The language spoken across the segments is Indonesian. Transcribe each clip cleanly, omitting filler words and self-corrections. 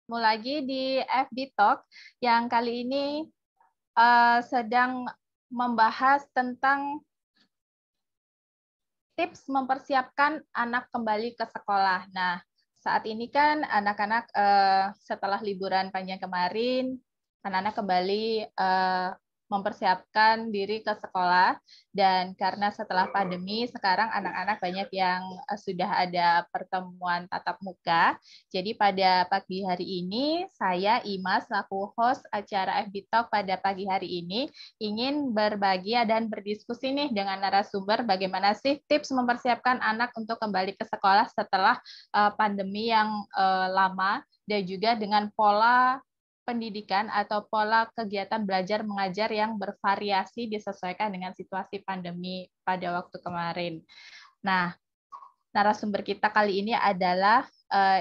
Ketemu lagi di FB Talk yang kali ini sedang membahas tentang tips mempersiapkan anak kembali ke sekolah. Nah, saat ini kan anak-anak setelah liburan panjang kemarin, anak-anak kembali mempersiapkan diri ke sekolah, dan karena setelah pandemi sekarang anak-anak banyak yang sudah ada pertemuan tatap muka. Jadi pada pagi hari ini saya Ima selaku host acara FB Talk pada pagi hari ini ingin berbagi dan berdiskusi nih dengan narasumber bagaimana sih tips mempersiapkan anak untuk kembali ke sekolah setelah pandemi yang lama, dan juga dengan pola pendidikan atau pola kegiatan belajar mengajar yang bervariasi disesuaikan dengan situasi pandemi pada waktu kemarin. Nah, narasumber kita kali ini adalah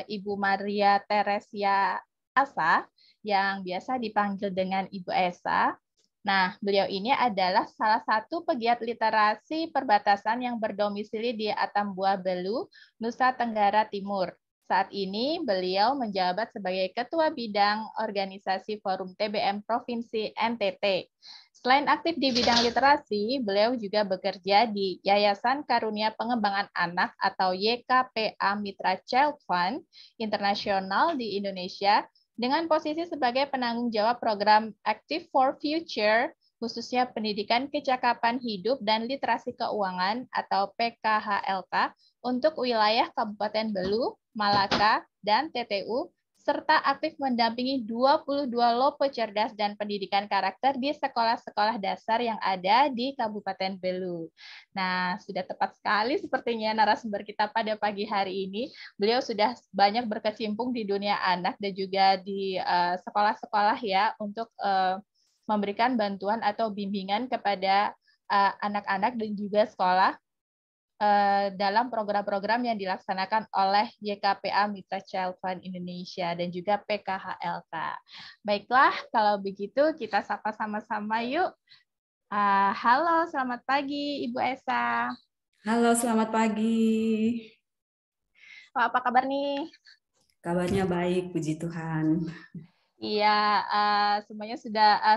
Ibu Maria Teresia Asa, yang biasa dipanggil dengan Ibu Esa. Nah, beliau ini adalah salah satu pegiat literasi perbatasan yang berdomisili di Atambua Belu, Nusa Tenggara Timur. Saat ini beliau menjabat sebagai Ketua Bidang Organisasi Forum TBM Provinsi NTT. Selain aktif di bidang literasi, beliau juga bekerja di Yayasan Karunia Pengembangan Anak atau YKPA Mitra Child Fund Internasional di Indonesia, dengan posisi sebagai penanggung jawab program Active for Future, khususnya pendidikan kecakapan hidup dan literasi keuangan atau PKHLK untuk wilayah Kabupaten Belu, Malaka, dan TTU, serta aktif mendampingi 22 lopo cerdas dan pendidikan karakter di sekolah-sekolah dasar yang ada di Kabupaten Belu. Nah, sudah tepat sekali sepertinya narasumber kita pada pagi hari ini. Beliau sudah banyak berkecimpung di dunia anak dan juga di sekolah-sekolah ya, untuk memberikan bantuan atau bimbingan kepada anak-anak dan juga sekolah dalam program-program yang dilaksanakan oleh YKPA Mitra Child Fund Indonesia dan juga PKHLK. Baiklah, kalau begitu kita sapa sama-sama yuk. Halo, selamat pagi Ibu Esa. Halo, selamat pagi. Apa kabar nih? Kabarnya baik, puji Tuhan. Iya,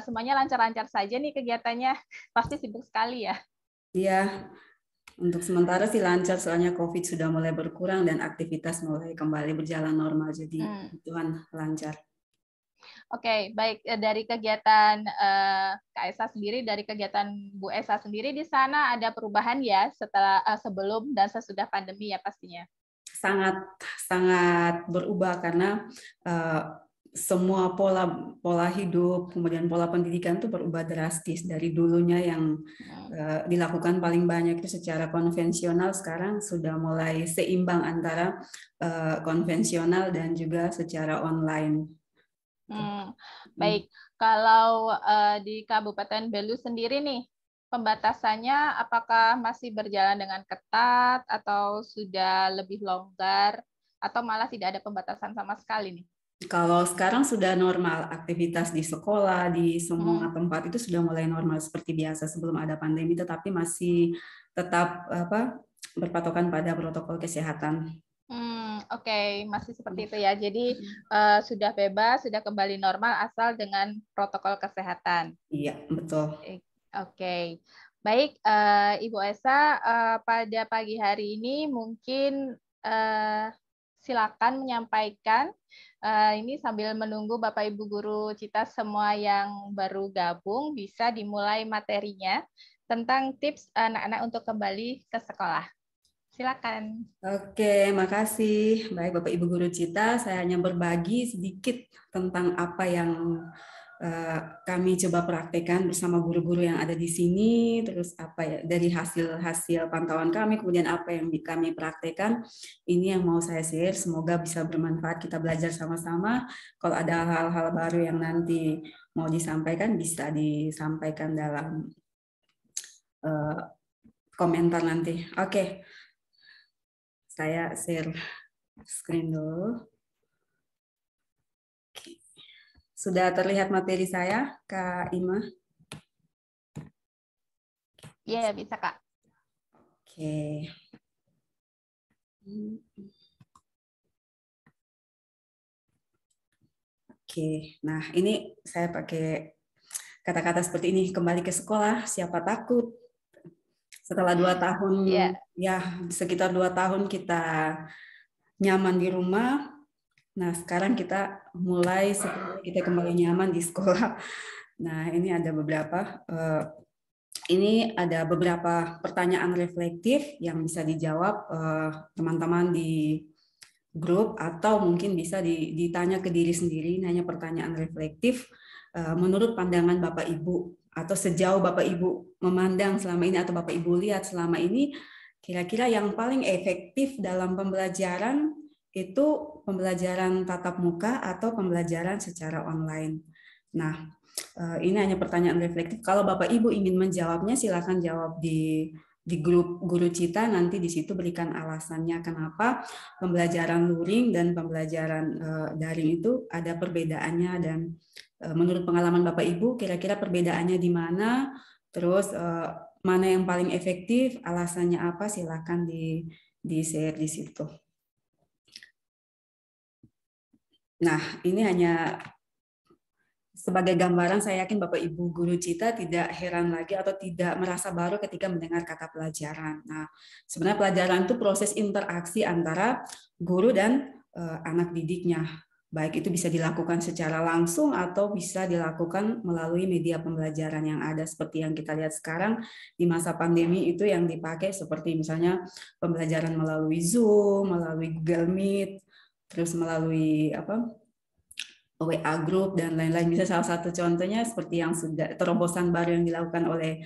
semuanya lancar-lancar saja nih kegiatannya. Pasti sibuk sekali ya. Iya, untuk sementara sih lancar, soalnya COVID sudah mulai berkurang dan aktivitas mulai kembali berjalan normal. Jadi, puji Tuhan lancar. Oke, baik. Dari kegiatan Kak Esa sendiri, dari kegiatan Bu Esa sendiri di sana ada perubahan ya setelah sebelum dan sesudah pandemi ya pastinya. Sangat berubah karena semua pola hidup, kemudian pola pendidikan itu berubah drastis dari dulunya yang dilakukan paling banyak itu secara konvensional, sekarang sudah mulai seimbang antara konvensional dan juga secara online. Baik, kalau di Kabupaten Belu sendiri nih, pembatasannya apakah masih berjalan dengan ketat atau sudah lebih longgar atau malah tidak ada pembatasan sama sekali nih? Kalau sekarang sudah normal, aktivitas di sekolah, di semua tempat itu sudah mulai normal seperti biasa sebelum ada pandemi, tetapi masih tetap berpatokan pada protokol kesehatan. Oke, masih seperti itu ya. Jadi sudah bebas, sudah kembali normal asal dengan protokol kesehatan. Iya, betul. Oke. Baik, Ibu Esa, pada pagi hari ini mungkin silakan menyampaikan, ini sambil menunggu Bapak Ibu Guru Cita semua yang baru gabung, bisa dimulai materinya tentang tips anak-anak untuk kembali ke sekolah. Silakan. Oke, makasih. Baik Bapak Ibu Guru Cita, saya hanya berbagi sedikit tentang apa yang kami coba praktekkan bersama guru-guru yang ada di sini, terus apa ya dari hasil pantauan kami, kemudian apa yang kami praktekkan, ini yang mau saya share, semoga bisa bermanfaat, kita belajar sama-sama. Kalau ada hal-hal baru yang nanti mau disampaikan, bisa disampaikan dalam komentar nanti. Oke. Saya share screen dulu. Sudah terlihat materi saya, Kak Ima? Iya, bisa, Kak. Oke. Oke, nah ini saya pakai kata-kata seperti ini, kembali ke sekolah, siapa takut? Setelah 2 tahun, Ya, ya sekitar 2 tahun kita nyaman di rumah, nah sekarang kita mulai seperti kita kembali nyaman di sekolah. Nah ini ada beberapa pertanyaan reflektif yang bisa dijawab teman-teman di grup atau mungkin bisa ditanya ke diri sendiri. Ini hanya pertanyaan reflektif menurut pandangan Bapak Ibu atau sejauh Bapak Ibu memandang selama ini atau Bapak Ibu lihat selama ini, kira-kira yang paling efektif dalam pembelajaran itu pembelajaran tatap muka atau pembelajaran secara online. Nah, ini hanya pertanyaan reflektif. Kalau Bapak Ibu ingin menjawabnya, silakan jawab di grup Guru Cita, nanti di situ berikan alasannya kenapa pembelajaran luring dan pembelajaran daring itu ada perbedaannya, dan menurut pengalaman Bapak Ibu kira-kira perbedaannya di mana, terus mana yang paling efektif, alasannya apa, silakan di-share di situ. Nah, ini hanya sebagai gambaran, saya yakin Bapak Ibu Guru Cita tidak heran lagi atau tidak merasa baru ketika mendengar kata pelajaran. Nah, sebenarnya pelajaran itu proses interaksi antara guru dan anak didiknya. Baik itu bisa dilakukan secara langsung atau bisa dilakukan melalui media pembelajaran yang ada seperti yang kita lihat sekarang di masa pandemi itu yang dipakai seperti misalnya pembelajaran melalui Zoom, melalui Google Meet, terus melalui WA Group dan lain-lain. Bisa salah satu contohnya seperti yang sudah terobosan baru yang dilakukan oleh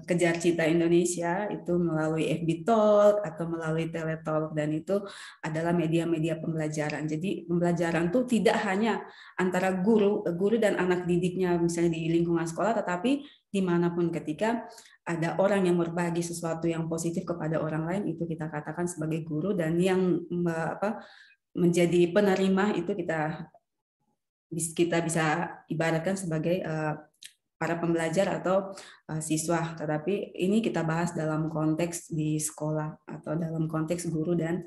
Kejar Cita Indonesia itu melalui FB Talk atau melalui Teletalk, dan itu adalah media-media pembelajaran. Jadi pembelajaran itu tidak hanya antara guru dan anak didiknya misalnya di lingkungan sekolah, tetapi dimanapun ketika ada orang yang berbagi sesuatu yang positif kepada orang lain, itu kita katakan sebagai guru, dan yang menjadi penerima itu kita bisa ibaratkan sebagai para pembelajar atau siswa. Tetapi ini kita bahas dalam konteks di sekolah atau dalam konteks guru dan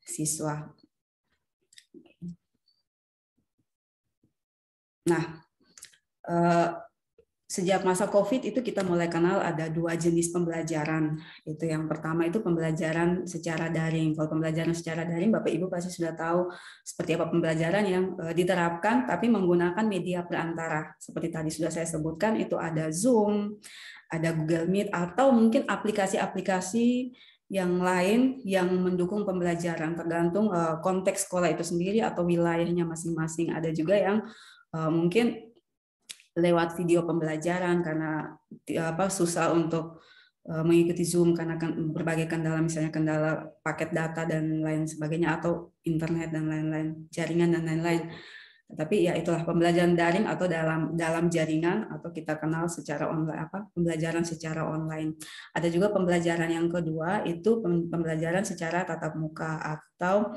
siswa. Nah, sejak masa COVID itu kita mulai kenal ada 2 jenis pembelajaran. Itu yang pertama itu pembelajaran secara daring. Kalau pembelajaran secara daring, Bapak Ibu pasti sudah tahu seperti apa pembelajaran yang diterapkan tapi menggunakan media perantara. Seperti tadi sudah saya sebutkan, itu ada Zoom, ada Google Meet, atau mungkin aplikasi-aplikasi yang lain yang mendukung pembelajaran, tergantung konteks sekolah itu sendiri atau wilayahnya masing-masing. Ada juga yang mungkin lewat video pembelajaran karena susah untuk mengikuti Zoom karena berbagai kendala, misalnya kendala paket data dan lain sebagainya, atau internet dan lain-lain, jaringan dan lain-lain. Tapi ya itulah pembelajaran daring atau dalam jaringan, atau kita kenal secara online, pembelajaran secara online. Ada juga pembelajaran yang kedua, itu pembelajaran secara tatap muka atau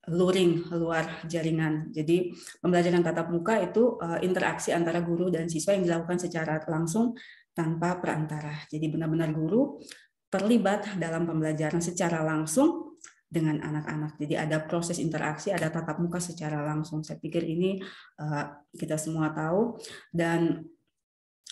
luring, luar jaringan. Jadi pembelajaran tatap muka itu interaksi antara guru dan siswa yang dilakukan secara langsung tanpa perantara. Jadi benar-benar guru terlibat dalam pembelajaran secara langsung dengan anak-anak. Jadi ada proses interaksi, ada tatap muka secara langsung. Saya pikir ini kita semua tahu, dan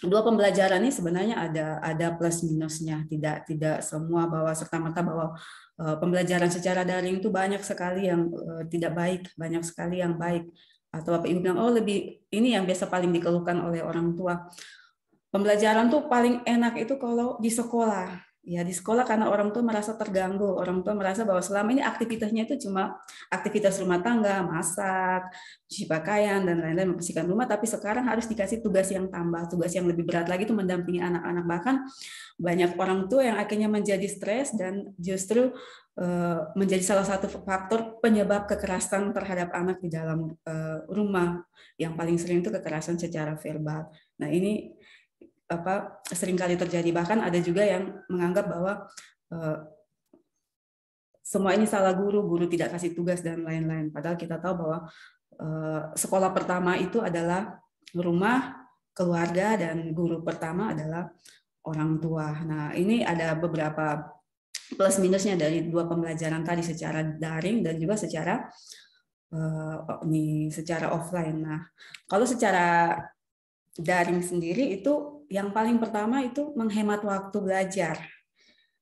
dua pembelajaran ini sebenarnya ada plus minusnya. Tidak semua bahwa serta-merta bahwa pembelajaran secara daring itu banyak sekali yang tidak baik, banyak sekali yang baik. Atau Bapak Ibu bilang, oh lebih, ini yang biasa paling dikeluhkan oleh orang tua. Pembelajaran tuh paling enak itu kalau di sekolah. Ya di sekolah karena orang tua merasa terganggu, orang tua merasa bahwa selama ini aktivitasnya itu cuma aktivitas rumah tangga, masak, cuci pakaian dan lain-lain, membersihkan rumah, tapi sekarang harus dikasih tugas yang tambah, tugas yang lebih berat lagi itu mendampingi anak-anak. Bahkan banyak orang tua yang akhirnya menjadi stres dan justru menjadi salah satu faktor penyebab kekerasan terhadap anak di dalam rumah. Yang paling sering itu kekerasan secara verbal. Nah ini seringkali terjadi, bahkan ada juga yang menganggap bahwa semua ini salah guru tidak kasih tugas dan lain-lain. Padahal kita tahu bahwa sekolah pertama itu adalah rumah, keluarga, dan guru pertama adalah orang tua. Nah ini ada beberapa plus minusnya dari dua pembelajaran tadi, secara daring dan juga secara ini secara offline. Nah, kalau secara daring sendiri itu yang paling pertama itu menghemat waktu belajar.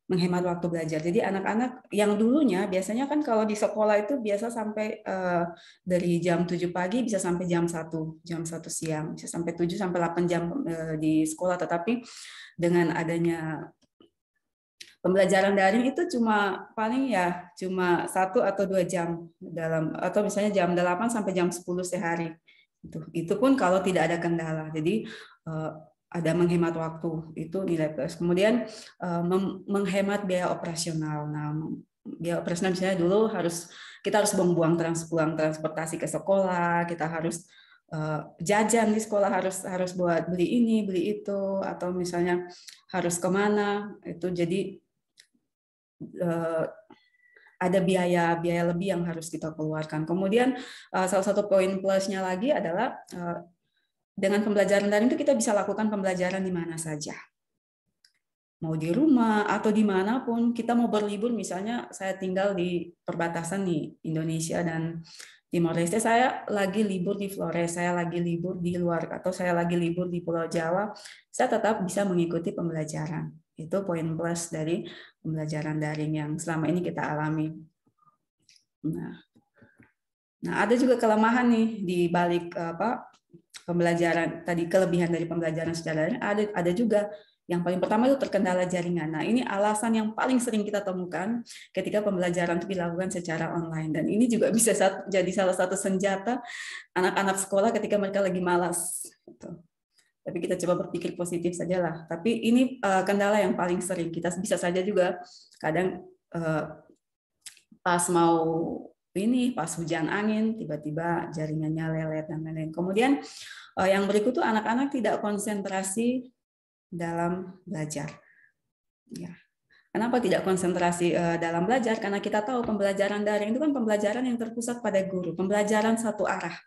Menghemat waktu belajar. Jadi anak-anak yang dulunya biasanya kan kalau di sekolah itu biasa sampai dari jam 7 pagi bisa sampai jam 1 siang, bisa sampai 7 sampai 8 jam di sekolah, tetapi dengan adanya pembelajaran daring itu paling cuma 1 atau 2 jam atau misalnya jam 8 sampai jam 10 sehari. Itu pun kalau tidak ada kendala. Jadi ada menghemat waktu, itu nilai plus. Kemudian menghemat biaya operasional. Nah, biaya operasional misalnya dulu kita harus buang transportasi ke sekolah, kita harus jajan di sekolah, harus buat beli ini, beli itu, atau misalnya harus kemana, itu jadi ada biaya lebih yang harus kita keluarkan. Kemudian salah satu poin plusnya lagi adalah dengan pembelajaran daring itu kita bisa lakukan pembelajaran di mana saja. Mau di rumah atau dimanapun, kita mau berlibur, misalnya saya tinggal di perbatasan nih, Indonesia dan Timor Leste, saya lagi libur di Flores, saya lagi libur di luar, atau saya lagi libur di Pulau Jawa, saya tetap bisa mengikuti pembelajaran. Itu poin plus dari pembelajaran daring yang selama ini kita alami. Nah, ada juga kelemahan nih di balik pembelajaran tadi, kelebihan dari pembelajaran secara daring ada juga. Yang paling pertama itu terkendala jaringan. Nah, ini alasan yang paling sering kita temukan ketika pembelajaran itu dilakukan secara online. Dan ini juga bisa jadi salah satu senjata anak-anak sekolah ketika mereka lagi malas. Tapi kita coba berpikir positif sajalah. Tapi ini kendala yang paling sering. Kita bisa saja juga kadang pas hujan angin, tiba-tiba jaringannya lelet dan lain-lain. Kemudian yang berikut itu anak-anak tidak konsentrasi dalam belajar. Ya. Kenapa tidak konsentrasi dalam belajar? Karena kita tahu pembelajaran daring itu kan pembelajaran yang terpusat pada guru, pembelajaran satu arah.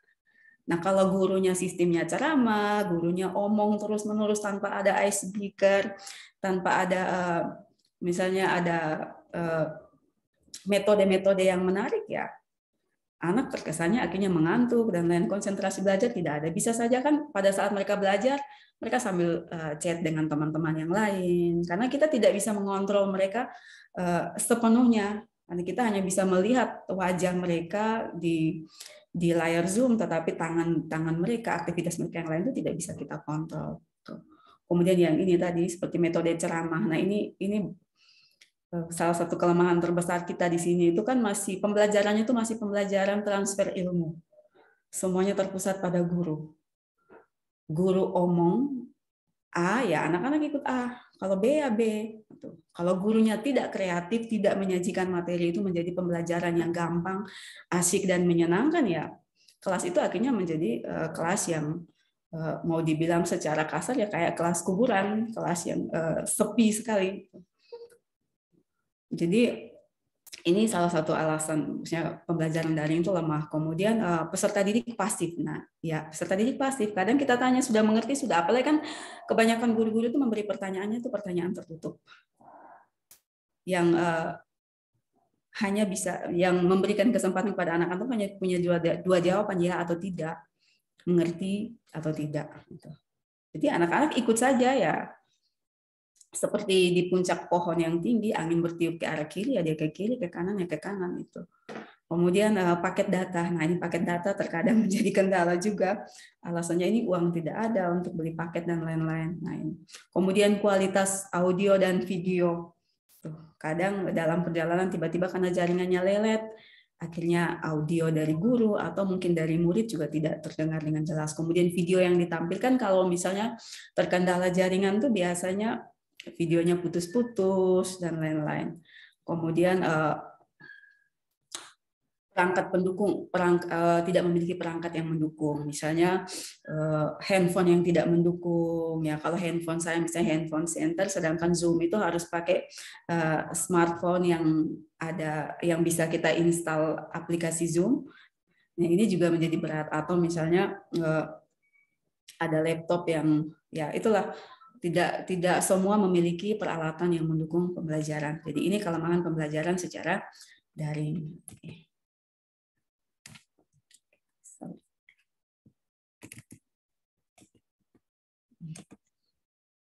Nah, kalau gurunya sistemnya ceramah, gurunya omong terus-menerus tanpa ada icebreaker, tanpa ada misalnya ada metode-metode yang menarik, ya anak terkesannya akhirnya mengantuk dan lain, konsentrasi belajar tidak ada. Bisa saja kan pada saat mereka belajar, mereka sambil chat dengan teman-teman yang lain, karena kita tidak bisa mengontrol mereka sepenuhnya. Karena kita hanya bisa melihat wajah mereka di layar Zoom, tetapi tangan mereka, aktivitas mereka yang lain itu tidak bisa kita kontrol. Kemudian yang ini tadi seperti metode ceramah. Nah, ini salah satu kelemahan terbesar kita di sini itu kan masih pembelajarannya itu masih pembelajaran transfer ilmu. Semuanya terpusat pada guru. Guru omong A, ya anak-anak ikut A. Kalau B, ya B. Kalau gurunya tidak kreatif, tidak menyajikan materi itu menjadi pembelajaran yang gampang, asik, dan menyenangkan, ya kelas itu akhirnya menjadi kelas yang mau dibilang secara kasar ya kayak kelas kuburan, kelas yang sepi sekali. Jadi ini salah satu alasan misalnya pembelajaran daring itu lemah. Kemudian peserta didik pasif. Nah, ya peserta didik pasif. Kadang kita tanya sudah mengerti, sudah, apalagi kan kebanyakan guru-guru itu memberi pertanyaannya itu pertanyaan tertutup. Yang hanya bisa yang memberikan kesempatan kepada anak-anak hanya punya dua jawaban, ya atau tidak, mengerti atau tidak. Jadi anak-anak ikut saja, ya. Seperti di puncak pohon yang tinggi, angin bertiup ke arah kiri, ya dia ke kiri, ke kanan, ya ke kanan itu. Kemudian paket data. Nah, ini paket data terkadang menjadi kendala juga. Alasannya ini uang tidak ada untuk beli paket dan lain-lain. Nah, ini. Kemudian kualitas audio dan video. Tuh, kadang dalam perjalanan tiba-tiba karena jaringannya lelet, akhirnya audio dari guru atau mungkin dari murid juga tidak terdengar dengan jelas. Kemudian video yang ditampilkan kalau misalnya terkendala jaringan tuh biasanya videonya putus-putus dan lain-lain. Kemudian perangkat pendukung tidak memiliki perangkat yang mendukung. Misalnya handphone yang tidak mendukung. Ya, kalau handphone saya misalnya handphone center, sedangkan Zoom itu harus pakai smartphone yang bisa kita install aplikasi Zoom. Nah, ini juga menjadi berat. Atau misalnya ada laptop yang ya itulah tidak semua memiliki peralatan yang mendukung pembelajaran. Jadi ini kelemahan pembelajaran secara daring.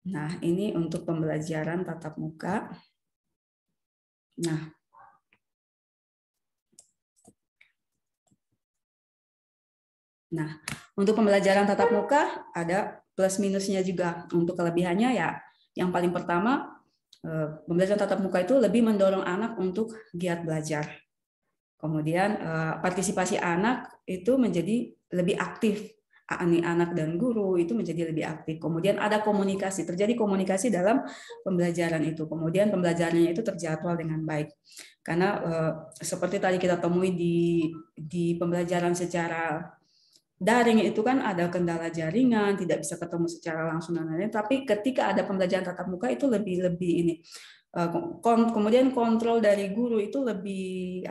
Nah, ini untuk pembelajaran tatap muka. Nah, untuk pembelajaran tatap muka ada plus minusnya juga. Untuk kelebihannya ya, yang paling pertama, pembelajaran tatap muka itu lebih mendorong anak untuk giat belajar. Kemudian partisipasi anak itu menjadi lebih aktif. Anak dan guru itu menjadi lebih aktif. Kemudian ada komunikasi, terjadi komunikasi dalam pembelajaran itu. Kemudian pembelajarannya itu terjadwal dengan baik. Karena seperti tadi kita temui di pembelajaran secara daring itu kan ada kendala jaringan, tidak bisa ketemu secara langsung dan lain-lain. Tapi ketika ada pembelajaran tatap muka itu lebih ini. Kemudian kontrol dari guru itu lebih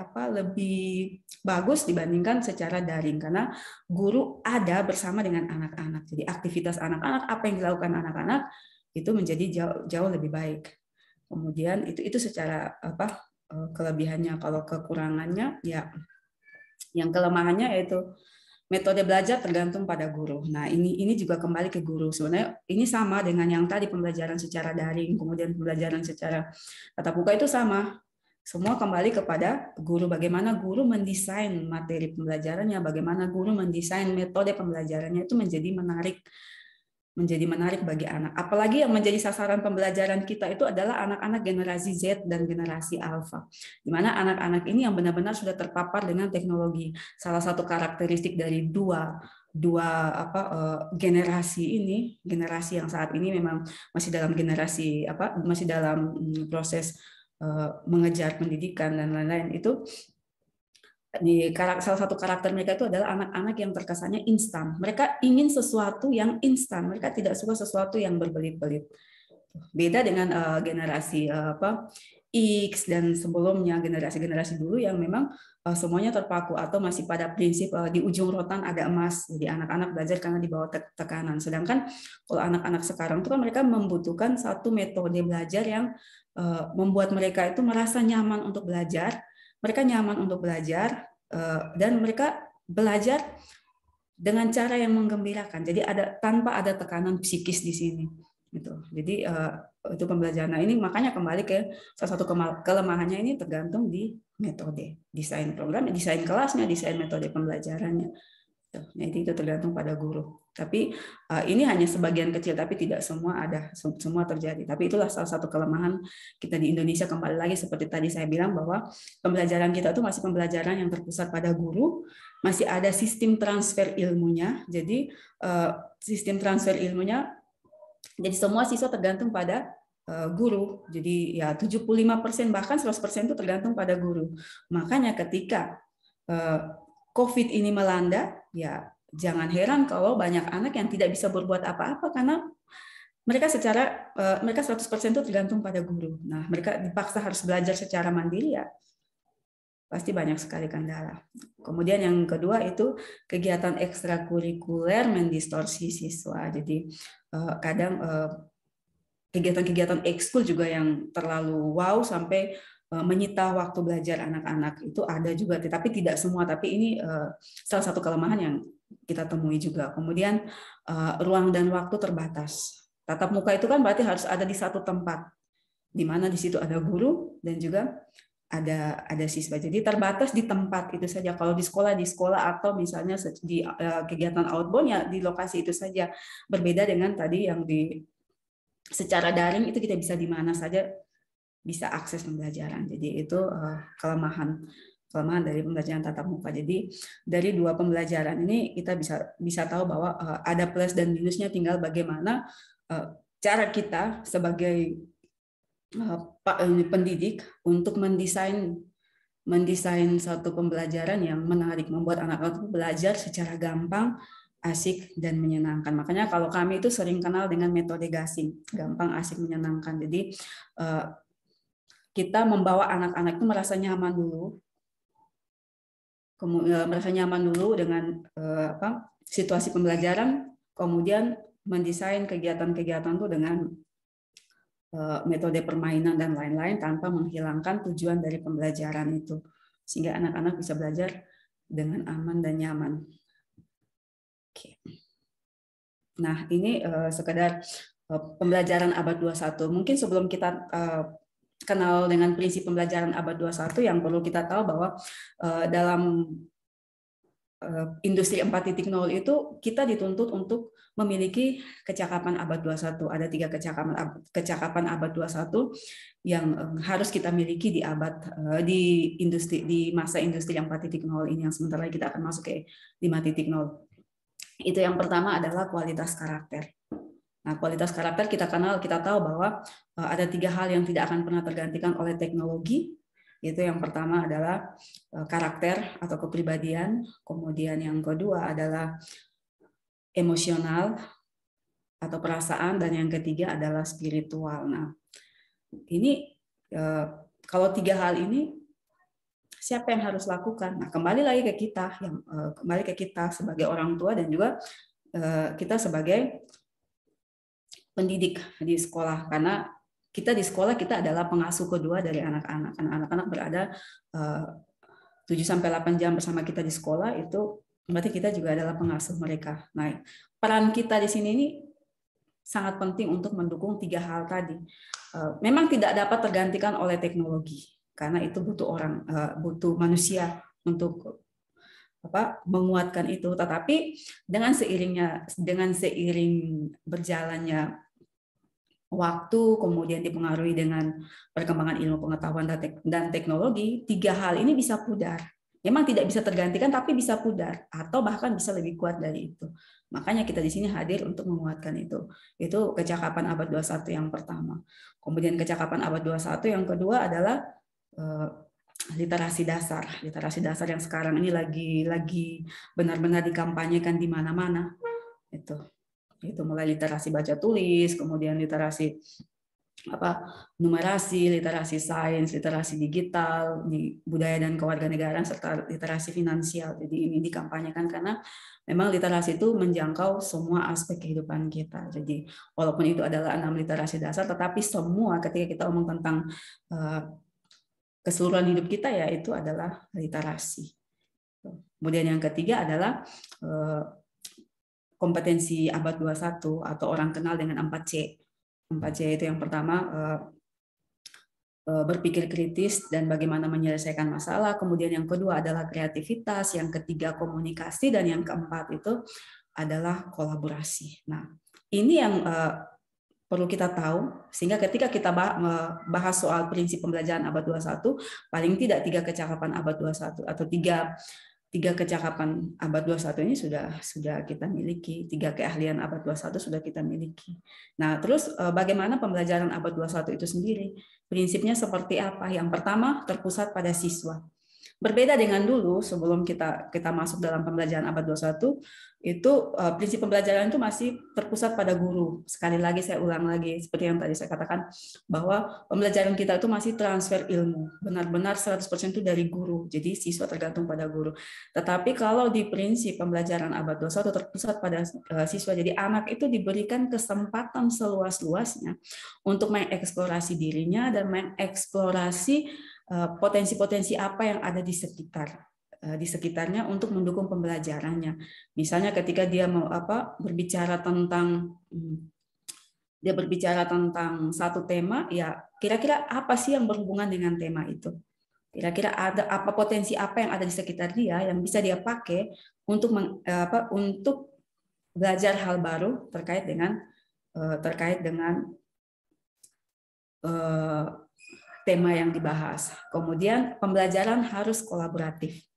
bagus dibandingkan secara daring karena guru ada bersama dengan anak-anak. Jadi aktivitas anak-anak, apa yang dilakukan anak-anak itu menjadi jauh lebih baik. Kemudian itu secara kelebihannya. Kalau kekurangannya ya yang kelemahannya yaitu metode belajar tergantung pada guru. Nah, ini juga kembali ke guru. Sebenarnya ini sama dengan yang tadi pembelajaran secara daring, kemudian pembelajaran secara tatap muka itu sama. Semua kembali kepada guru. Bagaimana guru mendesain materi pembelajarannya, bagaimana guru mendesain metode pembelajarannya itu menjadi menarik bagi anak. Apalagi yang menjadi sasaran pembelajaran kita itu adalah anak-anak generasi Z dan generasi Alpha. Di mana anak-anak ini yang benar-benar sudah terpapar dengan teknologi. Salah satu karakteristik dari dua generasi ini, generasi yang saat ini memang masih dalam masih dalam proses mengejar pendidikan dan lain-lain itu. Salah satu karakter mereka itu adalah anak-anak yang terkesannya instan. Mereka ingin sesuatu yang instan. Mereka tidak suka sesuatu yang berbelit-belit. Beda dengan generasi X dan sebelumnya, generasi-generasi dulu yang memang semuanya terpaku atau masih pada prinsip di ujung rotan ada emas. Jadi anak-anak belajar karena di bawah tekanan. Sedangkan kalau anak-anak sekarang itu kan mereka membutuhkan satu metode belajar yang membuat mereka itu merasa nyaman untuk belajar. Mereka nyaman untuk belajar dan mereka belajar dengan cara yang menggembirakan. Jadi tanpa ada tekanan psikis di sini. Gitu. Jadi itu pembelajaran. Nah, ini makanya kembali ke salah satu kelemahannya ini tergantung di metode, desain program, desain kelasnya, desain metode pembelajarannya. Nah, itu tergantung pada guru. Tapi ini hanya sebagian kecil, tapi tidak semua terjadi. Tapi itulah salah satu kelemahan kita di Indonesia. Kembali lagi seperti tadi saya bilang bahwa pembelajaran kita itu masih pembelajaran yang terpusat pada guru, masih ada sistem transfer ilmunya. Jadi sistem transfer ilmunya, jadi semua siswa tergantung pada guru. Jadi ya 75% bahkan 100% itu tergantung pada guru. Makanya ketika COVID ini melanda, ya jangan heran kalau banyak anak yang tidak bisa berbuat apa-apa karena mereka 100% itu tergantung pada guru. Nah, mereka dipaksa harus belajar secara mandiri ya. Pasti banyak sekali kendala. Kemudian yang kedua itu kegiatan ekstrakurikuler mendistorsi siswa. Jadi kadang kegiatan-kegiatan ekskul juga yang terlalu wow sampai menyita waktu belajar anak-anak itu ada juga, tapi tidak semua. Tapi ini salah satu kelemahan yang kita temui juga. Kemudian ruang dan waktu terbatas. Tatap muka itu kan berarti harus ada di satu tempat, di mana di situ ada guru dan juga ada siswa. Jadi terbatas di tempat itu saja. Kalau di sekolah atau misalnya di kegiatan outbound ya di lokasi itu saja. Berbeda dengan tadi yang secara daring itu kita bisa di mana saja bisa akses pembelajaran. Jadi itu kelemahan dari pembelajaran tatap muka. Jadi dari dua pembelajaran ini kita bisa tahu bahwa ada plus dan minusnya, tinggal bagaimana cara kita sebagai pendidik untuk mendesain satu pembelajaran yang menarik, membuat anak-anak belajar secara gampang, asik dan menyenangkan. Makanya kalau kami itu sering kenal dengan metode gasing, gampang, asik, menyenangkan. Jadi kita membawa anak-anak itu merasa nyaman dulu dengan situasi pembelajaran, kemudian mendesain kegiatan-kegiatan itu dengan metode permainan dan lain-lain tanpa menghilangkan tujuan dari pembelajaran itu, sehingga anak-anak bisa belajar dengan aman dan nyaman. Oke. Nah, ini sekedar pembelajaran abad 21. Mungkin sebelum kita kenal dengan prinsip pembelajaran abad 21, yang perlu kita tahu bahwa dalam industri 4.0 itu kita dituntut untuk memiliki kecakapan abad 21. Ada 3 kecakapan abad 21 yang harus kita miliki di masa industri 4.0 ini, yang sebentar lagi kita akan masuk ke 5.0. Itu yang pertama adalah kualitas karakter. Nah, kualitas karakter kita tahu bahwa ada 3 hal yang tidak akan pernah tergantikan oleh teknologi. Itu yang pertama adalah karakter atau kepribadian, kemudian yang kedua adalah emosional atau perasaan, dan yang ketiga adalah spiritual. Nah, ini kalau 3 hal ini siapa yang harus lakukan? Nah, kembali lagi ke kita sebagai orang tua dan juga kita sebagai pendidik di sekolah, karena kita di sekolah kita adalah pengasuh kedua dari anak-anak. Anak-anak berada 7-8 jam bersama kita di sekolah, itu berarti kita juga adalah pengasuh mereka. Nah, peran kita di sini ini sangat penting untuk mendukung 3 hal tadi. Memang tidak dapat tergantikan oleh teknologi, karena itu butuh manusia untuk menguatkan itu. Tetapi dengan seiring berjalannya waktu, kemudian dipengaruhi dengan perkembangan ilmu pengetahuan dan teknologi, 3 hal ini bisa pudar. Memang tidak bisa tergantikan, tapi bisa pudar atau bahkan bisa lebih kuat dari itu. Makanya kita di sini hadir untuk menguatkan itu. Itu kecakapan abad 21 yang pertama. Kemudian kecakapan abad 21 yang kedua adalah literasi dasar. Literasi dasar yang sekarang ini lagi benar-benar dikampanyekan di mana-mana. Itu mulai literasi baca tulis, kemudian literasi numerasi, literasi sains, literasi digital, budaya dan kewarganegaraan, serta literasi finansial. Jadi ini dikampanyekan karena memang literasi itu menjangkau semua aspek kehidupan kita. Jadi walaupun itu adalah 6 literasi dasar, tetapi semua ketika kita omong tentang keseluruhan hidup kita, ya itu adalah literasi. Kemudian yang ketiga adalah kompetensi abad 21 atau orang kenal dengan 4C. 4C itu yang pertama berpikir kritis dan bagaimana menyelesaikan masalah. Kemudian yang kedua adalah kreativitas, yang ketiga komunikasi, dan yang keempat itu adalah kolaborasi. Nah, ini yang perlu kita tahu, sehingga ketika kita bahas soal prinsip pembelajaran abad 21, paling tidak 3 kecakapan abad 21 atau 3 kecakapan abad 21 ini sudah kita miliki, 3 keahlian abad 21 sudah kita miliki. Nah, terus bagaimana pembelajaran abad 21 itu sendiri? Prinsipnya seperti apa? Yang pertama, terpusat pada siswa. Berbeda dengan dulu, sebelum kita masuk dalam pembelajaran abad 21, itu prinsip pembelajaran itu masih terpusat pada guru. Sekali lagi saya ulang lagi, seperti yang tadi saya katakan, bahwa pembelajaran kita itu masih transfer ilmu. Benar-benar 100% itu dari guru, jadi siswa tergantung pada guru. Tetapi kalau di prinsip pembelajaran abad 21 terpusat pada siswa, jadi anak itu diberikan kesempatan seluas-luasnya untuk mengeksplorasi dirinya dan mengeksplorasi potensi-potensi apa yang ada di sekitarnya untuk mendukung pembelajarannya. Misalnya ketika dia mau berbicara tentang satu tema, ya kira-kira apa sih yang berhubungan dengan tema itu? Kira-kira ada potensi apa yang ada di sekitar dia yang bisa dia pakai untuk belajar hal baru terkait dengan tema yang dibahas. Kemudian pembelajaran harus kolaboratif.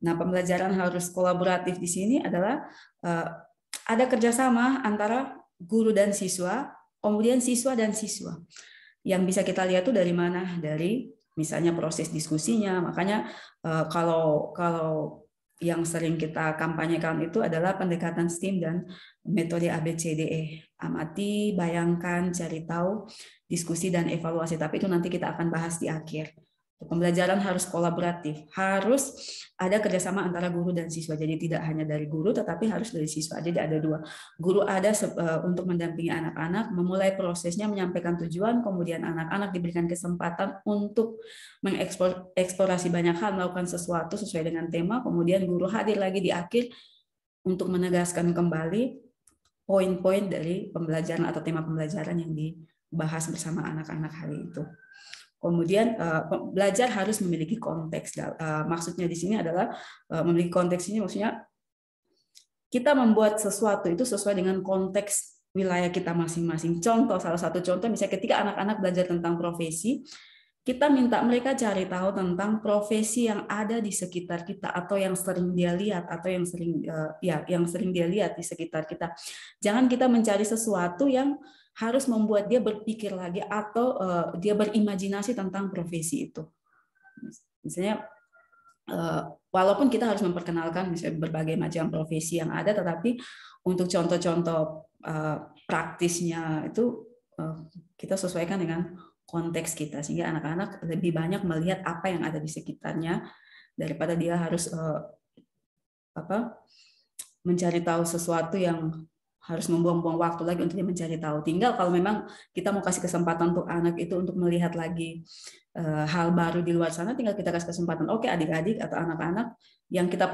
Nah, pembelajaran harus kolaboratif di sini adalah ada kerjasama antara guru dan siswa, kemudian siswa dan siswa. Yang bisa kita lihat itu dari mana? Dari misalnya proses diskusinya. Makanya kalau yang sering kita kampanyekan itu adalah pendekatan STEAM dan metode ABCDE. Amati, bayangkan, cari tahu, diskusi, dan evaluasi. Tapi itu nanti kita akan bahas di akhir. Pembelajaran harus kolaboratif, harus ada kerjasama antara guru dan siswa. Jadi tidak hanya dari guru, tetapi harus dari siswa. Jadi ada 2. Guru ada untuk mendampingi anak-anak, memulai prosesnya, menyampaikan tujuan, kemudian anak-anak diberikan kesempatan untuk mengeksplorasi banyak hal, melakukan sesuatu sesuai dengan tema, kemudian guru hadir lagi di akhir untuk menegaskan kembali poin-poin dari pembelajaran atau tema pembelajaran yang dibahas bersama anak-anak hari itu. Kemudian belajar harus memiliki konteks. Maksudnya di sini adalah memiliki konteks ini maksudnya kita membuat sesuatu itu sesuai dengan konteks wilayah kita masing-masing. Contoh, salah satu contoh misalnya ketika anak-anak belajar tentang profesi, kita minta mereka cari tahu tentang profesi yang ada di sekitar kita atau yang sering dia lihat atau yang sering dia lihat di sekitar kita. Jangan kita mencari sesuatu yang harus membuat dia berpikir lagi atau dia berimajinasi tentang profesi itu. Misalnya, walaupun kita harus memperkenalkan misalnya berbagai macam profesi yang ada, tetapi untuk contoh-contoh praktisnya itu kita sesuaikan dengan konteks kita, sehingga anak-anak lebih banyak melihat apa yang ada di sekitarnya daripada dia harus mencari tahu sesuatu yang harus membuang-buang waktu lagi untuk dia mencari tahu. Tinggal kalau memang kita mau kasih kesempatan untuk anak itu untuk melihat lagi hal baru di luar sana, tinggal kita kasih kesempatan. Oke, adik-adik atau anak-anak yang kita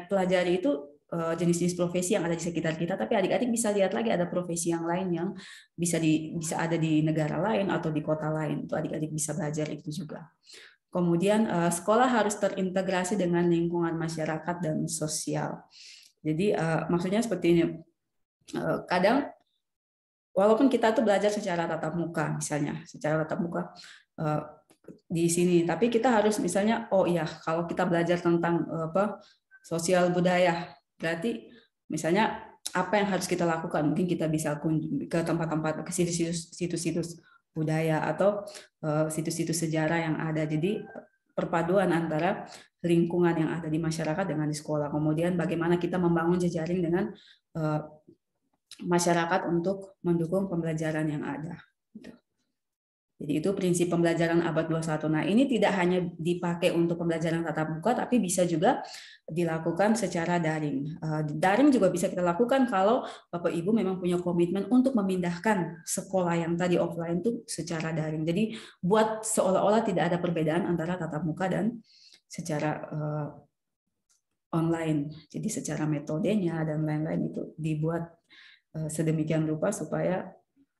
pelajari itu jenis-jenis profesi yang ada di sekitar kita, tapi adik-adik bisa lihat lagi ada profesi yang lain yang bisa ada di negara lain atau di kota lain. Itu adik-adik bisa belajar itu juga. Kemudian sekolah harus terintegrasi dengan lingkungan masyarakat dan sosial. Jadi maksudnya seperti ini. Kadang walaupun kita tuh belajar secara tatap muka, misalnya secara tatap muka di sini, tapi kita harus misalnya, oh iya, kalau kita belajar tentang sosial budaya, berarti misalnya apa yang harus kita lakukan? Mungkin kita bisa ke tempat-tempat, ke situs-situs budaya atau situs-situs sejarah yang ada. Jadi perpaduan antara lingkungan yang ada di masyarakat dengan di sekolah. Kemudian bagaimana kita membangun jejaring dengan masyarakat untuk mendukung pembelajaran yang ada. Jadi itu prinsip pembelajaran abad 21. Nah, ini tidak hanya dipakai untuk pembelajaran tatap muka, tapi bisa juga dilakukan secara daring. Daring juga bisa kita lakukan kalau Bapak Ibu memang punya komitmen untuk memindahkan sekolah yang tadi offline itu secara daring. Jadi buat seolah-olah tidak ada perbedaan antara tatap muka dan secara online. Jadi secara metodenya dan lain-lain itu dibuat sedemikian rupa supaya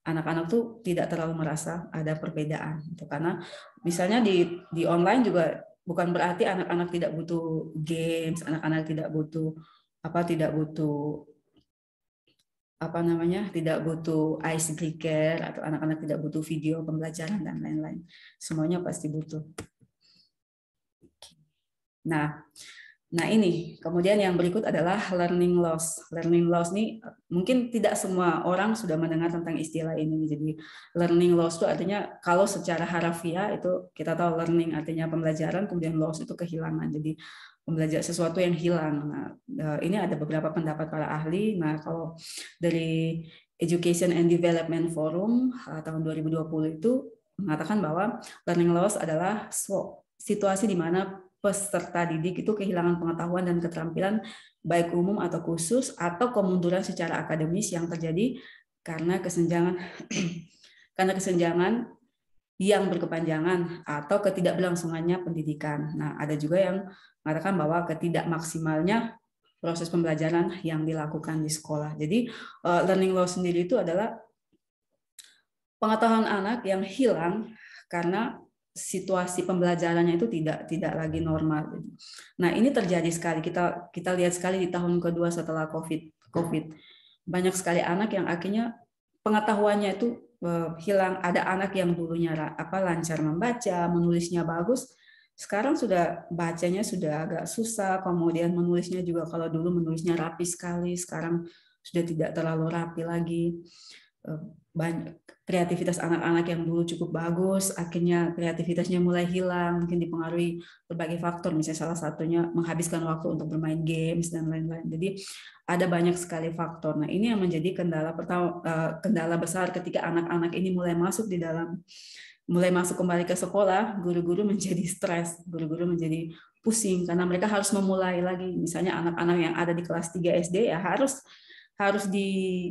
anak-anak tuh tidak terlalu merasa ada perbedaan. Karena misalnya di online juga bukan berarti anak-anak tidak butuh games, anak-anak tidak butuh tidak butuh ice breaker, atau anak-anak tidak butuh video pembelajaran dan lain-lain. Semuanya pasti butuh. Nah ini, kemudian yang berikut adalah learning loss. Learning loss ini mungkin tidak semua orang sudah mendengar tentang istilah ini. Jadi learning loss itu artinya kalau secara harafiah itu kita tahu learning artinya pembelajaran, kemudian loss itu kehilangan. Jadi belajar sesuatu yang hilang. Nah, ini ada beberapa pendapat para ahli. Nah, kalau dari Education and Development Forum tahun 2020 itu mengatakan bahwa learning loss adalah situasi di mana peserta didik itu kehilangan pengetahuan dan keterampilan baik umum atau khusus atau kemunduran secara akademis yang terjadi karena kesenjangan yang berkepanjangan atau ketidakberlangsungannya pendidikan. Nah, ada juga yang mengatakan bahwa ketidakmaksimalnya proses pembelajaran yang dilakukan di sekolah. Jadi learning loss sendiri itu adalah pengetahuan anak yang hilang karena situasi pembelajarannya itu tidak lagi normal. Nah, ini terjadi sekali. Kita lihat sekali di tahun kedua setelah COVID. Banyak sekali anak yang akhirnya pengetahuannya itu hilang. Ada anak yang dulunya lancar membaca, menulisnya bagus, sekarang sudah bacanya sudah agak susah, kemudian menulisnya juga kalau dulu menulisnya rapi sekali, sekarang sudah tidak terlalu rapi lagi. Banyak kreativitas anak-anak yang dulu cukup bagus, akhirnya kreativitasnya mulai hilang, mungkin dipengaruhi berbagai faktor, misalnya salah satunya menghabiskan waktu untuk bermain games dan lain-lain. Jadi ada banyak sekali faktor. Nah, ini yang menjadi kendala besar ketika anak-anak ini mulai masuk kembali ke sekolah, guru-guru menjadi stres, guru-guru menjadi pusing karena mereka harus memulai lagi. Misalnya anak-anak yang ada di kelas 3 SD ya harus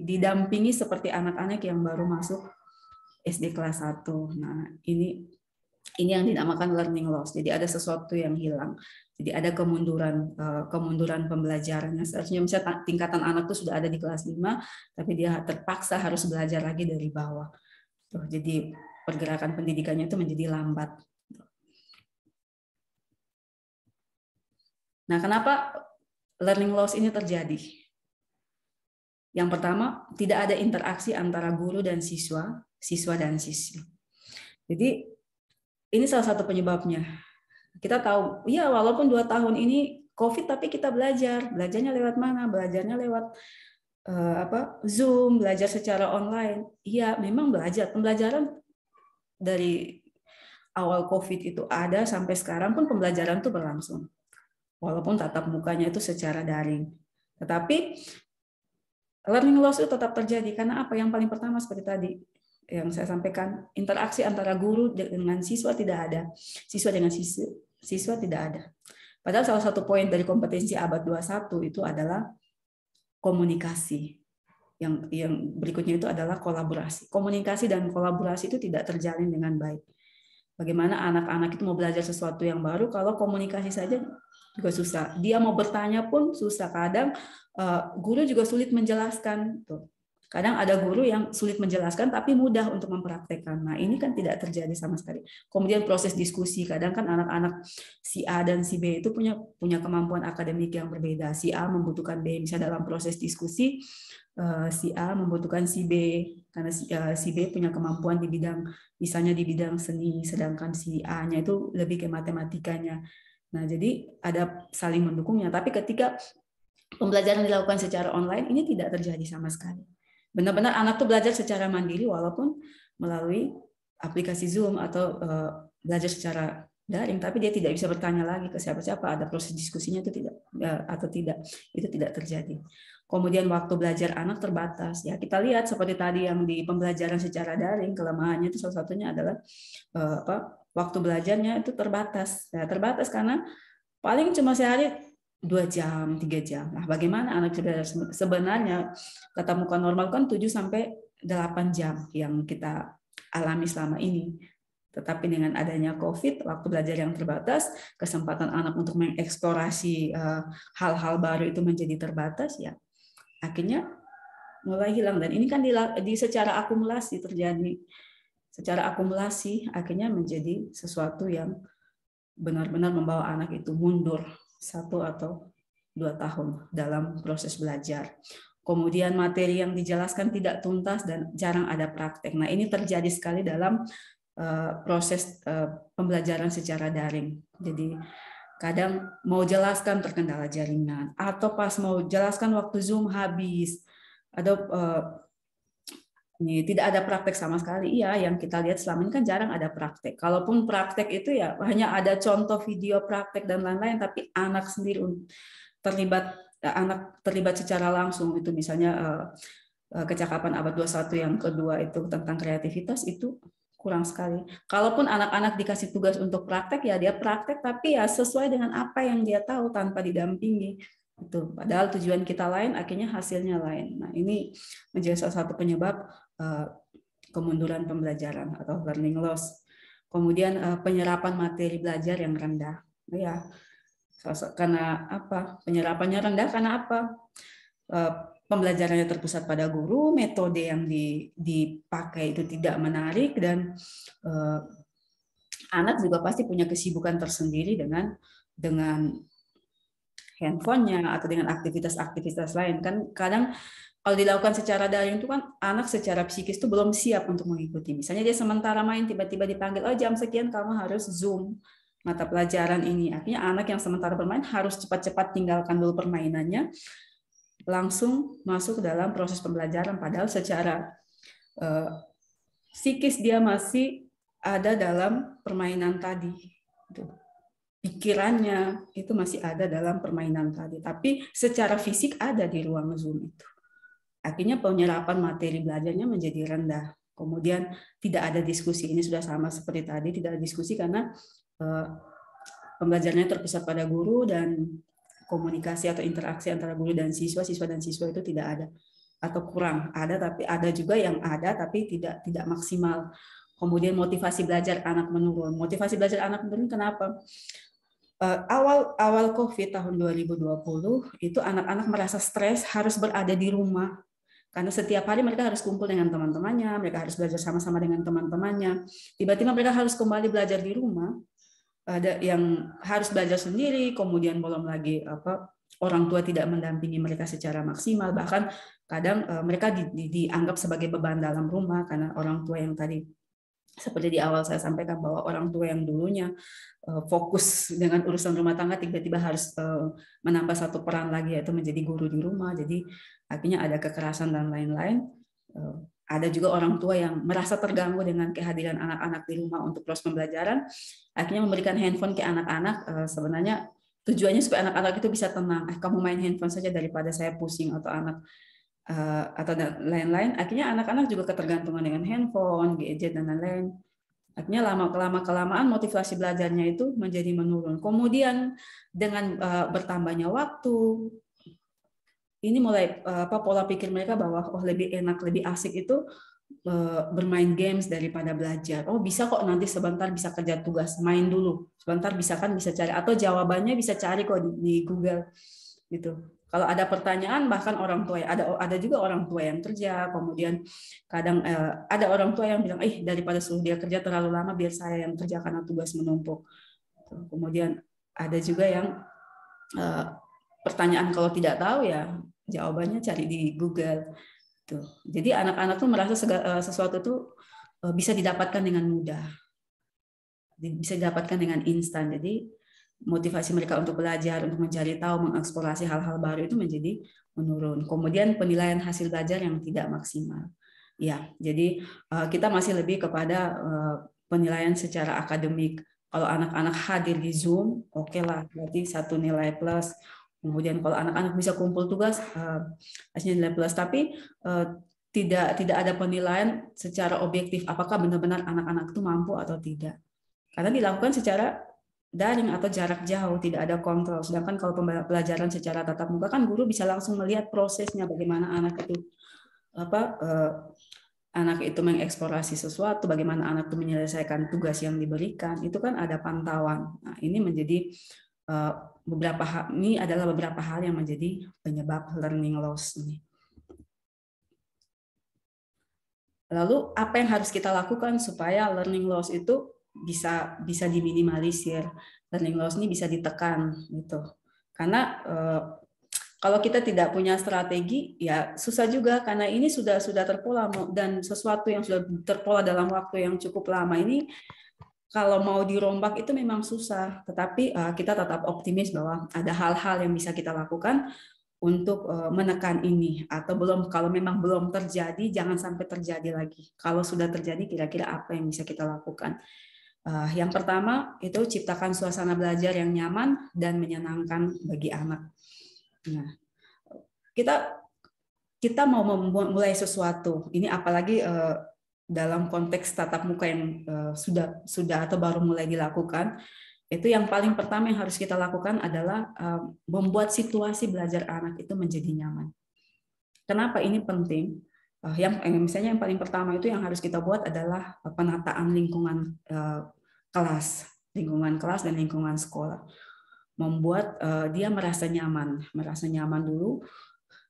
didampingi seperti anak-anak yang baru masuk SD kelas 1. Nah, ini yang dinamakan learning loss. Jadi ada sesuatu yang hilang. Jadi ada kemunduran pembelajarannya. Seharusnya misalnya tingkatan anak tuh sudah ada di kelas 5, tapi dia terpaksa harus belajar lagi dari bawah. Tuh, jadi pergerakan pendidikannya itu menjadi lambat. Nah, kenapa learning loss ini terjadi? Yang pertama, tidak ada interaksi antara guru dan siswa, siswa dan siswi. Jadi ini salah satu penyebabnya. Kita tahu, ya walaupun 2 tahun ini COVID, tapi kita belajarnya lewat mana? Belajarnya lewat Zoom, belajar secara online. Iya, memang belajar. Pembelajaran dari awal COVID itu ada sampai sekarang pun pembelajaran itu berlangsung. Walaupun tatap mukanya itu secara daring. Tetapi learning loss itu tetap terjadi karena apa? Yang paling pertama seperti tadi yang saya sampaikan, interaksi antara guru dengan siswa tidak ada. Siswa dengan siswa tidak ada. Padahal salah satu poin dari kompetensi abad 21 itu adalah komunikasi. Yang berikutnya itu adalah kolaborasi. Komunikasi dan kolaborasi itu tidak terjalin dengan baik. Bagaimana anak-anak itu mau belajar sesuatu yang baru kalau komunikasi saja juga susah. Dia mau bertanya pun susah. Kadang guru juga sulit menjelaskan. Kadang ada guru yang sulit menjelaskan tapi mudah untuk mempraktekkan. Nah, ini kan tidak terjadi sama sekali. Kemudian proses diskusi, kadang kan anak-anak si A dan si B itu punya kemampuan akademik yang berbeda. Si A membutuhkan B, misalnya dalam proses diskusi si A membutuhkan si B karena si B punya kemampuan di bidang misalnya di bidang seni, sedangkan si A-nya itu lebih ke matematikanya. Nah, jadi ada saling mendukungnya. Tapi ketika pembelajaran dilakukan secara online, ini tidak terjadi sama sekali. Benar-benar anak tuh belajar secara mandiri walaupun melalui aplikasi Zoom atau belajar secara daring, tapi dia tidak bisa bertanya lagi ke siapa-siapa, ada proses diskusinya itu tidak atau tidak, itu tidak terjadi. Kemudian waktu belajar anak terbatas. Ya, kita lihat seperti tadi yang di pembelajaran secara daring, kelemahannya itu salah satunya adalah waktu belajarnya itu terbatas. Ya, terbatas karena paling cuma sehari 2 jam, 3 jam. Nah, bagaimana anak sebenarnya tatap muka normal kan 7 sampai 8 jam yang kita alami selama ini. Tetapi dengan adanya COVID, waktu belajar yang terbatas, kesempatan anak untuk mengeksplorasi hal-hal baru itu menjadi terbatas, ya akhirnya mulai hilang. Dan ini kan di secara akumulasi terjadi. Secara akumulasi akhirnya menjadi sesuatu yang benar-benar membawa anak itu mundur 1 atau 2 tahun dalam proses belajar. Kemudian materi yang dijelaskan tidak tuntas dan jarang ada praktek. Nah, ini terjadi sekali dalam proses pembelajaran secara daring. Jadi kadang mau jelaskan terkendala jaringan, atau pas mau jelaskan waktu Zoom habis, atau tidak ada praktek sama sekali. Iya, yang kita lihat selama ini kan jarang ada praktek. Kalaupun praktek itu ya hanya ada contoh video praktek dan lain-lain, tapi anak sendiri terlibat secara langsung, itu misalnya kecakapan abad 21 yang kedua itu tentang kreativitas, itu kurang sekali. Kalaupun anak-anak dikasih tugas untuk praktek, ya dia praktek, tapi ya sesuai dengan apa yang dia tahu tanpa didampingi. Itu. Padahal tujuan kita lain, akhirnya hasilnya lain. Nah, ini menjadi salah satu penyebab kemunduran pembelajaran atau learning loss. Kemudian penyerapan materi belajar yang rendah. Ya, karena apa? Penyerapannya rendah karena apa? Pembelajarannya terpusat pada guru, metode yang dipakai itu tidak menarik, dan anak juga pasti punya kesibukan tersendiri dengan handphonenya atau dengan aktivitas-aktivitas lain. Kan kadang kalau dilakukan secara daring itu kan anak secara psikis itu belum siap untuk mengikuti. Misalnya dia sementara main, tiba-tiba dipanggil, oh jam sekian kamu harus Zoom mata pelajaran ini. Akhirnya anak yang sementara bermain harus cepat-cepat tinggalkan dulu permainannya, langsung masuk ke dalam proses pembelajaran, padahal secara psikis dia masih ada dalam permainan tadi. Pikirannya itu masih ada dalam permainan tadi, tapi secara fisik ada di ruang Zoom itu. Akhirnya penyerapan materi belajarnya menjadi rendah. Kemudian tidak ada diskusi, ini sudah sama seperti tadi, tidak ada diskusi karena pembelajarannya terpusat pada guru, dan komunikasi atau interaksi antara guru dan siswa dan siswa itu tidak ada atau kurang ada, tapi ada juga yang ada tapi tidak maksimal. Kemudian motivasi belajar anak menurun. Motivasi belajar anak menurun kenapa? awal COVID tahun 2020 itu anak-anak merasa stres harus berada di rumah. Karena setiap hari mereka harus kumpul dengan teman-temannya, mereka harus belajar sama-sama dengan teman-temannya. Tiba-tiba mereka harus kembali belajar di rumah. Ada yang harus belajar sendiri, kemudian belum lagi orang tua tidak mendampingi mereka secara maksimal, bahkan kadang mereka dianggap sebagai beban dalam rumah karena orang tua yang tadi seperti di awal saya sampaikan bahwa orang tua yang dulunya fokus dengan urusan rumah tangga tiba-tiba harus menambah satu peran lagi yaitu menjadi guru di rumah. Jadi akhirnya ada kekerasan dan lain-lain. Ada juga orang tua yang merasa terganggu dengan kehadiran anak-anak di rumah untuk proses pembelajaran. Akhirnya memberikan handphone ke anak-anak sebenarnya tujuannya supaya anak-anak itu bisa tenang. Kamu main handphone saja daripada saya pusing atau anak atau lain-lain. Akhirnya anak-anak juga ketergantungan dengan handphone, gadget dan lain-lain. Akhirnya kelamaan motivasi belajarnya itu menjadi menurun. Kemudian dengan bertambahnya waktu, ini mulai pola pikir mereka bahwa lebih enak, lebih asik itu bermain games daripada belajar. Oh bisa kok nanti sebentar bisa kerja tugas, main dulu. Sebentar bisa cari atau jawabannya bisa cari kok di Google gitu. Kalau ada pertanyaan bahkan orang tua ada juga orang tua yang kerja, kemudian kadang ada orang tua yang bilang daripada suruh dia kerja terlalu lama biar saya yang kerja karena tugas menumpuk. Kemudian ada juga yang pertanyaan kalau tidak tahu ya jawabannya cari di Google. Tuh. Jadi anak-anak tuh merasa sesuatu tuh bisa didapatkan dengan mudah, bisa didapatkan dengan instan. Jadi motivasi mereka untuk belajar, untuk mencari tahu, mengeksplorasi hal-hal baru itu menjadi menurun. Kemudian penilaian hasil belajar yang tidak maksimal. Ya, jadi kita masih lebih kepada penilaian secara akademik. Kalau anak-anak hadir di Zoom, oke lah, berarti 1 nilai plus. Kemudian kalau anak-anak bisa kumpul tugas, hasilnya nilai plus. Tapi tidak ada penilaian secara objektif apakah benar-benar anak-anak itu mampu atau tidak. Karena dilakukan secara daring atau jarak jauh, tidak ada kontrol. Sedangkan kalau pembelajaran secara tatap muka kan guru bisa langsung melihat prosesnya bagaimana anak itu mengeksplorasi sesuatu, bagaimana anak itu menyelesaikan tugas yang diberikan, itu kan ada pantauan. Nah, ini menjadi ini adalah beberapa hal yang menjadi penyebab learning loss ini. Lalu apa yang harus kita lakukan supaya learning loss itu bisa diminimalisir, learning loss ini bisa ditekan gitu. Karena kalau kita tidak punya strategi ya susah juga karena ini sudah terpola dan sesuatu yang sudah terpola dalam waktu yang cukup lama ini kalau mau dirombak itu memang susah. Tetapi kita tetap optimis bahwa ada hal-hal yang bisa kita lakukan untuk menekan ini atau kalau memang belum terjadi jangan sampai terjadi lagi. Kalau sudah terjadi kira-kira apa yang bisa kita lakukan? Yang pertama itu ciptakan suasana belajar yang nyaman dan menyenangkan bagi anak. Nah, kita mau memulai sesuatu. Ini apalagi dalam konteks tatap muka yang sudah atau baru mulai dilakukan. Itu yang paling pertama yang harus kita lakukan adalah membuat situasi belajar anak itu menjadi nyaman. Kenapa ini penting? Misalnya yang paling pertama itu yang harus kita buat adalah penataan lingkungan kelas dan lingkungan sekolah. Membuat dia merasa nyaman dulu.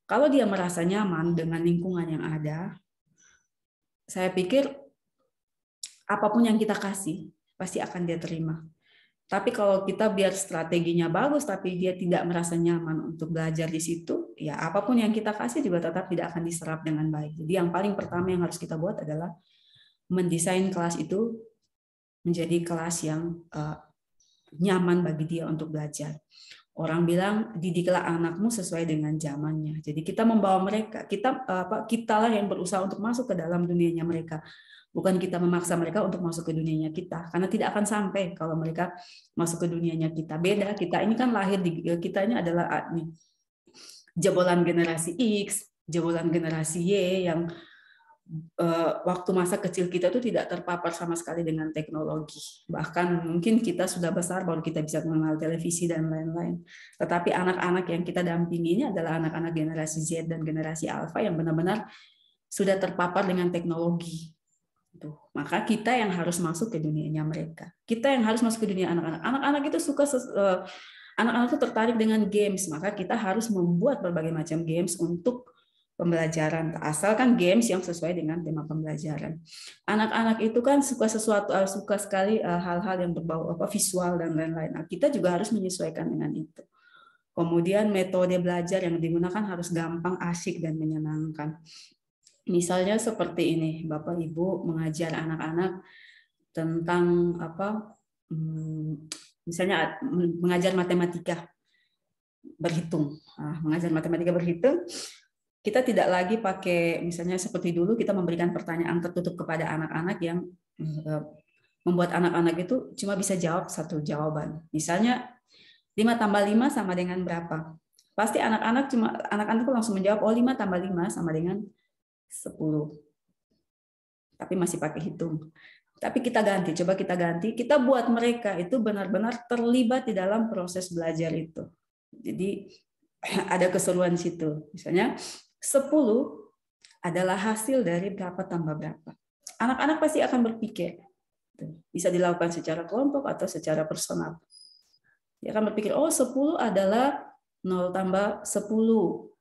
Kalau dia merasa nyaman dengan lingkungan yang ada, saya pikir apapun yang kita kasih pasti akan dia terima. Tapi kalau kita biar strateginya bagus, tapi dia tidak merasa nyaman untuk belajar di situ, ya apapun yang kita kasih juga tetap tidak akan diserap dengan baik. Jadi yang paling pertama yang harus kita buat adalah mendesain kelas itu menjadi kelas yang nyaman bagi dia untuk belajar. Orang bilang didiklah anakmu sesuai dengan zamannya. Jadi kita membawa mereka, kita lah yang berusaha untuk masuk ke dalam dunianya mereka. Bukan kita memaksa mereka untuk masuk ke dunianya kita, karena tidak akan sampai kalau mereka masuk ke dunianya kita. Beda, kita ini kan lahir kita ini adalah jebolan generasi X, jebolan generasi Y yang waktu masa kecil kita itu tidak terpapar sama sekali dengan teknologi. Bahkan mungkin kita sudah besar baru kita bisa mengenal televisi dan lain-lain. Tetapi anak-anak yang kita dampingi ini adalah anak-anak generasi Z dan generasi Alpha yang benar-benar sudah terpapar dengan teknologi. Maka kita yang harus masuk ke dunianya mereka. Kita yang harus masuk ke dunia anak-anak. Anak-anak itu anak-anak itu tertarik dengan games, maka kita harus membuat berbagai macam games untuk pembelajaran. Asalkan games yang sesuai dengan tema pembelajaran. Anak-anak itu kan suka sekali hal-hal yang berbau visual dan lain-lain. Nah, kita juga harus menyesuaikan dengan itu. Kemudian metode belajar yang digunakan harus gampang, asik, dan menyenangkan. Misalnya seperti ini, Bapak Ibu mengajar anak-anak tentang misalnya mengajar matematika berhitung. Mengajar matematika berhitung, kita tidak lagi pakai misalnya seperti dulu kita memberikan pertanyaan tertutup kepada anak-anak yang membuat anak-anak itu cuma bisa jawab satu jawaban. Misalnya 5 tambah 5 sama dengan berapa? Pasti anak-anak itu langsung menjawab, oh 5 tambah 5 sama dengan 10. Tapi masih pakai hitung. Tapi coba kita ganti, kita buat mereka itu benar-benar terlibat di dalam proses belajar itu. Jadi ada keseruan di situ. Misalnya 10 adalah hasil dari berapa tambah berapa. Anak-anak pasti akan berpikir. Bisa dilakukan secara kelompok atau secara personal. Dia akan berpikir, oh 10 adalah 0 tambah 10.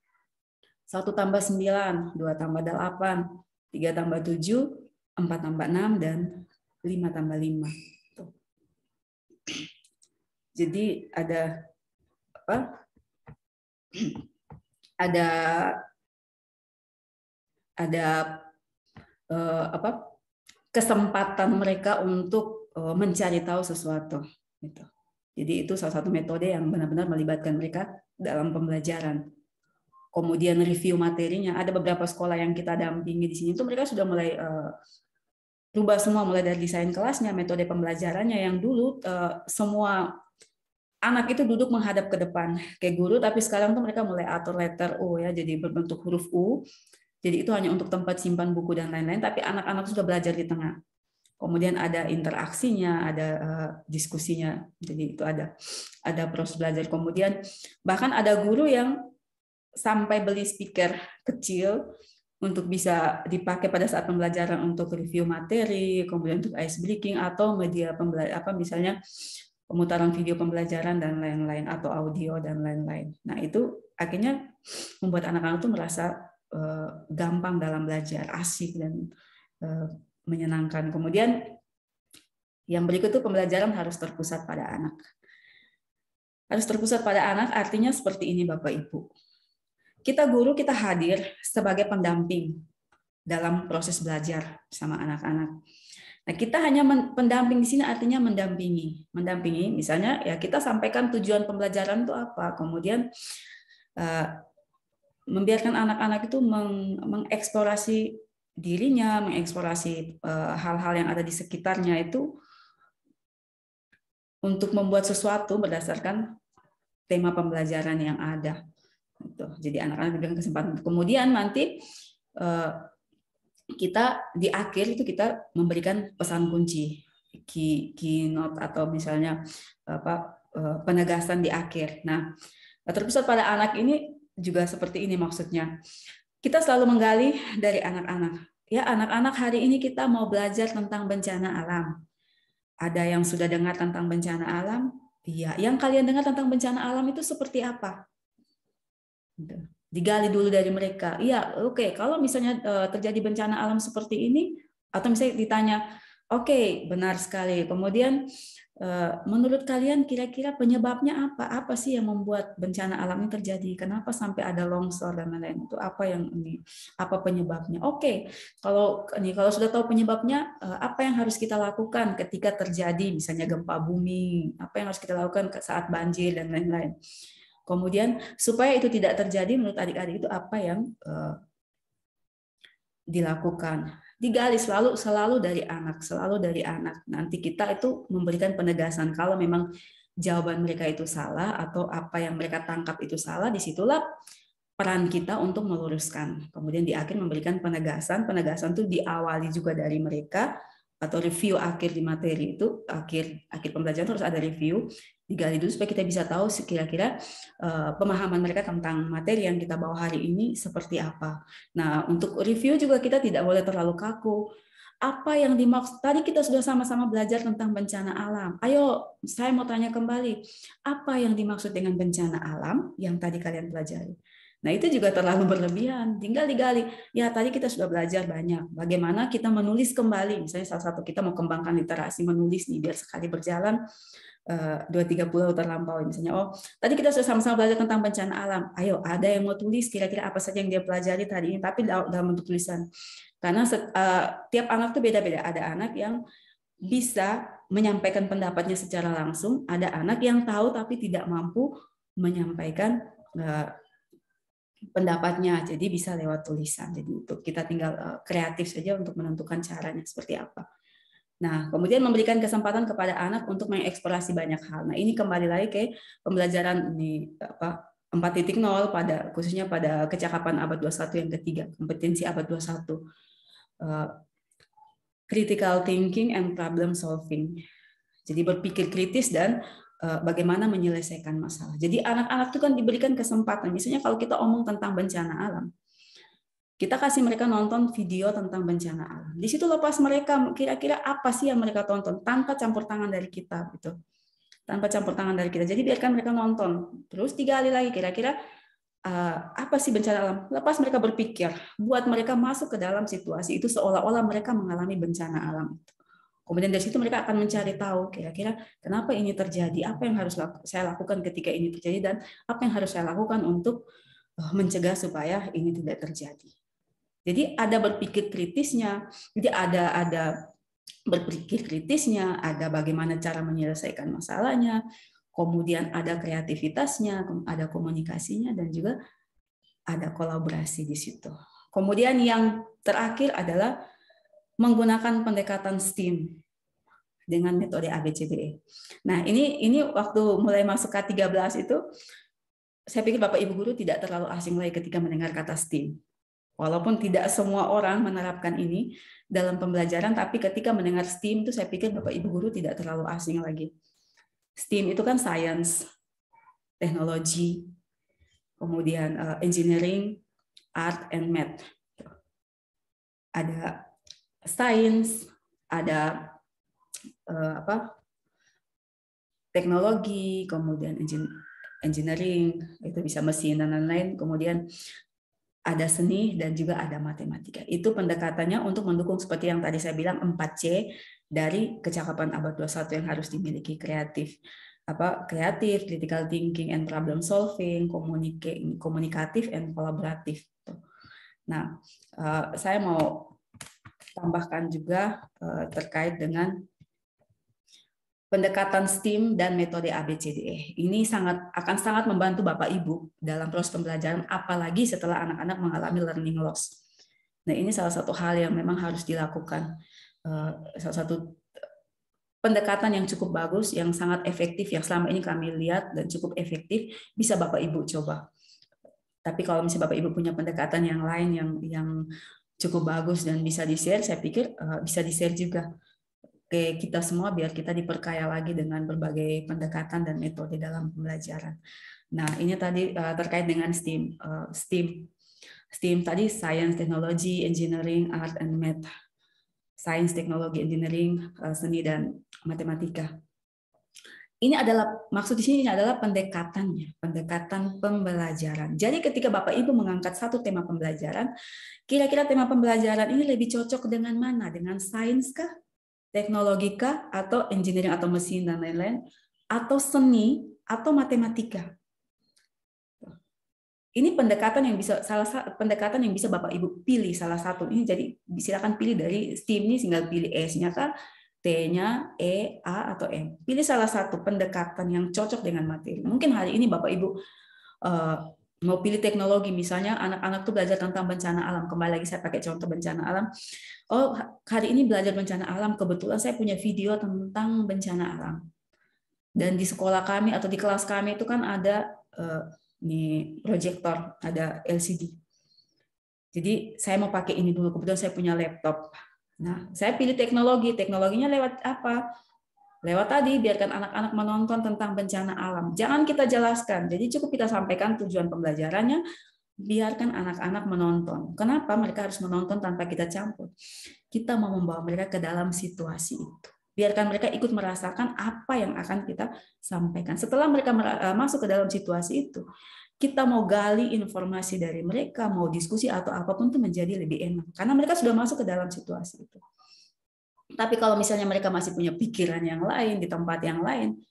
1 tambah 9, 2 tambah 8, 3 tambah 7, 4 tambah 6, dan 5 tambah 5. Jadi ada kesempatan mereka untuk mencari tahu sesuatu. Jadi itu salah satu metode yang benar-benar melibatkan mereka dalam pembelajaran. Kemudian review materinya, ada beberapa sekolah yang kita dampingi di sini itu mereka sudah mulai rubah semua, mulai dari desain kelasnya, metode pembelajarannya yang dulu semua anak itu duduk menghadap ke depan kayak guru, tapi sekarang tuh mereka mulai atur letter U ya, jadi berbentuk huruf U. Jadi itu hanya untuk tempat simpan buku dan lain-lain, tapi anak-anak sudah belajar di tengah. Kemudian ada interaksinya, ada diskusinya. Jadi itu ada proses belajar. Kemudian bahkan ada guru yang sampai beli speaker kecil untuk bisa dipakai pada saat pembelajaran untuk review materi, kemudian untuk ice breaking atau media misalnya pemutaran video pembelajaran dan lain-lain atau audio dan lain-lain. Nah, itu akhirnya membuat anak-anak itu merasa gampang dalam belajar, asik dan menyenangkan. Kemudian yang berikut itu pembelajaran harus terpusat pada anak. Harus terpusat pada anak artinya seperti ini Bapak Ibu. Kita guru, kita hadir sebagai pendamping dalam proses belajar sama anak-anak. Nah, kita hanya pendamping di sini artinya mendampingi. Mendampingi, misalnya ya kita sampaikan tujuan pembelajaran itu apa, kemudian membiarkan anak-anak itu mengeksplorasi dirinya, mengeksplorasi hal-hal yang ada di sekitarnya itu untuk membuat sesuatu berdasarkan tema pembelajaran yang ada. Jadi anak-anak diberikan kesempatan. Kemudian nanti kita di akhir itu kita memberikan pesan kunci, keynote atau misalnya penegasan di akhir. Nah, terpusat pada anak ini juga seperti ini maksudnya. Kita selalu menggali dari anak-anak. Ya, anak-anak hari ini kita mau belajar tentang bencana alam. Ada yang sudah dengar tentang bencana alam? Iya. Yang kalian dengar tentang bencana alam itu seperti apa? Digali dulu dari mereka. Iya, oke. Kalau misalnya terjadi bencana alam seperti ini, atau misalnya ditanya, oke, benar sekali. Kemudian, menurut kalian kira-kira penyebabnya apa? Apa sih yang membuat bencana alam ini terjadi? Kenapa sampai ada longsor dan lain-lain? Itu apa yang ini? Apa penyebabnya? Oke, kalau sudah tahu penyebabnya, apa yang harus kita lakukan ketika terjadi misalnya gempa bumi? Apa yang harus kita lakukan saat banjir dan lain-lain? Kemudian supaya itu tidak terjadi menurut adik-adik itu apa yang dilakukan? Digali selalu dari anak, selalu dari anak. Nanti kita itu memberikan penegasan kalau memang jawaban mereka itu salah atau apa yang mereka tangkap itu salah, disitulah peran kita untuk meluruskan. Kemudian di akhir memberikan penegasan. Penegasan itu diawali juga dari mereka atau review akhir di materi itu, akhir pembelajaran harus ada review, digali dulu supaya kita bisa tahu kira-kira pemahaman mereka tentang materi yang kita bawa hari ini seperti apa. Nah, untuk review juga kita tidak boleh terlalu kaku. apa yang dimaksud? Tadi kita sudah sama-sama belajar tentang bencana alam. Ayo, saya mau tanya kembali, apa yang dimaksud dengan bencana alam yang tadi kalian pelajari? Nah, itu juga terlalu berlebihan. Tinggal digali. Ya, tadi kita sudah belajar banyak. Bagaimana kita menulis kembali. Misalnya salah satu kita mau kembangkan literasi menulis nih, biar sekali berjalan 2-3 pulau terlampaui. Misalnya, oh, tadi kita sudah sama-sama belajar tentang bencana alam. Ayo, ada yang mau tulis kira-kira apa saja yang dia pelajari tadi ini, tapi dalam bentuk tulisan. Karena tiap anak tuh beda-beda. Ada anak yang bisa menyampaikan pendapatnya secara langsung, ada anak yang tahu tapi tidak mampu menyampaikan pendapatnya, jadi bisa lewat tulisan. Jadi untuk kita tinggal kreatif saja untuk menentukan caranya seperti apa. Nah, kemudian memberikan kesempatan kepada anak untuk mengeksplorasi banyak hal. Nah, ini kembali lagi ke pembelajaran ini 4.0 pada khususnya pada kecakapan abad 21 yang ketiga, kompetensi abad 21. Critical thinking and problem solving. Jadi berpikir kritis dan bagaimana menyelesaikan masalah. Jadi anak-anak itu kan diberikan kesempatan. Misalnya kalau kita omong tentang bencana alam, kita kasih mereka nonton video tentang bencana alam. Di situ lepas mereka kira-kira apa sih yang mereka tonton tanpa campur tangan dari kita gitu. Tanpa campur tangan dari kita. Jadi biarkan mereka nonton. Terus digali lagi kira-kira apa sih bencana alam? Lepas mereka berpikir, buat mereka masuk ke dalam situasi itu seolah-olah mereka mengalami bencana alam. Kemudian dari situ mereka akan mencari tahu kira-kira kenapa ini terjadi, apa yang harus saya lakukan ketika ini terjadi, dan apa yang harus saya lakukan untuk mencegah supaya ini tidak terjadi. Jadi ada berpikir kritisnya, jadi ada berpikir kritisnya, ada bagaimana cara menyelesaikan masalahnya, kemudian ada kreativitasnya, ada komunikasinya, dan juga ada kolaborasi di situ. Kemudian yang terakhir adalah menggunakan pendekatan STEAM dengan metode ABCDE. Nah, ini waktu mulai masuk K13 itu, saya pikir Bapak Ibu guru tidak terlalu asing lagi ketika mendengar kata STEAM. Walaupun tidak semua orang menerapkan ini dalam pembelajaran, tapi ketika mendengar STEAM itu saya pikir Bapak Ibu guru tidak terlalu asing lagi. STEAM itu kan science, teknologi, kemudian engineering, art, and math. Ada science, ada teknologi, kemudian engineering, itu bisa mesin dan lain-lain, kemudian ada seni dan juga ada matematika. Itu pendekatannya untuk mendukung seperti yang tadi saya bilang 4C dari kecakapan abad 21 yang harus dimiliki: kreatif, critical thinking and problem solving, komunikatif and kolaboratif. Nah, saya mau tambahkan juga terkait dengan pendekatan STEAM dan metode ABCDE. Ini akan sangat membantu Bapak Ibu dalam proses pembelajaran, apalagi setelah anak-anak mengalami learning loss. Nah, ini salah satu hal yang memang harus dilakukan. Salah satu pendekatan yang cukup bagus, yang sangat efektif, yang selama ini kami lihat dan cukup efektif, bisa Bapak Ibu coba. Tapi kalau misalnya Bapak Ibu punya pendekatan yang lain yang cukup bagus dan bisa di-share, saya pikir bisa di-share juga ke kita semua biar kita diperkaya lagi dengan berbagai pendekatan dan metode dalam pembelajaran. Nah, ini tadi terkait dengan STEAM. STEAM tadi science, technology, engineering, art, and math. Science, teknologi, engineering, seni, dan matematika. Ini adalah maksud di sini adalah pendekatannya, pendekatan pembelajaran. Jadi ketika Bapak Ibu mengangkat satu tema pembelajaran, kira-kira tema pembelajaran ini lebih cocok dengan mana? Dengan sains kah? Teknologi kah? Atau engineering atau mesin dan lain-lain? Atau seni atau matematika? Ini pendekatan yang bisa pendekatan yang bisa Bapak Ibu pilih salah satu. Ini jadi silakan pilih dari STEAM ini, tinggal pilih S-nya kah? T-nya, E, A, atau M. Pilih salah satu pendekatan yang cocok dengan materi. Mungkin hari ini Bapak Ibu mau pilih teknologi, misalnya anak-anak tuh belajar tentang bencana alam. Kembali lagi saya pakai contoh bencana alam. Oh, hari ini belajar bencana alam, kebetulan saya punya video tentang bencana alam. Dan di sekolah kami atau di kelas kami itu kan ada proyektor, ada LCD. Jadi saya mau pakai ini dulu, kebetulan saya punya laptop. Nah, saya pilih teknologi. Teknologinya lewat apa? Lewat tadi, biarkan anak-anak menonton tentang bencana alam. Jangan kita jelaskan. Jadi cukup kita sampaikan tujuan pembelajarannya, biarkan anak-anak menonton. Kenapa mereka harus menonton tanpa kita campur? Kita mau membawa mereka ke dalam situasi itu. Biarkan mereka ikut merasakan apa yang akan kita sampaikan. Setelah mereka masuk ke dalam situasi itu, kita mau gali informasi dari mereka, mau diskusi atau apapun itu menjadi lebih enak. Karena mereka sudah masuk ke dalam situasi itu. Tapi kalau misalnya mereka masih punya pikiran yang lain di tempat yang lain,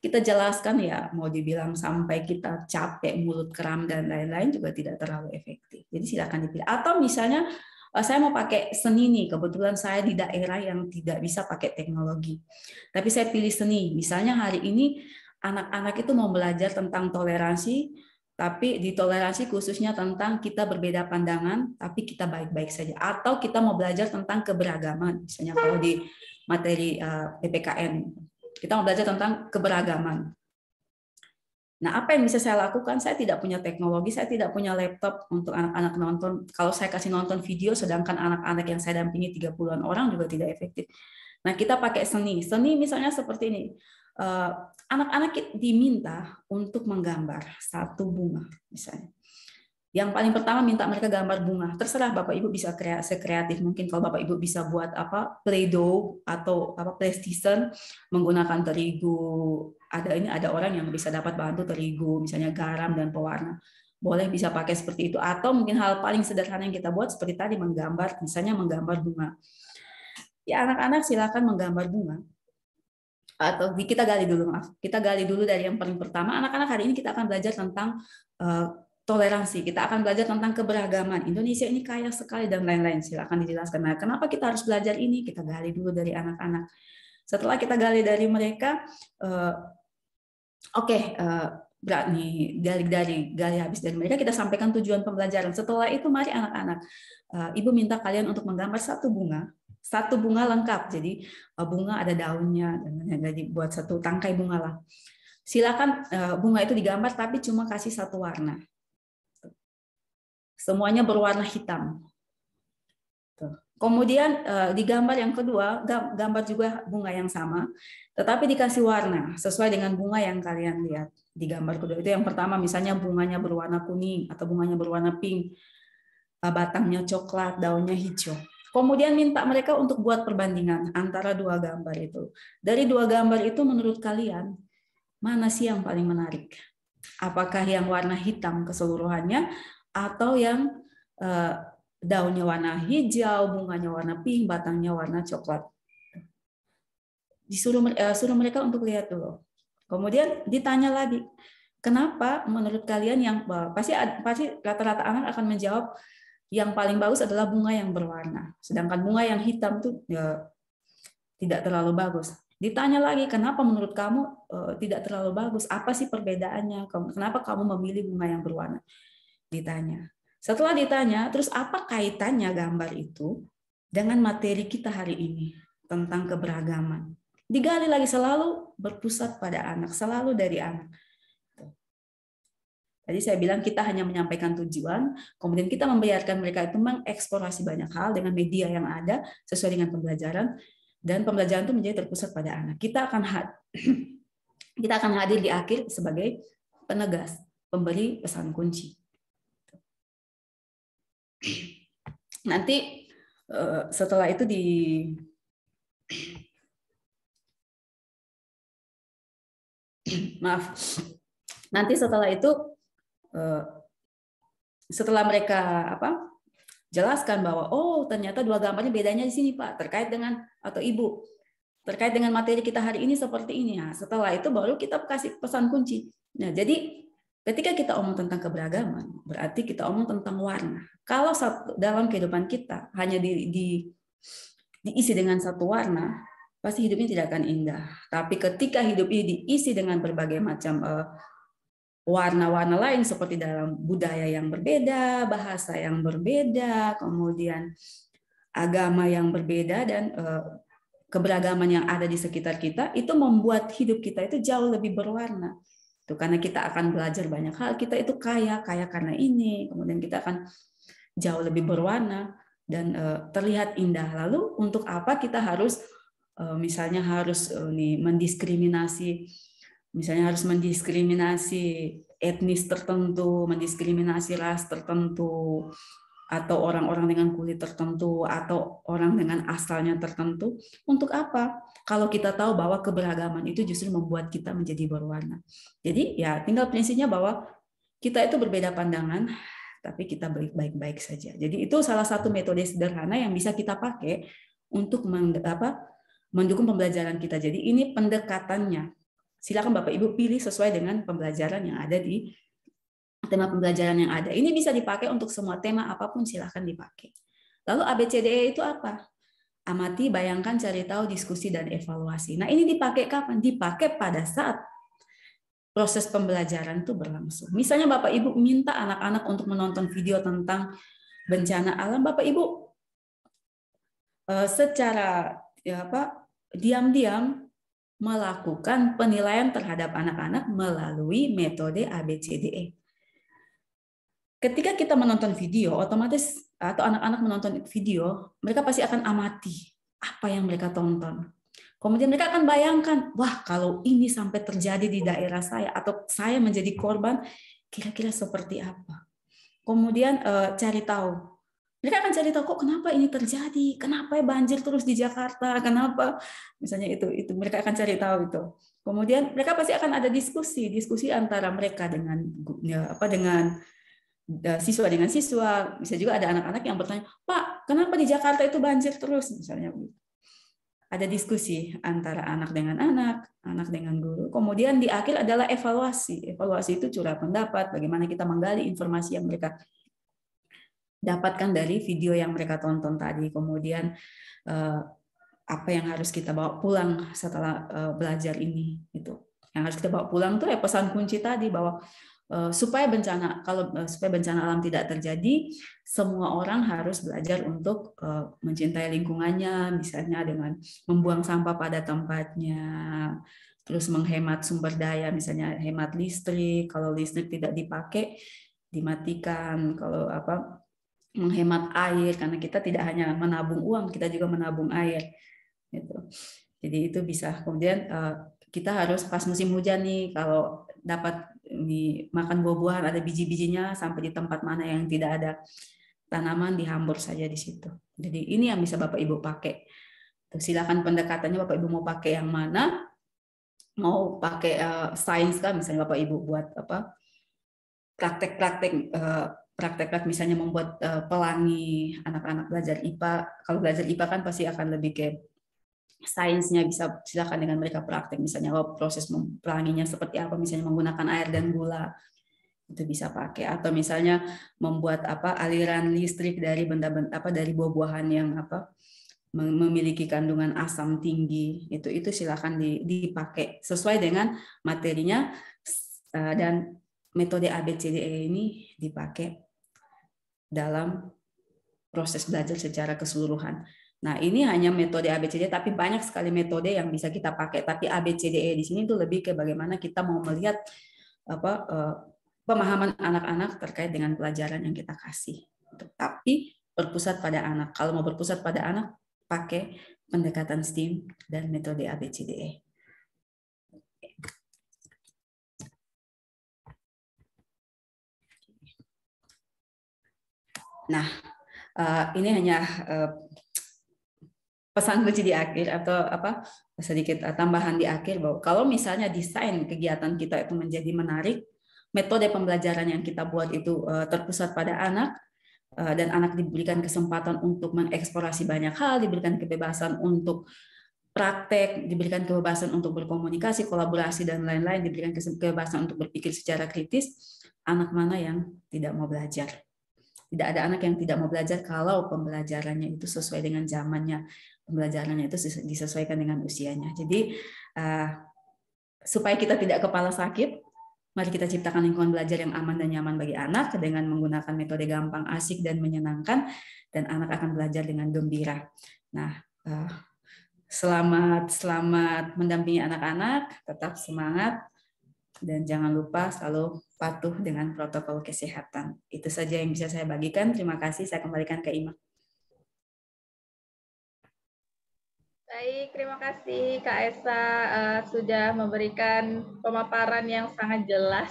kita jelaskan ya, mau dibilang sampai kita capek, mulut kram dan lain-lain juga tidak terlalu efektif. Jadi silakan dipilih. Atau misalnya saya mau pakai seni nih, kebetulan saya di daerah yang tidak bisa pakai teknologi. Tapi saya pilih seni. Misalnya hari ini anak-anak itu mau belajar tentang toleransi, tapi di toleransi khususnya tentang kita berbeda pandangan, tapi kita baik-baik saja. Atau kita mau belajar tentang keberagaman, misalnya kalau di materi PPKN, kita mau belajar tentang keberagaman. Nah, apa yang bisa saya lakukan? Saya tidak punya teknologi, saya tidak punya laptop untuk anak-anak nonton. Kalau saya kasih nonton video, sedangkan anak-anak yang saya dampingi 30-an orang juga tidak efektif. Nah, kita pakai seni. Seni misalnya seperti ini. Anak-anak diminta untuk menggambar satu bunga misalnya. Yang paling pertama minta mereka gambar bunga. Terserah Bapak Ibu bisa sekreatif mungkin. Kalau Bapak Ibu bisa buat Play-Doh atau plastisel menggunakan terigu. Ada orang yang bisa dapat bantu terigu, misalnya garam dan pewarna. Boleh bisa pakai seperti itu. Atau mungkin hal paling sederhana yang kita buat seperti tadi menggambar, misalnya menggambar bunga. Ya anak-anak silakan menggambar bunga. Atau kita gali dulu dari yang paling pertama. Anak-anak hari ini kita akan belajar tentang toleransi, kita akan belajar tentang keberagaman. Indonesia ini kaya sekali dan lain-lain. Silakan dijelaskan. Nah, kenapa kita harus belajar ini? Kita gali dulu dari anak-anak. Setelah kita gali dari mereka, berani gali habis dari mereka, kita sampaikan tujuan pembelajaran. Setelah itu, mari anak-anak, Ibu minta kalian untuk menggambar satu bunga lengkap. Jadi bunga ada daunnya, jadi buat satu tangkai bunga lah. Silakan bunga itu digambar, tapi cuma kasih satu warna. Semuanya berwarna hitam. Kemudian digambar yang kedua, gambar juga bunga yang sama, tetapi dikasih warna sesuai dengan bunga yang kalian lihat di gambar kedua. Itu yang pertama, misalnya bunganya berwarna kuning atau bunganya berwarna pink, batangnya coklat, daunnya hijau. Kemudian minta mereka untuk buat perbandingan antara dua gambar itu. Dari dua gambar itu menurut kalian, mana sih yang paling menarik? Apakah yang warna hitam keseluruhannya atau yang daunnya warna hijau, bunganya warna pink, batangnya warna coklat? Suruh mereka untuk lihat dulu. Kemudian ditanya lagi, kenapa menurut kalian yang pasti rata-rata anak akan menjawab yang paling bagus adalah bunga yang berwarna, sedangkan bunga yang hitam itu ya, tidak terlalu bagus. Ditanya lagi, kenapa menurut kamu tidak terlalu bagus? Apa sih perbedaannya? Kenapa kamu memilih bunga yang berwarna? Ditanya. Setelah ditanya, terus apa kaitannya gambar itu dengan materi kita hari ini tentang keberagaman? Digali lagi, selalu berpusat pada anak, selalu dari anak. Tadi saya bilang kita hanya menyampaikan tujuan, kemudian kita membiarkan mereka itu mengeksplorasi banyak hal dengan media yang ada sesuai dengan pembelajaran, dan pembelajaran itu menjadi terpusat pada anak. Kita akan hadir di akhir sebagai penegas, pemberi pesan kunci. Nanti setelah itu nanti setelah itu setelah mereka jelaskan bahwa ternyata dua gambarnya bedanya di sini Pak, terkait dengan atau Ibu terkait dengan materi kita hari ini seperti ini. Nah, setelah itu baru kita kasih pesan kunci. Nah, jadi ketika kita omong tentang keberagaman, berarti kita omong tentang warna. Kalau dalam kehidupan kita hanya diisi dengan satu warna, pasti hidupnya tidak akan indah. Tapi ketika hidup ini diisi dengan berbagai macam warna-warna lain seperti dalam budaya yang berbeda, bahasa yang berbeda, kemudian agama yang berbeda, dan keberagaman yang ada di sekitar kita, itu membuat hidup kita itu jauh lebih berwarna. Itu karena kita akan belajar banyak hal, kita itu kaya karena ini, kemudian kita akan jauh lebih berwarna dan terlihat indah. Lalu untuk apa kita harus misalnya harus mendiskriminasi etnis tertentu, mendiskriminasi ras tertentu, atau orang-orang dengan kulit tertentu, atau orang dengan asalnya tertentu. Untuk apa? Kalau kita tahu bahwa keberagaman itu justru membuat kita menjadi berwarna. Jadi ya tinggal prinsipnya bahwa kita itu berbeda pandangan, tapi kita baik-baik saja. Jadi itu salah satu metode sederhana yang bisa kita pakai untuk mendukung pembelajaran kita. Jadi ini pendekatannya. Silakan Bapak Ibu pilih sesuai dengan pembelajaran yang ada di tema pembelajaran yang ada. Ini bisa dipakai untuk semua tema apapun, silakan dipakai. Lalu ABCDE itu apa? Amati, bayangkan, cari tahu, diskusi, dan evaluasi. Nah, ini dipakai kapan? Dipakai pada saat proses pembelajaran itu berlangsung. Misalnya Bapak Ibu minta anak-anak untuk menonton video tentang bencana alam, Bapak Ibu secara diam-diam melakukan penilaian terhadap anak-anak melalui metode ABCDE. Ketika kita menonton video, otomatis atau anak-anak menonton video, mereka pasti akan amati apa yang mereka tonton. Kemudian mereka akan bayangkan, wah kalau ini sampai terjadi di daerah saya atau saya menjadi korban, kira-kira seperti apa. Kemudian cari tahu. Mereka akan cari tahu kok kenapa ini terjadi, kenapa banjir terus di Jakarta, kenapa, misalnya itu mereka akan cari tahu itu. Kemudian mereka pasti akan ada diskusi antara mereka dengan siswa dengan siswa. Bisa juga ada anak-anak yang bertanya, Pak, kenapa di Jakarta itu banjir terus, misalnya. Ada diskusi antara anak dengan anak dengan guru. Kemudian di akhir adalah evaluasi. Evaluasi itu curah pendapat, bagaimana kita menggali informasi yang mereka dapatkan dari video yang mereka tonton tadi. Kemudian apa yang harus kita bawa pulang setelah belajar ini. Itu yang harus kita bawa pulang tuh pesan kunci tadi, bahwa supaya bencana alam tidak terjadi, semua orang harus belajar untuk mencintai lingkungannya, misalnya dengan membuang sampah pada tempatnya, terus menghemat sumber daya, misalnya hemat listrik, kalau listrik tidak dipakai dimatikan, kalau menghemat air, karena kita tidak hanya menabung uang, kita juga menabung air gitu. Jadi itu bisa. Kemudian kita harus pas musim hujan nih, kalau dapat makan buah-buahan ada biji-bijinya, sampai di tempat mana yang tidak ada tanaman dihambur saja di situ. Jadi ini yang bisa Bapak Ibu pakai. Silakan pendekatannya Bapak Ibu mau pakai yang mana, mau pakai sains kan, misalnya Bapak Ibu buat praktek misalnya membuat pelangi, anak-anak belajar IPA. Kalau belajar IPA kan pasti akan lebih ke sainsnya, bisa silakan dengan mereka praktek, misalnya proses pelanginya seperti apa, misalnya menggunakan air dan gula, itu bisa pakai. Atau misalnya membuat aliran listrik dari dari buah-buahan yang memiliki kandungan asam tinggi, itu silakan dipakai sesuai dengan materinya. Dan metode ABCDE ini dipakai dalam proses belajar secara keseluruhan. Nah, ini hanya metode ABCDE, tapi banyak sekali metode yang bisa kita pakai. Tapi ABCDE di sini itu lebih ke bagaimana kita mau melihat pemahaman anak-anak terkait dengan pelajaran yang kita kasih. Tapi berpusat pada anak. Kalau mau berpusat pada anak, pakai pendekatan STEAM dan metode ABCDE. Nah, ini hanya pesan kunci di akhir, atau sedikit tambahan di akhir, bahwa kalau misalnya desain kegiatan kita itu menjadi menarik, metode pembelajaran yang kita buat itu terpusat pada anak, dan anak diberikan kesempatan untuk mengeksplorasi banyak hal, diberikan kebebasan untuk praktek, diberikan kebebasan untuk berkomunikasi, kolaborasi, dan lain-lain, diberikan kebebasan untuk berpikir secara kritis, anak mana yang tidak mau belajar? Tidak ada anak yang tidak mau belajar kalau pembelajarannya itu sesuai dengan zamannya, pembelajarannya itu disesuaikan dengan usianya. Jadi supaya kita tidak kepala sakit, mari kita ciptakan lingkungan belajar yang aman dan nyaman bagi anak dengan menggunakan metode gampang, asik, dan menyenangkan, dan anak akan belajar dengan gembira. Nah, selamat mendampingi anak-anak, tetap semangat, dan jangan lupa selalu patuh dengan protokol kesehatan. Itu saja yang bisa saya bagikan. Terima kasih. Saya kembalikan ke Ima. Baik, terima kasih Kak Esa sudah memberikan pemaparan yang sangat jelas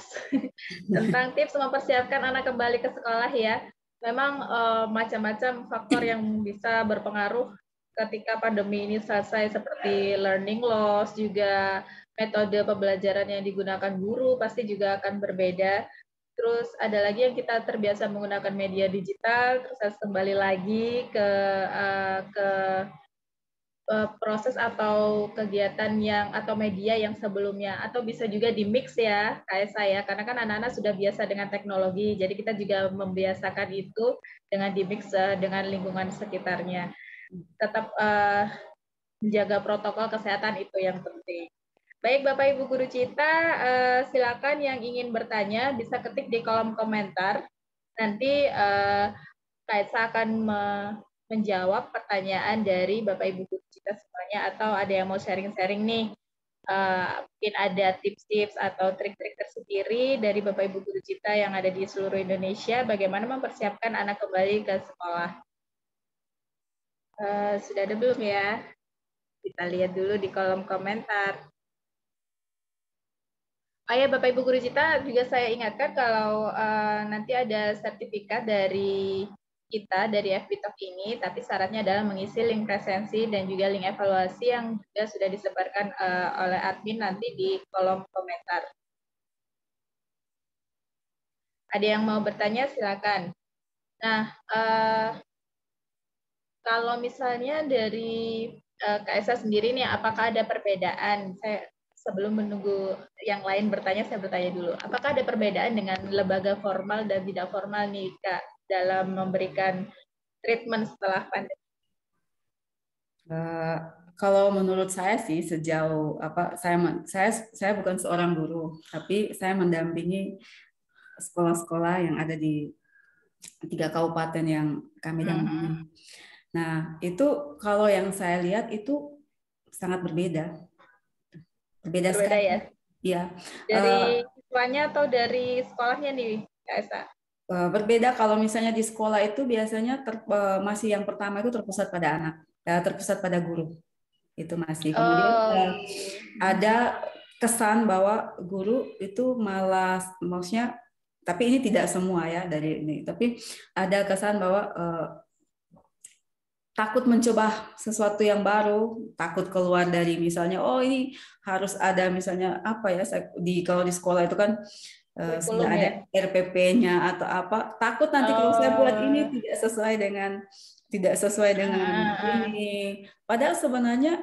tentang tips mempersiapkan anak kembali ke sekolah ya. Memang macam-macam faktor yang bisa berpengaruh ketika pandemi ini selesai seperti learning loss, juga metode pembelajaran yang digunakan guru pasti juga akan berbeda. Terus ada lagi yang kita terbiasa menggunakan media digital, terus harus kembali lagi ke proses atau kegiatan yang atau media yang sebelumnya, atau bisa juga di mix ya kayak saya, karena kan anak-anak sudah biasa dengan teknologi, jadi kita juga membiasakan itu dengan di mix dengan lingkungan sekitarnya. Tetap menjaga protokol kesehatan itu yang penting. Baik Bapak Ibu Guru Cita, silakan yang ingin bertanya bisa ketik di kolom komentar. Nanti Kaisa akan menjawab pertanyaan dari Bapak Ibu Guru Cita semuanya, atau ada yang mau sharing-sharing nih, mungkin ada tips-tips atau trik-trik tersendiri dari Bapak Ibu Guru Cita yang ada di seluruh Indonesia bagaimana mempersiapkan anak kembali ke sekolah. Sudah ada belum ya? Kita lihat dulu di kolom komentar. Ya, Bapak Ibu Guru Cita, juga saya ingatkan kalau nanti ada sertifikat dari kita dari FB Talk ini, tapi syaratnya adalah mengisi link presensi dan juga link evaluasi yang juga sudah disebarkan oleh admin nanti di kolom komentar. Ada yang mau bertanya, silakan. Nah, kalau misalnya dari Kak Esa sendiri nih, apakah ada perbedaan? Sebelum menunggu yang lain bertanya, saya bertanya dulu. Apakah ada perbedaan dengan lembaga formal dan tidak formal nih, Kak, dalam memberikan treatment setelah pandemi? Kalau menurut saya sih sejauh apa saya bukan seorang guru, tapi saya mendampingi sekolah-sekolah yang ada di 3 kabupaten yang kami dampingi. Nah, itu kalau yang saya lihat itu sangat berbeda. Berbeda sekali. Ya? Iya. Dari siswanya atau dari sekolahnya nih, Kak Esa? Berbeda kalau misalnya di sekolah itu biasanya masih yang pertama itu terpusat pada anak, terpusat pada guru. Itu masih. Kemudian ada kesan bahwa guru itu malah, maksudnya, tapi ini tidak semua ya dari ini, tapi ada kesan bahwa takut mencoba sesuatu yang baru, takut keluar dari misalnya, oh ini harus ada misalnya apa ya, kalau di sekolah itu kan sudah ada RPP-nya atau apa, takut nanti kalau saya buat ini tidak sesuai dengan ini. Padahal sebenarnya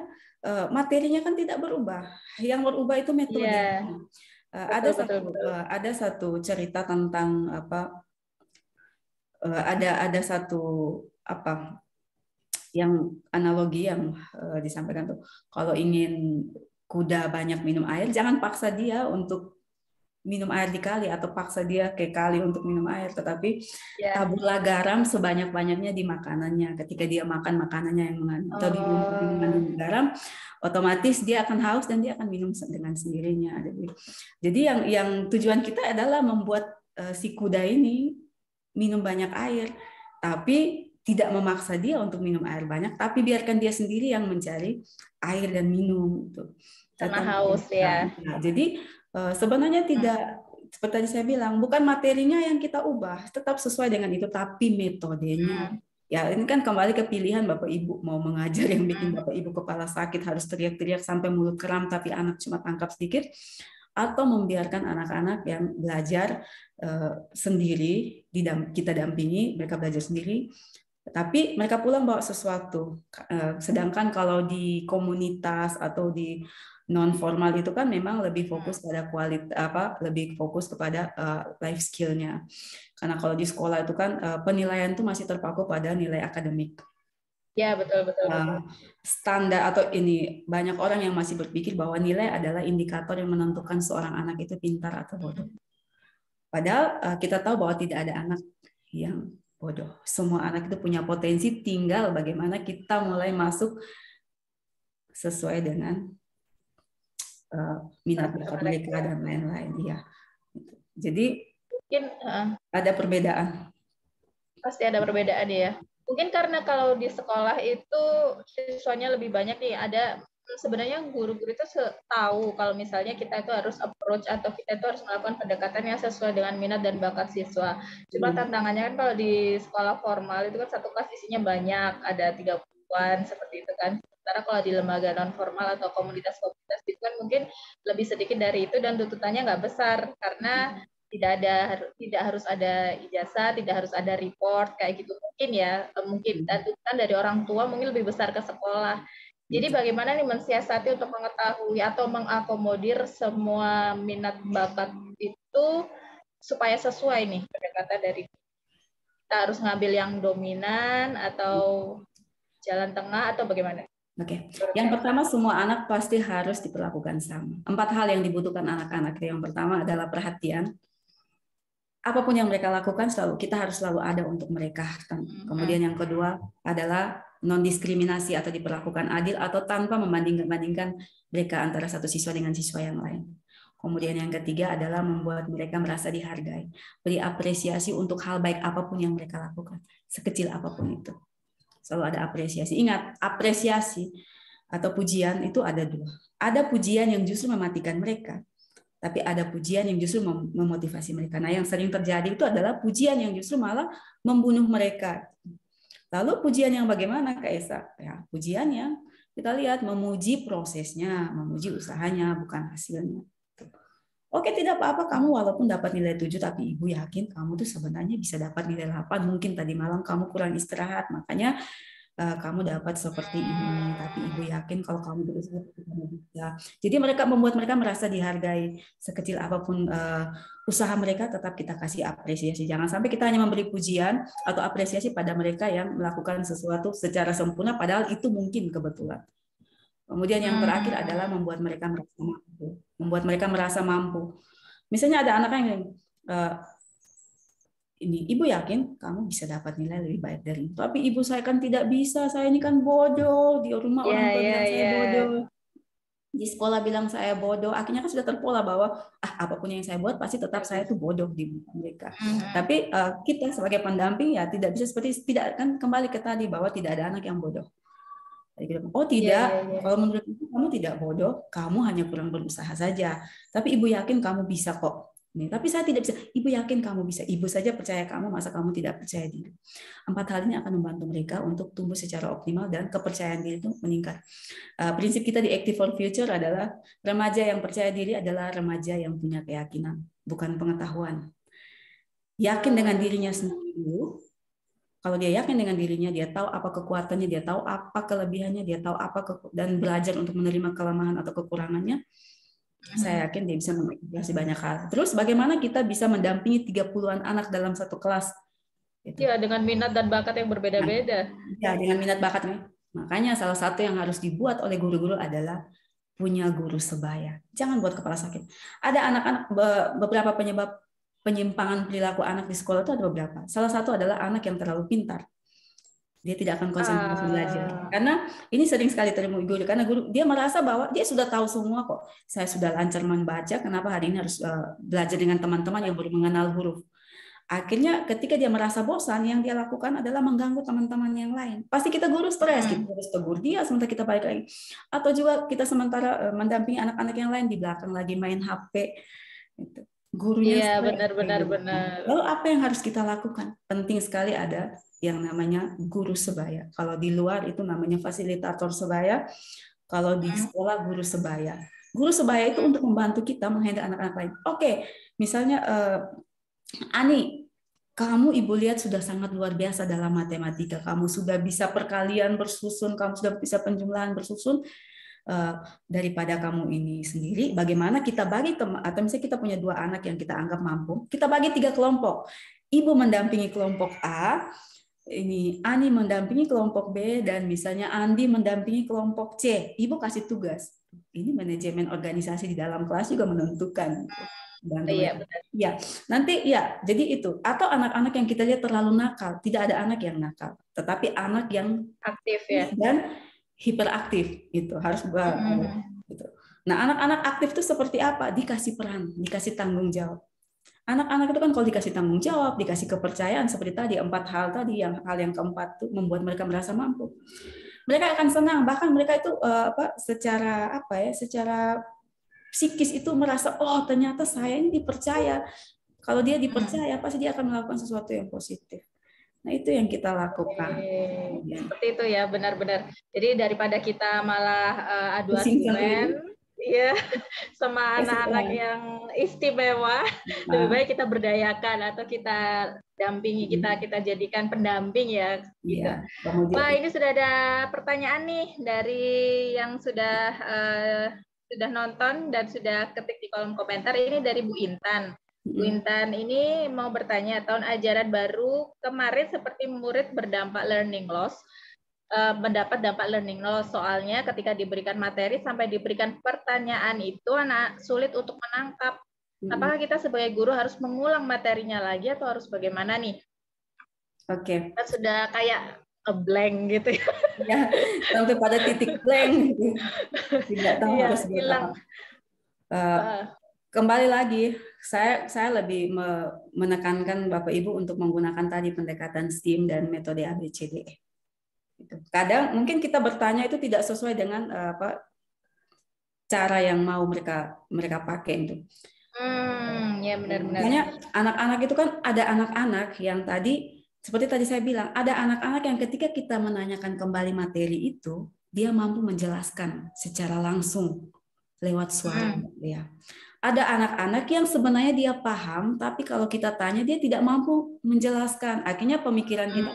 materinya kan tidak berubah, yang berubah itu metodenya. Ada satu cerita tentang apa, ada satu apa yang analogi yang disampaikan tuh, kalau ingin kuda banyak minum air, jangan paksa dia untuk minum air di kali atau paksa dia ke kali untuk minum air, tetapi taburlah garam sebanyak-banyaknya di makanannya. Ketika dia makan makanannya yang mengandung garam, otomatis dia akan haus dan dia akan minum dengan sendirinya. Jadi yang tujuan kita adalah membuat si kuda ini minum banyak air, tapi tidak memaksa dia untuk minum air banyak, tapi biarkan dia sendiri yang mencari air dan minum. Karena haus ya. Nah, jadi sebenarnya tidak, seperti tadi saya bilang, bukan materinya yang kita ubah, tetap sesuai dengan itu, tapi metodenya. Ya, ini kan kembali ke pilihan Bapak Ibu, mau mengajar yang bikin Bapak Ibu kepala sakit harus teriak-teriak sampai mulut kram, tapi anak cuma tangkap sedikit, atau membiarkan anak-anak yang belajar sendiri, kita dampingi, mereka belajar sendiri, tapi mereka pulang bawa sesuatu. Sedangkan kalau di komunitas atau di non formal itu kan memang lebih fokus pada lebih fokus kepada life skill-nya. Karena kalau di sekolah itu kan penilaian itu masih terpaku pada nilai akademik. Ya, betul. Standar atau ini, banyak orang yang masih berpikir bahwa nilai adalah indikator yang menentukan seorang anak itu pintar atau bodoh. Padahal kita tahu bahwa tidak ada anak yang bodoh. Semua anak itu punya potensi, tinggal bagaimana kita mulai masuk sesuai dengan minat bakat mereka dan lain-lain. Ya. Jadi mungkin ada perbedaan. Pasti ada perbedaan ya. Mungkin karena kalau di sekolah itu siswanya lebih banyak nih, ada sebenarnya guru-guru itu tahu kalau misalnya kita itu harus approach atau kita itu harus melakukan pendekatan yang sesuai dengan minat dan bakat siswa. Cuma tantangannya kan kalau di sekolah formal itu kan satu kelas isinya banyak, ada 30-an seperti itu kan. Sementara kalau di lembaga non formal atau komunitas-komunitas itu kan mungkin lebih sedikit dari itu dan tuntutannya nggak besar karena tidak harus ada ijazah, tidak harus ada report kayak gitu mungkin ya, mungkin dan tuntutan dari orang tua mungkin lebih besar ke sekolah. Jadi bagaimana nih mensiasati untuk mengetahui atau mengakomodir semua minat bakat itu supaya sesuai nih pendekatan dari kita harus ngambil yang dominan atau jalan tengah atau bagaimana? Oke. Yang pertama, semua anak pasti harus diperlakukan sama. 4 hal yang dibutuhkan anak-anak. Yang pertama adalah perhatian. Apapun yang mereka lakukan, kita harus selalu ada untuk mereka. Kemudian yang kedua adalah non-diskriminasi atau diperlakukan adil atau tanpa membanding-bandingkan mereka antara satu siswa dengan siswa yang lain. Kemudian yang ketiga adalah membuat mereka merasa dihargai. Beri apresiasi untuk hal baik apapun yang mereka lakukan, sekecil apapun itu. Selalu ada apresiasi. Ingat, apresiasi atau pujian itu ada dua. Ada pujian yang justru mematikan mereka, tapi ada pujian yang justru memotivasi mereka. Nah, yang sering terjadi itu adalah pujian yang justru malah membunuh mereka. Lalu pujian yang bagaimana, Kak Esa? Ya, pujian yang kita lihat memuji prosesnya, memuji usahanya, bukan hasilnya. Oke, tidak apa-apa kamu walaupun dapat nilai 7, tapi Ibu yakin kamu tuh sebenarnya bisa dapat nilai 8. Mungkin tadi malam kamu kurang istirahat, makanya kamu dapat seperti ini, tapi Ibu yakin kalau kamu berusaha kamu bisa. Jadi membuat mereka merasa dihargai, sekecil apapun usaha mereka tetap kita kasih apresiasi. Jangan sampai kita hanya memberi pujian atau apresiasi pada mereka yang melakukan sesuatu secara sempurna padahal itu mungkin kebetulan. Kemudian yang terakhir adalah membuat mereka merasa mampu. Misalnya ada anak yang ini, Ibu yakin kamu bisa dapat nilai lebih baik dari itu. Tapi Ibu, saya kan tidak bisa, saya ini kan bodoh. Di rumah orang tua bilang saya bodoh. Di sekolah bilang saya bodoh. Akhirnya kan sudah terpola bahwa apapun yang saya buat pasti tetap saya itu bodoh di mereka. Tapi kita sebagai pendamping ya tidak bisa tidak kan kembali ke tadi bahwa tidak ada anak yang bodoh. Oh tidak, kalau menurut Ibu kamu tidak bodoh, kamu hanya kurang berusaha saja. Tapi Ibu yakin kamu bisa kok. Nih, tapi saya tidak bisa. Ibu yakin kamu bisa. Ibu saja percaya kamu, masa kamu tidak percaya diri? 4 hal ini akan membantu mereka untuk tumbuh secara optimal dan kepercayaan diri itu meningkat. Prinsip kita di Active for Future adalah remaja yang percaya diri adalah remaja yang punya keyakinan, bukan pengetahuan. Yakin dengan dirinya sendiri dulu. Kalau dia yakin dengan dirinya, dia tahu apa kekuatannya, dia tahu apa kelebihannya, dia tahu apa dan belajar untuk menerima kelemahan atau kekurangannya. Saya yakin dia bisa mengintegrasi banyak hal. Terus bagaimana kita bisa mendampingi 30-an anak dalam satu kelas? Gitu. Ya, dengan minat dan bakat yang berbeda-beda. Ya, dengan minat bakatnya. Makanya salah satu yang harus dibuat oleh guru-guru adalah punya guru sebaya. Jangan buat kepala sakit. Ada anak-anak, beberapa penyebab penyimpangan perilaku anak di sekolah itu ada beberapa. Salah satu adalah anak yang terlalu pintar. Dia tidak akan konsentrasi belajar. Karena ini sering sekali terjadi guru, karena guru dia merasa bahwa dia sudah tahu semua kok. Saya sudah lancar membaca, kenapa hari ini harus belajar dengan teman-teman yang baru mengenal huruf. Akhirnya ketika dia merasa bosan, yang dia lakukan adalah mengganggu teman-teman yang lain. Pasti kita guru stres, kita harus tegur dia, sementara kita balik lagi. Atau juga kita sementara mendampingi anak-anak yang lain di belakang lagi main HP. Gurunya benar. Lalu apa yang harus kita lakukan? Penting sekali ada yang namanya guru sebaya. Kalau di luar itu namanya fasilitator sebaya. Kalau di sekolah guru sebaya. Guru sebaya itu untuk membantu kita menghandle anak-anak lain. Oke, misalnya Ani, kamu Ibu lihat sudah sangat luar biasa dalam matematika. Kamu sudah bisa perkalian bersusun, kamu sudah bisa penjumlahan bersusun. Daripada kamu ini sendiri, bagaimana kita bagi atau misalnya kita punya 2 anak yang kita anggap mampu, kita bagi 3 kelompok. Ibu mendampingi kelompok A, ini Ani mendampingi kelompok B, dan misalnya Andi mendampingi kelompok C. Ibu kasih tugas. Ini manajemen organisasi di dalam kelas juga menentukan. Ya, nanti ya, jadi itu. Atau anak-anak yang kita lihat terlalu nakal, tidak ada anak yang nakal, tetapi anak yang aktif ya dan hiperaktif itu harus gitu. Nah, anak-anak aktif itu seperti apa? Dikasih peran, dikasih tanggung jawab. Anak-anak itu kan kalau dikasih tanggung jawab, dikasih kepercayaan seperti tadi 4 hal tadi, yang hal yang keempat tuh membuat mereka merasa mampu. Mereka akan senang, bahkan mereka itu secara psikis itu merasa, oh ternyata saya ini dipercaya. Kalau dia dipercaya, pasti dia akan melakukan sesuatu yang positif. Nah, itu yang kita lakukan. Seperti itu ya, benar-benar. Jadi daripada kita malah adu argumen, ya, sama anak-anak yang istimewa, lebih baik kita berdayakan atau kita dampingi, kita jadikan pendamping ya. Gitu. Iya. Kemudian, wah, ini sudah ada pertanyaan nih dari yang sudah nonton dan sudah ketik di kolom komentar. Ini dari Bu Intan. Bu Intan ini mau bertanya, tahun ajaran baru kemarin seperti murid berdampak learning loss, mendapat dampak learning loss. Soalnya ketika diberikan materi sampai diberikan pertanyaan itu anak sulit untuk menangkap. Apakah kita sebagai guru harus mengulang materinya lagi atau harus bagaimana nih? Oke. Kita sudah kayak blank gitu ya. Ya, sampai pada titik blank gitu. Tidak tahu harus buat apa. Kembali lagi, saya lebih menekankan Bapak Ibu untuk menggunakan tadi pendekatan STEAM dan metode ABCDE. Kadang mungkin kita bertanya itu tidak sesuai dengan cara yang mau mereka pakai itu. Ya benar-benar. Makanya anak-anak itu kan ada anak-anak yang tadi seperti tadi saya bilang, ada anak-anak yang ketika kita menanyakan kembali materi itu, dia mampu menjelaskan secara langsung lewat suara dia. Ada anak-anak yang sebenarnya dia paham, tapi kalau kita tanya dia tidak mampu menjelaskan. Akhirnya pemikiran kita,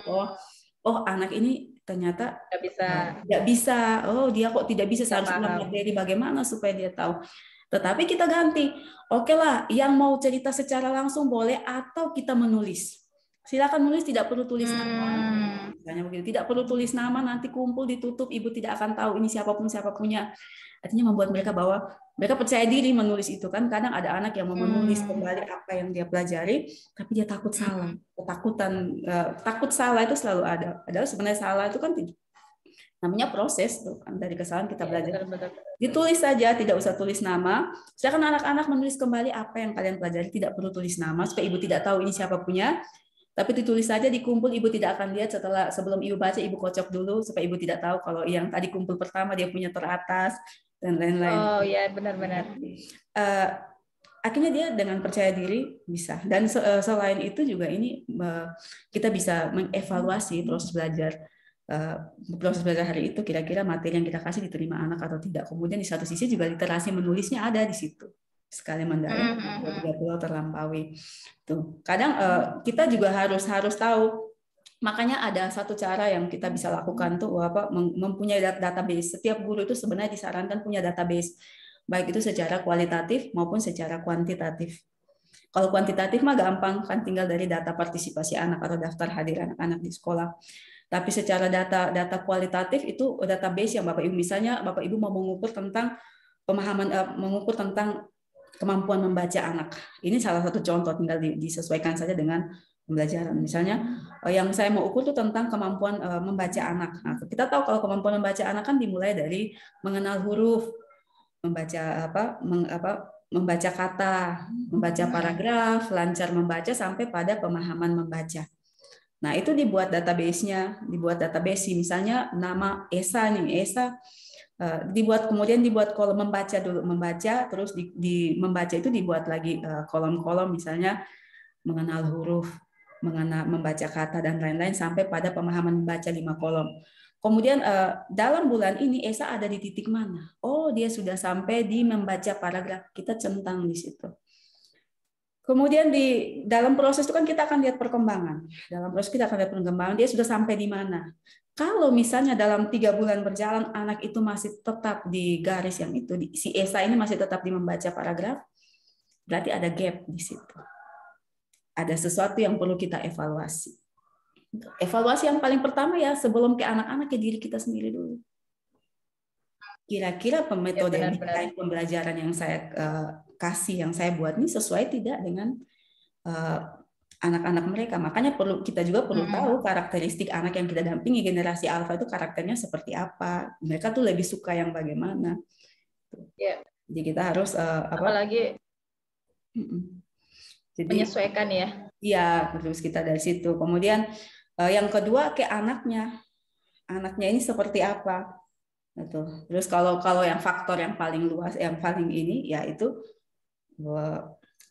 oh anak ini ternyata tidak bisa. Oh dia kok tidak bisa, seharusnya materi bagaimana supaya dia tahu. Tetapi kita ganti. Oke lah, yang mau cerita secara langsung boleh atau kita menulis. Silakan menulis, tidak perlu tulis nama. Misalnya begitu, tidak perlu tulis nama, nanti kumpul ditutup, ibu tidak akan tahu ini siapa punya. Artinya membuat mereka bahwa mereka percaya diri menulis itu kan. Kadang ada anak yang mau menulis kembali apa yang dia pelajari, tapi dia takut salah. Takut salah itu selalu ada. Padahal sebenarnya salah itu kan namanya proses tuh kan, dari kesalahan kita belajar. Ditulis saja, tidak usah tulis nama. Silakan anak-anak menulis kembali apa yang kalian pelajari, tidak perlu tulis nama supaya ibu tidak tahu ini siapa punya. Tapi ditulis saja, dikumpul, ibu tidak akan lihat sebelum ibu baca, ibu kocok dulu supaya ibu tidak tahu kalau yang tadi kumpul pertama dia punya teratas dan lain-lain. Oh ya, benar-benar. Akhirnya dia dengan percaya diri bisa. Dan selain itu juga ini kita bisa mengevaluasi proses belajar hari itu, kira-kira materi yang kita kasih diterima anak atau tidak. Kemudian di satu sisi juga literasi menulisnya ada di situ. Sekali mendalam, 30 terlampaui. Tuh. Kadang kita juga harus tahu. Makanya ada satu cara yang kita bisa lakukan tuh mempunyai database. Setiap guru itu sebenarnya disarankan punya database, baik itu secara kualitatif maupun secara kuantitatif. Kalau kuantitatif mah gampang kan, tinggal dari data partisipasi anak atau daftar hadir anak-anak di sekolah. Tapi secara data kualitatif itu database yang Bapak Ibu, misalnya Bapak Ibu mau mengukur tentang pemahaman, mengukur tentang kemampuan membaca anak. Ini salah satu contoh, tinggal disesuaikan saja dengan pembelajaran. Misalnya yang saya mau ukur itu tentang kemampuan membaca anak. Nah, kita tahu kalau kemampuan membaca anak kan dimulai dari mengenal huruf, membaca kata, membaca paragraf, lancar membaca sampai pada pemahaman membaca. Nah, itu dibuat database-nya, misalnya nama Esa nih, Esa kemudian dibuat kolom membaca dulu, terus di membaca itu dibuat lagi kolom-kolom, misalnya mengenal huruf, membaca kata dan lain-lain sampai pada pemahaman membaca 5 kolom. Kemudian dalam bulan ini Esa ada di titik mana? Oh, dia sudah sampai di membaca paragraf, kita centang di situ. Kemudian di dalam proses itu kan kita akan lihat perkembangan. Dalam proses kita akan lihat perkembangan, dia sudah sampai di mana. Kalau misalnya dalam 3 bulan berjalan anak itu masih tetap di garis yang itu, si Esa ini masih tetap di membaca paragraf, berarti ada gap di situ. Ada sesuatu yang perlu kita evaluasi. Evaluasi yang paling pertama ya sebelum ke anak-anak, ke diri kita sendiri dulu. Kira-kira metode pembelajaran yang saya kasih, yang saya buat ini sesuai tidak dengan anak-anak mereka. Makanya kita juga perlu tahu karakteristik anak yang kita dampingi. Generasi alfa itu karakternya seperti apa. Mereka tuh lebih suka yang bagaimana. Jadi kita harus apalagi Jadi menyesuaikan ya. iya, terus kita dari situ. Kemudian yang kedua ke anaknya ini seperti apa, gitu. Terus kalau yang faktor yang paling luas, yang paling ini, yaitu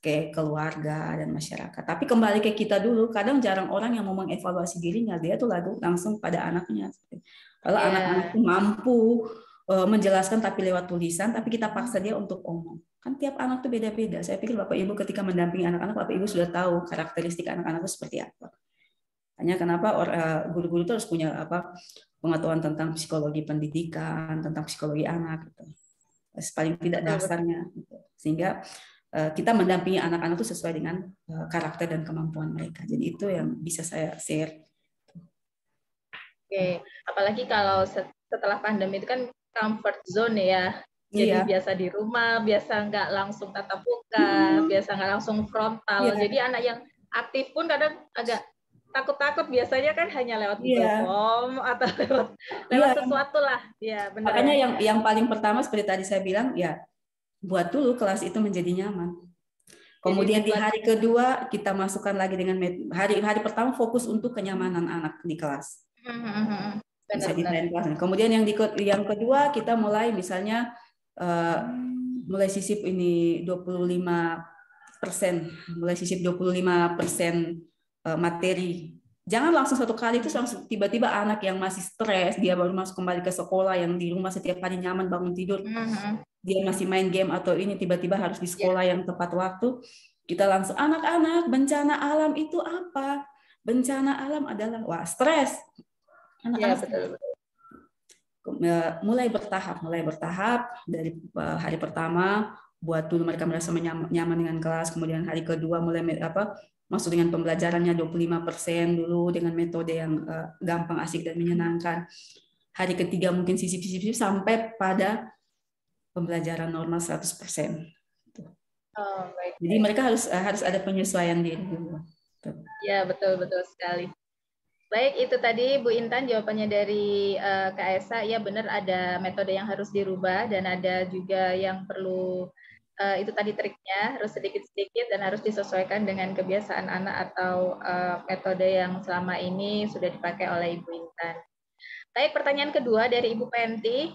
ke keluarga dan masyarakat. Tapi kembali ke kita dulu, kadang jarang orang yang mau mengevaluasi dirinya, dia tuh langsung pada anaknya. Kalau anak-anak tuh mampu menjelaskan tapi lewat tulisan, tapi kita paksa dia untuk omong. Kan tiap anak tuh beda-beda. Saya pikir Bapak Ibu ketika mendampingi anak-anak, Bapak Ibu sudah tahu karakteristik anak-anak itu seperti apa. Hanya kenapa guru-guru itu harus punya pengetahuan tentang psikologi pendidikan, tentang psikologi anak, gitu. Paling tidak dasarnya, gitu. Sehingga kita mendampingi anak-anak itu sesuai dengan karakter dan kemampuan mereka. Jadi itu yang bisa saya share. Oke, apalagi kalau setelah pandemi itu kan comfort zone ya. Jadi biasa di rumah, biasa nggak langsung tatap muka, biasa nggak langsung frontal. Jadi anak yang aktif pun kadang agak takut-takut, biasanya kan hanya lewat Google Form atau lewat sesuatu lah. Ya, benar. Makanya yang paling pertama seperti tadi saya bilang, ya buat dulu kelas itu menjadi nyaman. Kemudian di hari kedua kita masukkan lagi dengan hari pertama fokus untuk kenyamanan anak di kelas. Bisa desain kelas. Kemudian yang kedua kita mulai misalnya mulai sisip ini 25%, mulai sisip 25% materi. Jangan langsung satu kali itu langsung tiba-tiba anak yang masih stres, dia baru masuk kembali ke sekolah, yang di rumah setiap hari nyaman bangun tidur, dia masih main game atau ini tiba-tiba harus di sekolah yang tepat waktu. Kita langsung, anak-anak, bencana alam itu apa? Bencana alam adalah stres. Anak-anak mulai bertahap dari hari pertama buat dulu mereka merasa nyaman dengan kelas, kemudian hari kedua mulai masuk dengan pembelajarannya 25% dulu dengan metode yang gampang, asik dan menyenangkan. Hari ketiga mungkin sisip-sisip sampai pada pembelajaran normal 100%. Jadi mereka harus ada penyesuaian diri dulu. Ya, betul sekali. Baik, itu tadi Bu Intan jawabannya dari Kak Esa. Ya, benar ada metode yang harus dirubah dan ada juga yang perlu itu tadi triknya, harus sedikit-sedikit dan harus disesuaikan dengan kebiasaan anak atau metode yang selama ini sudah dipakai oleh Ibu Intan. Baik, pertanyaan kedua dari Ibu Penti.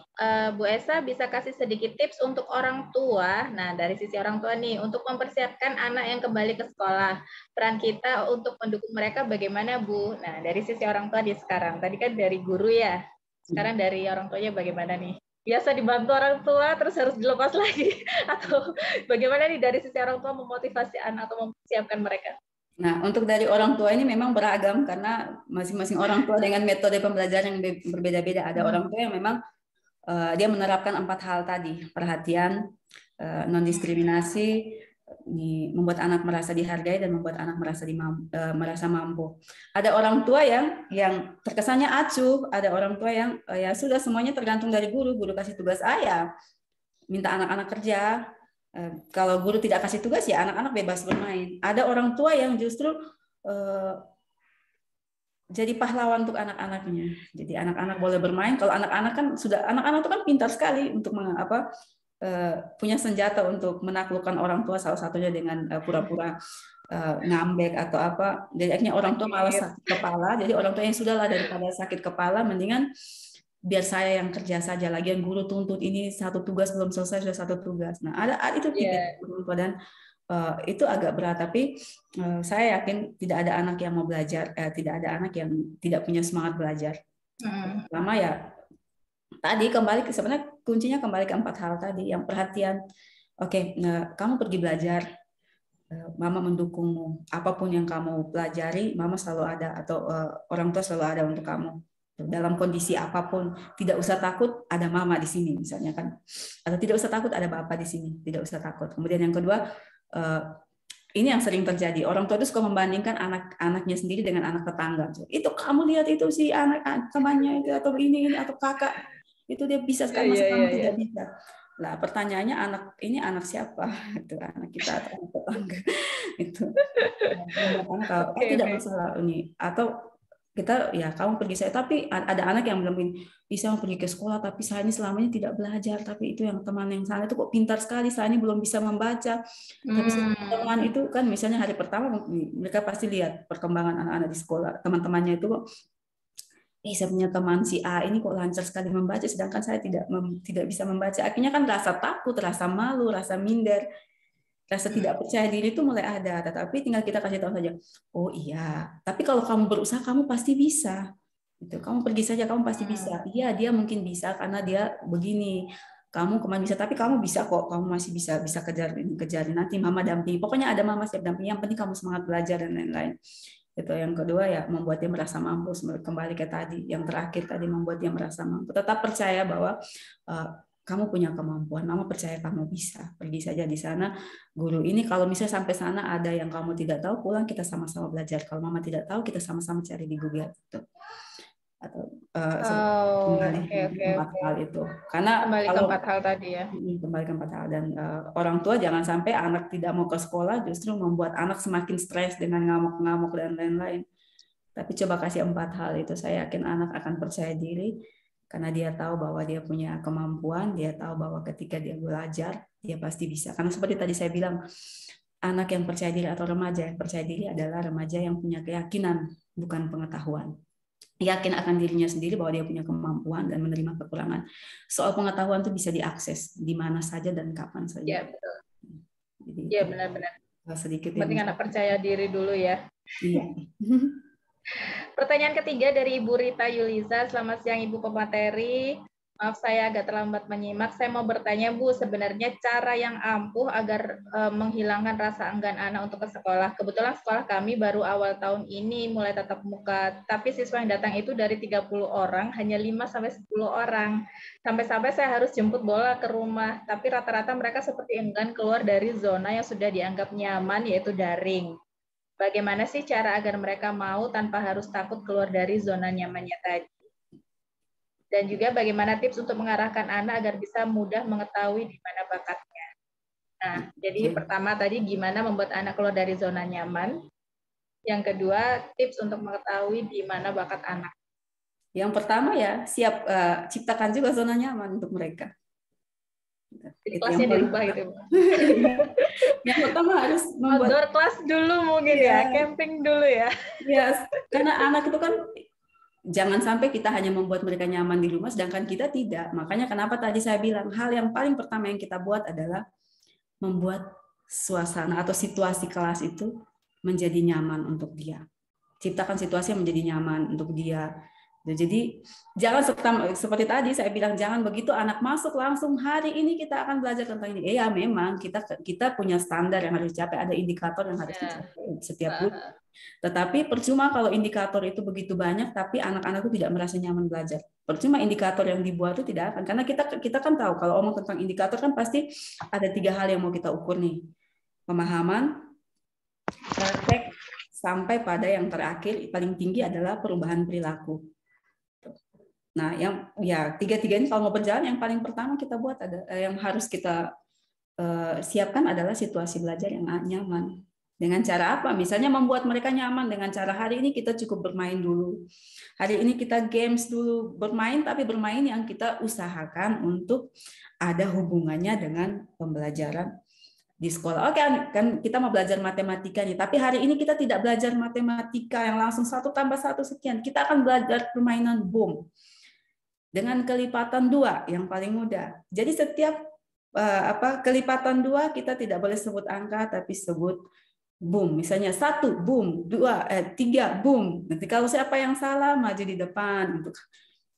Bu Esa bisa kasih sedikit tips untuk orang tua, nah dari sisi orang tua nih, untuk mempersiapkan anak yang kembali ke sekolah. Peran kita untuk mendukung mereka bagaimana, Bu? Nah, dari sisi orang tua di sekarang. Tadi kan dari guru ya, sekarang dari orang tuanya bagaimana nih? Biasa dibantu orang tua, terus harus dilepas lagi? Atau bagaimana nih dari sisi orang tua memotivasi anak atau mempersiapkan mereka? Nah, untuk dari orang tua ini memang beragam karena masing-masing orang tua dengan metode pembelajaran yang berbeda-beda. Ada orang tua yang memang dia menerapkan 4 hal tadi: perhatian, non-diskriminasi, membuat anak merasa dihargai, dan membuat anak merasa mampu. Ada orang tua yang terkesannya acuh, ada orang tua yang ya sudah semuanya tergantung dari guru kasih tugas minta anak-anak kerja. Kalau guru tidak kasih tugas ya anak-anak bebas bermain. Ada orang tua yang justru jadi pahlawan untuk anak-anaknya. Jadi anak-anak boleh bermain. Kalau anak-anak kan anak-anak itu kan pintar sekali untuk punya senjata untuk menaklukkan orang tua, salah satunya dengan pura-pura ngambek atau apa. Jadi akhirnya orang tua malah sakit kepala. Jadi orang tua yang sudahlah daripada sakit kepala, mendingan biar saya yang kerja saja. Lagian guru tuntut ini satu tugas belum selesai sudah satu tugas. Nah, ada itu tipis dan itu agak berat. Tapi saya yakin tidak ada anak yang mau belajar, tidak ada anak yang tidak punya semangat belajar. Pertama ya tadi sebenarnya kuncinya kembali ke 4 hal tadi. Yang perhatian. Oke, kamu pergi belajar. Mama mendukungmu. Apapun yang kamu pelajari, mama selalu ada, atau orang tua selalu ada untuk kamu. Dalam kondisi apapun, tidak usah takut, ada mama di sini misalnya kan, atau tidak usah takut, ada bapak di sini, tidak usah takut. Kemudian yang kedua, ini yang sering terjadi, orang tua itu suka membandingkan anak-anaknya sendiri dengan anak tetangga. Itu kamu lihat itu si anak temannya itu atau ini atau kakak itu dia bisa sekarang kamu tidak bisa. Lah pertanyaannya anak siapa? Itu anak kita atau anak tetangga? Itu. Tidak masalah ini atau kita ya kamu pergi saya, tapi ada anak yang bilang begini, bisa pergi ke sekolah tapi saya ini selama ini tidak belajar, tapi itu yang teman yang sana itu kok pintar sekali, saya ini belum bisa membaca. Tapi teman itu kan misalnya hari pertama mereka pasti lihat perkembangan anak-anak di sekolah, teman-temannya itu kok saya punya teman si A ini kok lancar sekali membaca, sedangkan saya tidak bisa membaca. Akhirnya kan rasa takut, rasa malu, rasa minder, rasa tidak percaya diri itu mulai ada. Tetapi tinggal kita kasih tahu saja, oh iya, tapi kalau kamu berusaha kamu pasti bisa. Gitu. Kamu pergi saja, kamu pasti bisa. Iya, dia mungkin bisa karena dia begini. Kamu kemarin bisa, tapi kamu bisa kok. Kamu masih bisa kejar nanti mama dampingi. Pokoknya ada mama siap dampingi. Yang penting kamu semangat belajar dan lain-lain. Itu yang kedua ya, membuat dia merasa mampu. Kembali ke tadi, yang terakhir tadi membuat dia merasa mampu. Tetap percaya bahwa kamu punya kemampuan, mama percaya kamu bisa. Pergi saja di sana, guru ini kalau misalnya sampai sana ada yang kamu tidak tahu, pulang kita sama-sama belajar. Kalau mama tidak tahu, kita sama-sama cari di Google. Gitu. Atau kembali empat hal itu. Karena kembali ke kalau 4 hal tadi ya. Kembali ke 4 hal, dan orang tua jangan sampai anak tidak mau ke sekolah justru membuat anak semakin stres dengan ngamuk-ngamuk dan lain-lain. Tapi coba kasih 4 hal itu, saya yakin anak akan percaya diri. Karena dia tahu bahwa dia punya kemampuan, dia tahu bahwa ketika dia belajar, dia pasti bisa. Karena seperti tadi saya bilang, anak yang percaya diri atau remaja yang percaya diri adalah remaja yang punya keyakinan, bukan pengetahuan. Yakin akan dirinya sendiri bahwa dia punya kemampuan dan menerima kekurangan. Soal pengetahuan itu bisa diakses di mana saja dan kapan saja. Ya, betul. Jadi, ya, benar-benar. Sedikit penting anak percaya diri dulu ya. Iya. Pertanyaan ketiga dari Ibu Rita Yuliza. Selamat siang Ibu Pemateri. Maaf saya agak terlambat menyimak. Saya mau bertanya Bu, sebenarnya cara yang ampuh agar menghilangkan rasa enggan anak untuk ke sekolah. Kebetulan sekolah kami baru awal tahun ini mulai tatap muka, tapi siswa yang datang itu dari 30 orang hanya 5-10 orang. Sampai-sampai saya harus jemput bola ke rumah, tapi rata-rata mereka seperti enggan keluar dari zona yang sudah dianggap nyaman, yaitu daring. Bagaimana sih cara agar mereka mau tanpa harus takut keluar dari zona nyamannya tadi? Dan juga bagaimana tips untuk mengarahkan anak agar bisa mudah mengetahui di mana bakatnya. Nah, jadi pertama tadi gimana membuat anak keluar dari zona nyaman. Yang kedua, tips untuk mengetahui di mana bakat anak. Yang pertama ya, siap ciptakan juga zona nyaman untuk mereka. Jadi kelasnya dirubah gitu. Yang pertama harus membuat outdoor class dulu mungkin ya, camping dulu ya. Ya, karena anak itu kan jangan sampai kita hanya membuat mereka nyaman di rumah, sedangkan kita tidak. Makanya kenapa tadi saya bilang, hal yang paling pertama yang kita buat adalah membuat suasana atau situasi kelas itu menjadi nyaman untuk dia. Ciptakan situasi yang menjadi nyaman untuk dia. Jadi jangan seperti tadi saya bilang, jangan begitu anak masuk langsung hari ini kita akan belajar tentang ini. Ya memang kita punya standar yang harus dicapai, ada indikator yang harus dicapai setiap bulan. Tetapi percuma kalau indikator itu begitu banyak, tapi anak-anak itu tidak merasa nyaman belajar. Percuma indikator yang dibuat itu tidak akan, karena kita kan tahu kalau omong tentang indikator kan pasti ada 3 hal yang mau kita ukur nih, pemahaman, praktek, sampai pada yang terakhir paling tinggi adalah perubahan perilaku. Nah, yang ya 3-3 ini kalau mau berjalan, yang paling pertama kita buat yang harus kita siapkan adalah situasi belajar yang nyaman. Dengan cara apa? Misalnya membuat mereka nyaman dengan cara hari ini kita cukup bermain dulu. Hari ini kita games dulu, bermain, tapi bermain yang kita usahakan untuk ada hubungannya dengan pembelajaran di sekolah. Oke, kan kita mau belajar matematika nih, tapi hari ini kita tidak belajar matematika yang langsung 1+1 sekian. Kita akan belajar permainan boom dengan kelipatan 2 yang paling mudah. Jadi setiap kelipatan 2 kita tidak boleh sebut angka, tapi sebut boom. Misalnya 1 boom, 3 boom. Nanti kalau siapa yang salah maju di depan untuk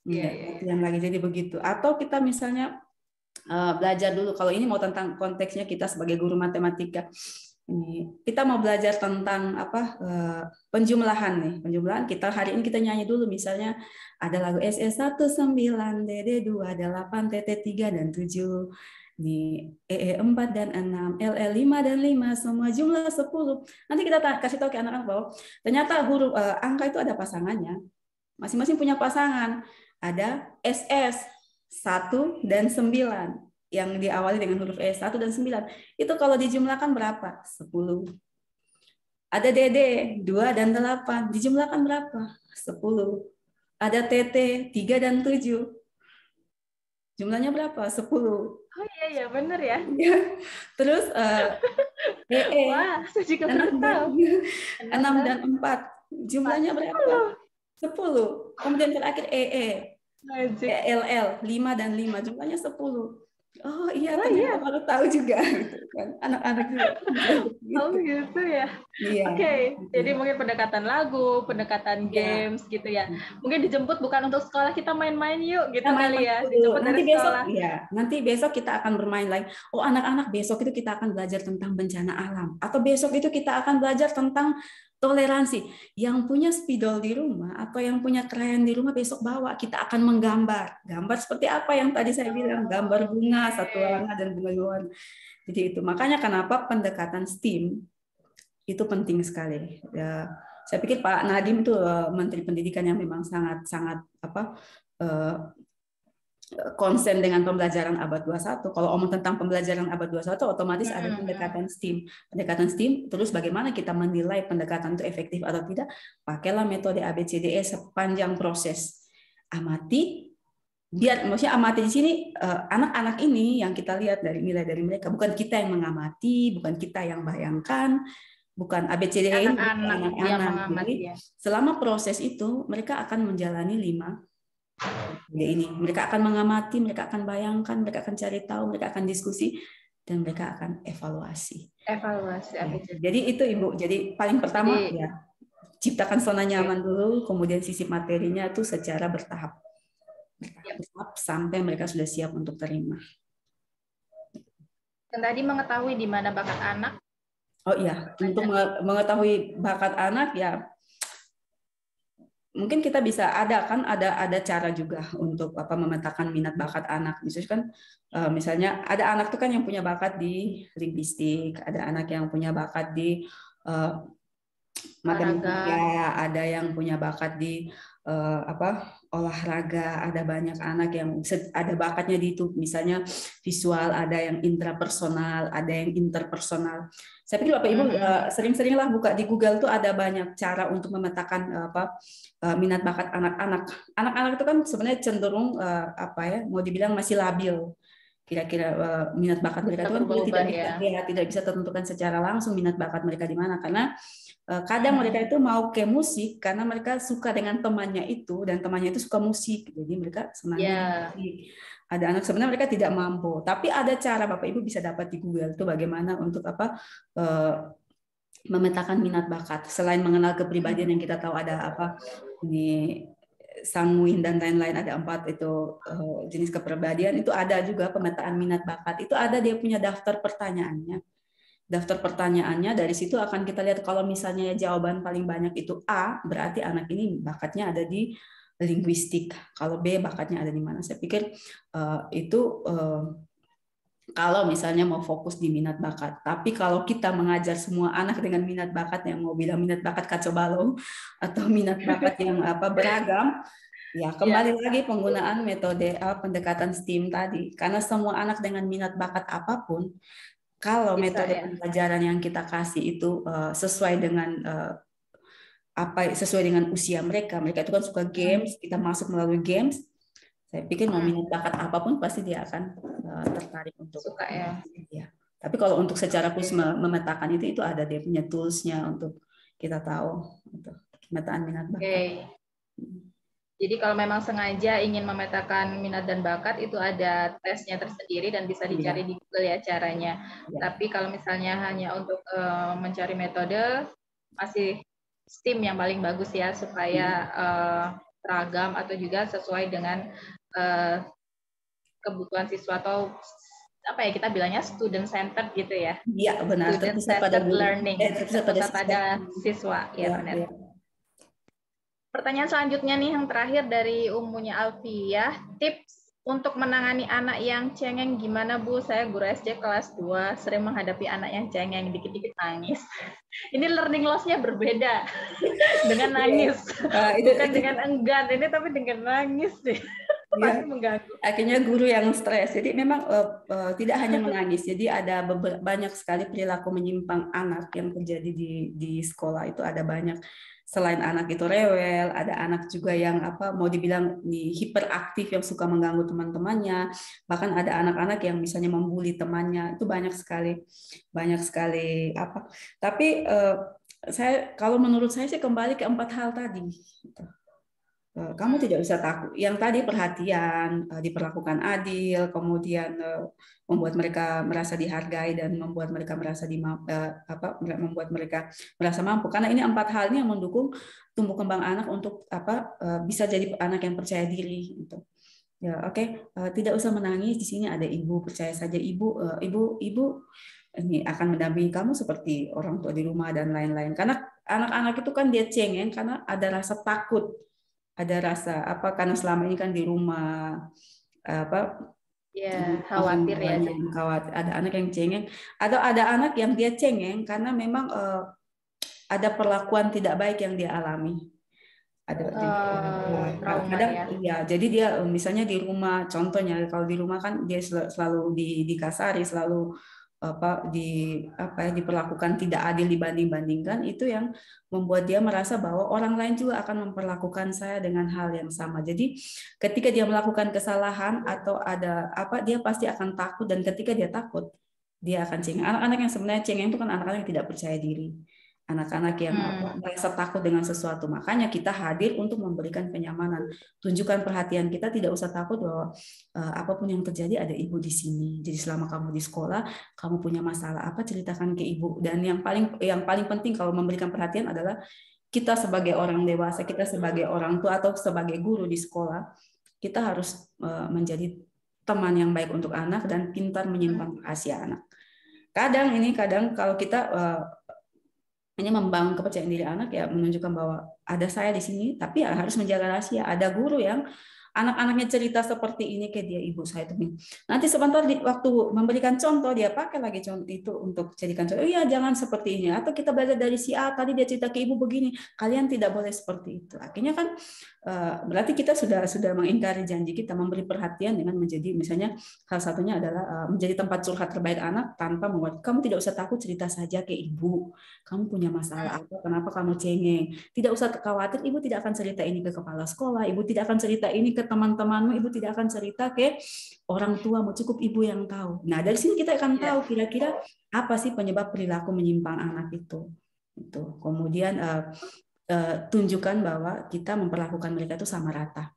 yang lagi, jadi begitu. Atau kita misalnya belajar dulu, kalau ini mau tentang konteksnya kita sebagai guru matematika, ini kita mau belajar tentang penjumlahan nih. Penjumlahan kita hari ini kita nyanyi dulu, misalnya ada lagu SE19 DD2 8 TT3 dan 7 di EE4 dan 6 LL5 dan 5 semua jumlah 10. Nanti kita kasih tahu ke anak-anak bahwa ternyata huruf angka itu ada pasangannya. Masing-masing punya pasangan. Ada SS 1 dan 9 yang diawali dengan huruf E 1 dan 9. Itu kalau dijumlahkan berapa? 10. Ada Dede 2 dan 8. Dijumlahkan berapa? 10. Ada TT 3 dan 7. Jumlahnya berapa? 10. Oh iya ya, benar ya. Terus EE Wah, saya juga 6 baru tahu. 6 dan 4. Jumlahnya berapa? 10. Kemudian terakhir EE. ELL 5 dan 5. Jumlahnya 10. Oh iya, ternyata baru tahu juga gitu kan. Anak-anak juga. Oh gitu ya. Iya. Oke, jadi mungkin pendekatan lagu, pendekatan games gitu ya. Mungkin dijemput bukan untuk sekolah, kita main-main yuk gitu kali ya. Dijemput nanti dari besok sekolah. ya, nanti besok kita akan bermain lagi. Oh, anak-anak, besok itu kita akan belajar tentang bencana alam, atau besok itu kita akan belajar tentang toleransi. Yang punya spidol di rumah atau yang punya krayon di rumah, besok bawa, kita akan menggambar. Gambar seperti apa yang tadi saya bilang, gambar bunga, satu warna dan bunga-bunga. Jadi itu makanya kenapa pendekatan STEAM itu penting sekali. Ya, saya pikir Pak Nadiem itu Menteri Pendidikan yang memang sangat konsen dengan pembelajaran abad 21. Kalau omong tentang pembelajaran abad 21, otomatis ada pendekatan STEAM. Pendekatan STEAM, terus bagaimana kita menilai pendekatan itu efektif atau tidak? Pakailah metode ABCDE sepanjang proses. Amati, maksudnya amati di sini anak-anak ini yang kita lihat dari nilai dari mereka, bukan kita yang mengamati, bukan kita yang bayangkan, bukan ABCDE ini anak-anak. Jadi selama proses itu mereka akan menjalani 5 ini. Mereka akan mengamati, mereka akan bayangkan, mereka akan cari tahu, mereka akan diskusi, dan mereka akan evaluasi. Evaluasi. Ya. Jadi itu Ibu. Jadi paling pertama ya ciptakan zona nyaman dulu, kemudian sisi materinya itu secara bertahap. Bertahap sampai mereka sudah siap untuk terima. Dan tadi mengetahui di mana bakat anak. Oh iya, untuk mengetahui bakat anak ya mungkin kita bisa ada cara juga untuk memetakan minat bakat anak. Misalnya ada anak tuh kan yang punya bakat di linguistik, ada anak yang punya bakat di matematika, ada yang punya bakat di olahraga, ada banyak anak yang ada bakatnya di itu, misalnya visual, ada yang intrapersonal, ada yang interpersonal. Saya pikir Bapak Ibu sering-seringlah buka di Google tuh ada banyak cara untuk memetakan minat bakat anak-anak. Anak-anak itu kan sebenarnya cenderung mau dibilang masih labil. Kira-kira minat bakat mereka itu kan tidak bisa tentukan secara langsung minat bakat mereka di mana, karena kadang mereka itu mau ke musik karena mereka suka dengan temannya itu dan temannya itu suka musik, jadi mereka senang musik. Ada anak sebenarnya mereka tidak mampu, tapi ada cara Bapak Ibu bisa dapat di Google itu bagaimana untuk memetakan minat bakat. Selain mengenal kepribadian yang kita tahu ada ini sanguin dan lain-lain, ada 4 itu jenis kepribadian, itu ada juga pemetaan minat bakat. Itu ada dia punya daftar pertanyaannya. Daftar pertanyaannya, dari situ akan kita lihat kalau misalnya jawaban paling banyak itu A, berarti anak ini bakatnya ada di linguistik. Kalau B, bakatnya ada di mana. Saya pikir itu kalau misalnya mau fokus di minat bakat. Tapi kalau kita mengajar semua anak dengan minat bakat, yang mau bilang minat bakat kacau balau atau minat bakat yang beragam, ya kembali lagi penggunaan metode pendekatan STEAM tadi. Karena semua anak dengan minat bakat apapun, kalau metode pembelajaran yang kita kasih itu sesuai dengan sesuai dengan usia mereka itu kan suka games, kita masuk melalui games. Saya pikir mau minat bakat apapun pasti dia akan tertarik untuk suka ya. Tapi kalau untuk secara khusus memetakan itu ada dia punya toolsnya untuk kita tahu untuk pemetaan minat bakat. Jadi kalau memang sengaja ingin memetakan minat dan bakat itu ada tesnya tersendiri dan bisa dicari di Google ya caranya. Tapi kalau misalnya hanya untuk mencari metode, masih STEAM yang paling bagus ya supaya seragam atau juga sesuai dengan kebutuhan siswa atau kita bilangnya student centered gitu ya. Iya benar. Student centered learning. Terpusat pada siswa ya benar. Pertanyaan selanjutnya nih yang terakhir dari Umunya Alfiyah, tips untuk menangani anak yang cengeng gimana Bu? Saya guru SD kelas 2, sering menghadapi anak yang cengeng, dikit-dikit nangis. Ini learning loss-nya berbeda dengan nangis. Bukan dengan enggan, ini tapi dengan nangis sih. pasti Ya, mengganggu. akhirnya guru yang stres. Jadi memang tidak hanya menangis. Jadi ada banyak sekali perilaku menyimpang anak yang terjadi di sekolah itu ada banyak. Selain anak itu rewel, ada anak juga yang apa mau dibilang hiperaktif yang suka mengganggu teman-temannya. Bahkan ada anak-anak yang misalnya membuli temannya. Itu banyak sekali apa. Tapi kalau menurut saya sih kembali ke 4 hal tadi. Kamu tidak bisa takut. Yang tadi perhatian, diperlakukan adil, kemudian membuat mereka merasa dihargai dan membuat mereka merasa membuat mereka merasa mampu. Karena ini 4 hal ini yang mendukung tumbuh kembang anak untuk bisa jadi anak yang percaya diri. Gitu. Ya, oke. Tidak usah menangis. Di sini ada ibu. Percaya saja ibu ini akan mendampingi kamu seperti orang tua di rumah dan lain-lain. Karena anak-anak itu kan dia cengeng karena ada rasa takut, ada rasa apa karena selama ini kan di rumah apa Ya, khawatir ya. banyak khawatir, ada anak yang cengeng atau ada anak yang dia cengeng karena memang ada perlakuan tidak baik yang dia alami. Ada Trauma kadang ya. ya jadi dia misalnya di rumah, contohnya kalau di rumah kan dia selalu dikasari, selalu diperlakukan tidak adil dibanding-bandingkan, itu yang membuat dia merasa bahwa orang lain juga akan memperlakukan saya dengan hal yang sama. Jadi ketika dia melakukan kesalahan atau ada dia pasti akan takut, dan ketika dia takut dia akan cengeng. Anak-anak yang sebenarnya cengeng itu kan anak-anak yang tidak percaya diri. Anak-anak yang merasa takut dengan sesuatu. Makanya kita hadir untuk memberikan kenyamanan. Tunjukkan perhatian kita, tidak usah takut bahwa apapun yang terjadi ada ibu di sini. Jadi selama kamu di sekolah, kamu punya masalah apa, ceritakan ke ibu. Dan yang paling penting kalau memberikan perhatian adalah kita sebagai orang dewasa, kita sebagai orang tua atau sebagai guru di sekolah, kita harus menjadi teman yang baik untuk anak dan pintar menyimpan rahasia anak. Kadang kalau kita ini membangun kepercayaan diri anak, ya menunjukkan bahwa ada saya di sini, tapi ya harus menjaga rahasia. Ada guru yang anak-anaknya cerita seperti ini ke dia, ibu saya itu. Nanti sebentar waktu memberikan contoh, dia pakai lagi contoh itu untuk jadikan contoh. Iya, jangan seperti ini. Atau kita belajar dari si A, tadi dia cerita ke ibu begini, kalian tidak boleh seperti itu. Akhirnya kan berarti kita sudah mengingkari janji kita memberi perhatian dengan menjadi, misalnya salah satunya adalah menjadi tempat curhat terbaik anak tanpa membuat kamu tidak usah takut, cerita saja ke ibu. Kamu punya masalah apa? Kenapa kamu cengeng? Tidak usah khawatir, ibu tidak akan cerita ini ke kepala sekolah, ibu tidak akan cerita ini ke teman-temanmu, ibu tidak akan cerita ke orang tuamu, cukup ibu yang tahu. Nah, dari sini kita akan tahu kira-kira apa sih penyebab perilaku menyimpang anak itu. Kemudian tunjukkan bahwa kita memperlakukan mereka itu sama rata.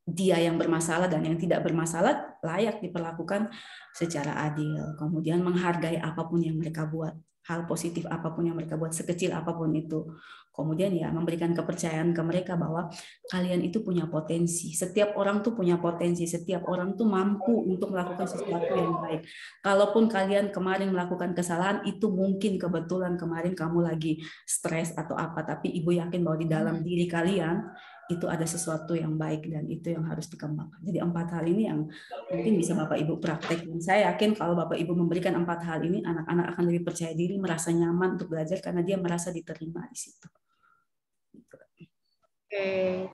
Dia yang bermasalah dan yang tidak bermasalah layak diperlakukan secara adil. Kemudian menghargai apapun yang mereka buat, hal positif apapun yang mereka buat, sekecil apapun itu. Kemudian ya memberikan kepercayaan ke mereka bahwa kalian itu punya potensi. Setiap orang tuh punya potensi, setiap orang tuh mampu untuk melakukan sesuatu yang baik. Kalaupun kalian kemarin melakukan kesalahan, itu mungkin kebetulan kemarin kamu lagi stres atau apa, tapi ibu yakin bahwa di dalam diri kalian itu ada sesuatu yang baik dan itu yang harus dikembangkan. Jadi 4 hal ini yang mungkin bisa Bapak Ibu praktek. Saya yakin kalau Bapak Ibu memberikan 4 hal ini, anak-anak akan lebih percaya diri, merasa nyaman untuk belajar karena dia merasa diterima di situ. Oke,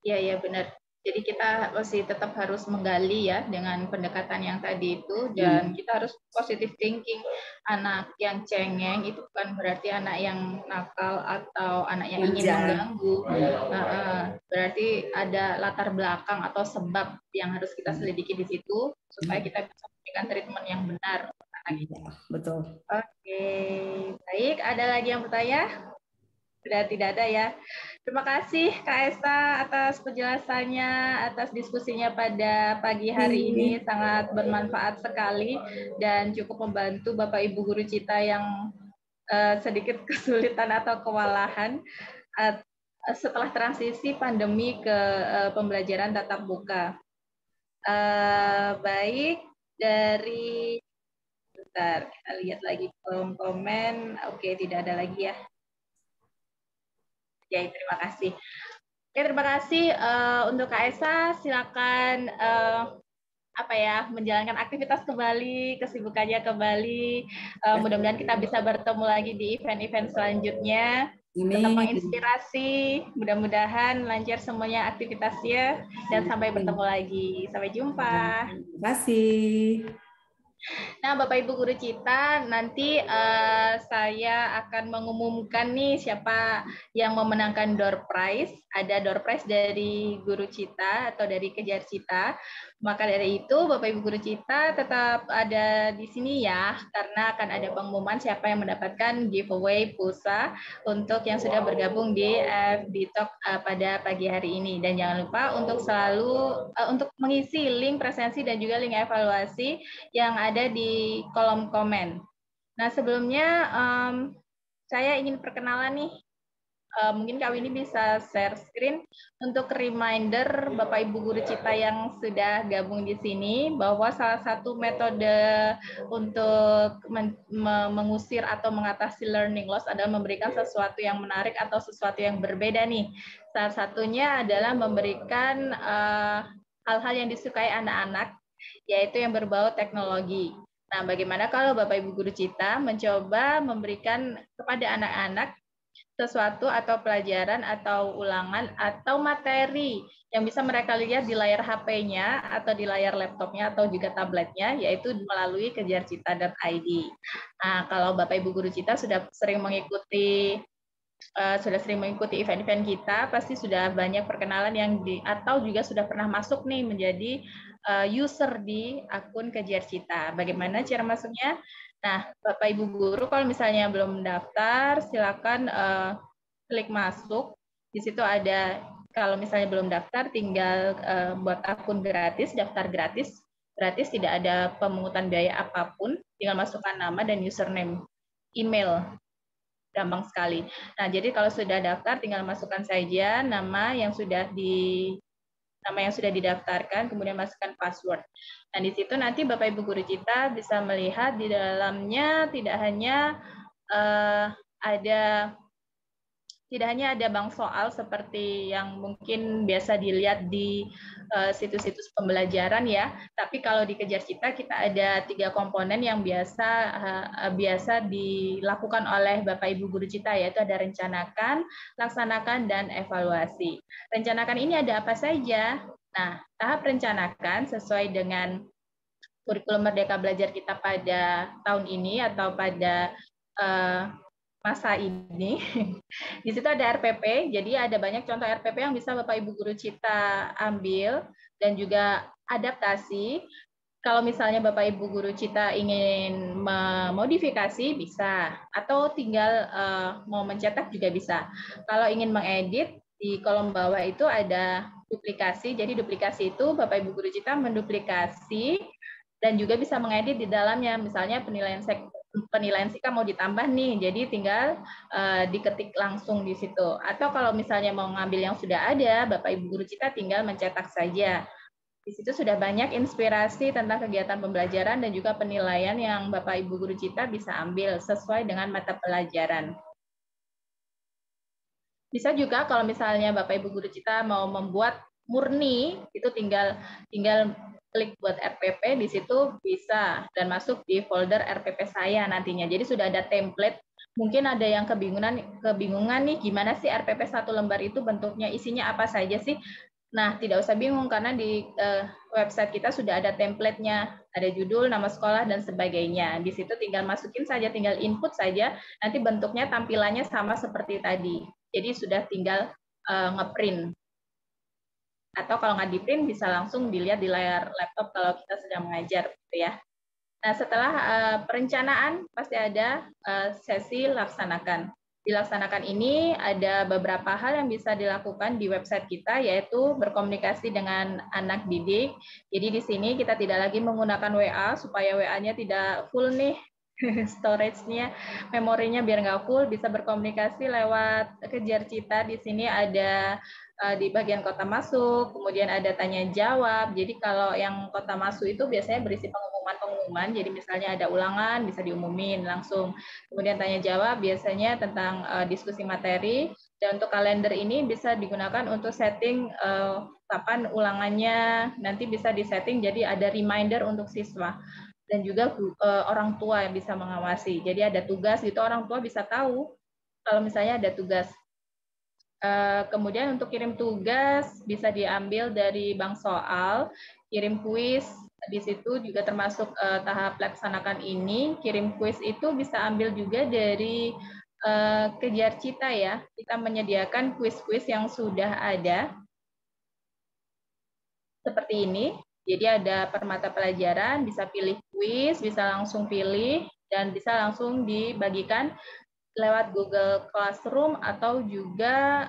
ya benar. Jadi kita masih tetap harus menggali ya dengan pendekatan yang tadi itu, dan kita harus positive thinking. Anak yang cengeng itu bukan berarti anak yang nakal atau anak yang ingin mengganggu. Berarti ada latar belakang atau sebab yang harus kita selidiki di situ supaya kita bisa memberikan treatment yang benar untuk anak itu. Betul. Oke, baik. Ada lagi yang bertanya? Sudah tidak ada ya. Terima kasih Kak Esa atas penjelasannya, atas diskusinya pada pagi hari ini. Sangat bermanfaat sekali dan cukup membantu Bapak Ibu guru Cita yang sedikit kesulitan atau kewalahan setelah transisi pandemi ke pembelajaran tatap muka. Baik, dari bentar, kita lihat lagi kolom komen. Oke, tidak ada lagi ya. Ya, terima kasih. Oke, terima kasih untuk Kak Esa. Silakan menjalankan aktivitas kembali, kesibukannya kembali. Mudah-mudahan kita bisa bertemu lagi di event-event selanjutnya. tetap Amin. menginspirasi. Mudah-mudahan lancar semuanya aktivitasnya dan sampai bertemu Amin. lagi. Sampai jumpa. Terima kasih. Nah, Bapak Ibu Guru Cita, nanti saya akan mengumumkan nih siapa yang memenangkan door prize. Ada door prize dari Guru Cita atau dari Kejar Cita. Maka dari itu, Bapak Ibu Guru Cita tetap ada di sini ya, karena akan ada pengumuman siapa yang mendapatkan giveaway pulsa untuk yang sudah bergabung di FB Talk pada pagi hari ini. Dan jangan lupa untuk selalu untuk mengisi link presensi dan juga link evaluasi yang ada di kolom komen. Nah, sebelumnya saya ingin perkenalan nih. Mungkin Kak Winnie bisa share screen untuk reminder Bapak Ibu Guru Cita yang sudah gabung di sini bahwa salah satu metode untuk mengusir atau mengatasi learning loss adalah memberikan sesuatu yang menarik atau sesuatu yang berbeda nih. Salah satunya adalah memberikan hal-hal yang disukai anak-anak, yaitu yang berbau teknologi. Nah, bagaimana kalau Bapak Ibu Guru Cita mencoba memberikan kepada anak-anak sesuatu atau pelajaran atau ulangan atau materi yang bisa mereka lihat di layar HP-nya atau di layar laptopnya atau juga tabletnya, yaitu melalui kejarcita.id. Nah, kalau Bapak Ibu Guru Cita sudah sering mengikuti event-event kita, pasti sudah banyak perkenalan yang atau juga sudah pernah masuk nih menjadi user di akun Kejar Cita. Bagaimana cara masuknya? Nah, Bapak Ibu Guru kalau misalnya belum mendaftar, silakan klik masuk. Di situ ada, kalau misalnya belum daftar, tinggal buat akun gratis, daftar gratis, tidak ada pemungutan biaya apapun, tinggal masukkan nama dan username, email, gampang sekali. Nah, jadi kalau sudah daftar, tinggal masukkan saja nama yang sudah didaftarkan, kemudian masukkan password. Nah, di situ nanti Bapak Ibu Guru Cita bisa melihat di dalamnya tidak hanya ada bank soal seperti yang mungkin biasa dilihat di situs-situs pembelajaran ya, tapi kalau di Kejar Cita kita ada 3 komponen yang biasa dilakukan oleh Bapak Ibu Guru Cita, yaitu ada rencanakan, laksanakan, dan evaluasi. Rencanakan ini ada apa saja? Nah, tahap rencanakan sesuai dengan kurikulum Merdeka Belajar kita pada tahun ini atau pada masa ini. Di situ ada RPP, jadi ada banyak contoh RPP yang bisa Bapak Ibu Guru Cita ambil, dan juga adaptasi. Kalau misalnya Bapak Ibu Guru Cita ingin memodifikasi, bisa. Atau tinggal mau mencetak juga bisa. Kalau ingin mengedit, di kolom bawah itu ada duplikasi. Jadi duplikasi itu Bapak Ibu Guru Cita menduplikasi dan juga bisa mengedit di dalamnya. Misalnya penilaian SIKA mau ditambah nih, jadi tinggal diketik langsung di situ. Atau kalau misalnya mau ngambil yang sudah ada, Bapak Ibu Guru Cita tinggal mencetak saja. Di situ sudah banyak inspirasi tentang kegiatan pembelajaran dan juga penilaian yang Bapak Ibu Guru Cita bisa ambil sesuai dengan mata pelajaran. Bisa juga kalau misalnya Bapak Ibu Guru Cita mau membuat murni, itu tinggal klik buat RPP, di situ bisa dan masuk di folder RPP saya nantinya. Jadi sudah ada template. Mungkin ada yang kebingungan nih gimana sih RPP 1 lembar itu bentuknya, isinya apa saja sih? Nah, tidak usah bingung karena di website kita sudah ada template-nya, ada judul, nama sekolah, dan sebagainya. Di situ tinggal masukin saja, tinggal input saja, nanti bentuknya tampilannya sama seperti tadi. Jadi sudah tinggal ngeprint. Atau kalau nggak di-print bisa langsung dilihat di layar laptop kalau kita sedang mengajar, gitu ya. Nah, setelah perencanaan pasti ada sesi laksanakan. Dilaksanakan ini ada beberapa hal yang bisa dilakukan di website kita, yaitu berkomunikasi dengan anak didik. Jadi di sini kita tidak lagi menggunakan WA, supaya WA-nya tidak full nih, storage-nya, memorinya biar nggak full, bisa berkomunikasi lewat Kejar Cita. Di sini ada di bagian kota masuk, kemudian ada tanya jawab. Jadi kalau yang kota masuk itu biasanya berisi pengumuman, jadi misalnya ada ulangan bisa diumumin langsung. Kemudian tanya jawab biasanya tentang diskusi materi, dan untuk kalender ini bisa digunakan untuk setting kapan ulangannya, nanti bisa disetting jadi ada reminder untuk siswa. Dan juga orang tua yang bisa mengawasi. Jadi ada tugas gitu, orang tua bisa tahu kalau misalnya ada tugas. Kemudian untuk kirim tugas bisa diambil dari bank soal, kirim kuis di situ juga termasuk tahap laksanakan ini. Kirim kuis itu bisa ambil juga dari Kejar Cita ya. Kita menyediakan kuis-kuis yang sudah ada seperti ini. Jadi ada per mata pelajaran, bisa pilih kuis, bisa langsung pilih dan bisa langsung dibagikan lewat Google Classroom atau juga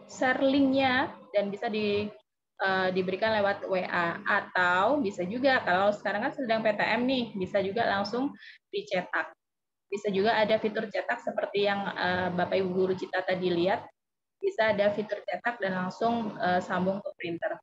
share linknya dan bisa diberikan lewat WA, atau bisa juga kalau sekarang kan sedang PTM nih, bisa juga langsung dicetak. Bisa juga ada fitur cetak seperti yang Bapak Ibu Guru Cita tadi lihat, bisa ada fitur cetak dan langsung sambung ke printer.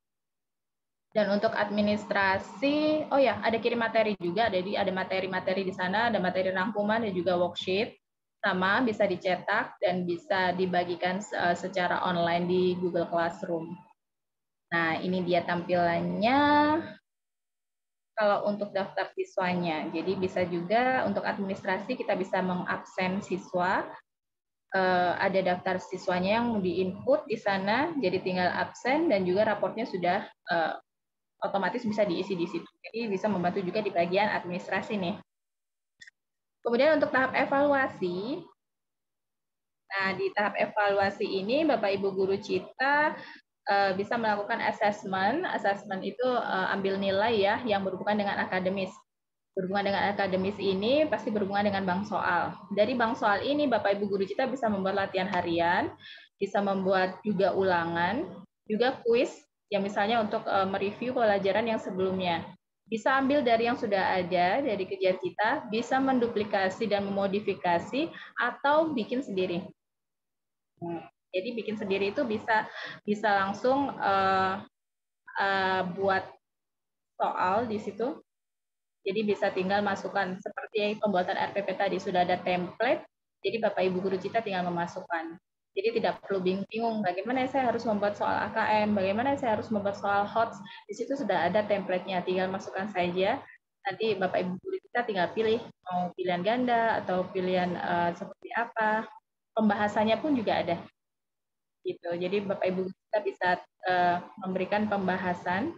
Dan untuk administrasi, oh ya, ada kirim materi juga, jadi ada materi-materi di sana, ada materi rangkuman dan juga worksheet, sama bisa dicetak dan bisa dibagikan secara online di Google Classroom. Nah, ini dia tampilannya kalau untuk daftar siswanya. Jadi bisa juga untuk administrasi kita bisa mengabsen siswa, ada daftar siswanya yang di-input di sana, jadi tinggal absen dan juga raportnya sudah otomatis bisa diisi di situ. Jadi bisa membantu juga di bagian administrasi nih. Kemudian untuk tahap evaluasi, nah di tahap evaluasi ini Bapak Ibu Guru Cita bisa melakukan assessment. Assessment itu ambil nilai ya yang berhubungan dengan akademis. Berhubungan dengan akademis ini pasti berhubungan dengan bank soal. Dari bank soal ini Bapak Ibu Guru Cita bisa membuat latihan harian, bisa membuat juga ulangan, juga kuis yang misalnya untuk mereview pelajaran yang sebelumnya. Bisa ambil dari yang sudah ada, dari Kejar Cita, bisa menduplikasi dan memodifikasi, atau bikin sendiri. Jadi bikin sendiri itu bisa langsung buat soal di situ. Jadi bisa tinggal masukkan seperti pembuatan RPP tadi sudah ada template, jadi Bapak Ibu Guru Cita tinggal memasukkan. Jadi tidak perlu bingung bagaimana saya harus membuat soal AKM, bagaimana saya harus membuat soal HOTS. Di situ sudah ada template-nya, tinggal masukkan saja. Nanti Bapak Ibu Guru Cita tinggal pilih mau pilihan ganda atau pilihan seperti apa. Pembahasannya pun juga ada. Gitu. Jadi Bapak Ibu kita bisa memberikan pembahasan.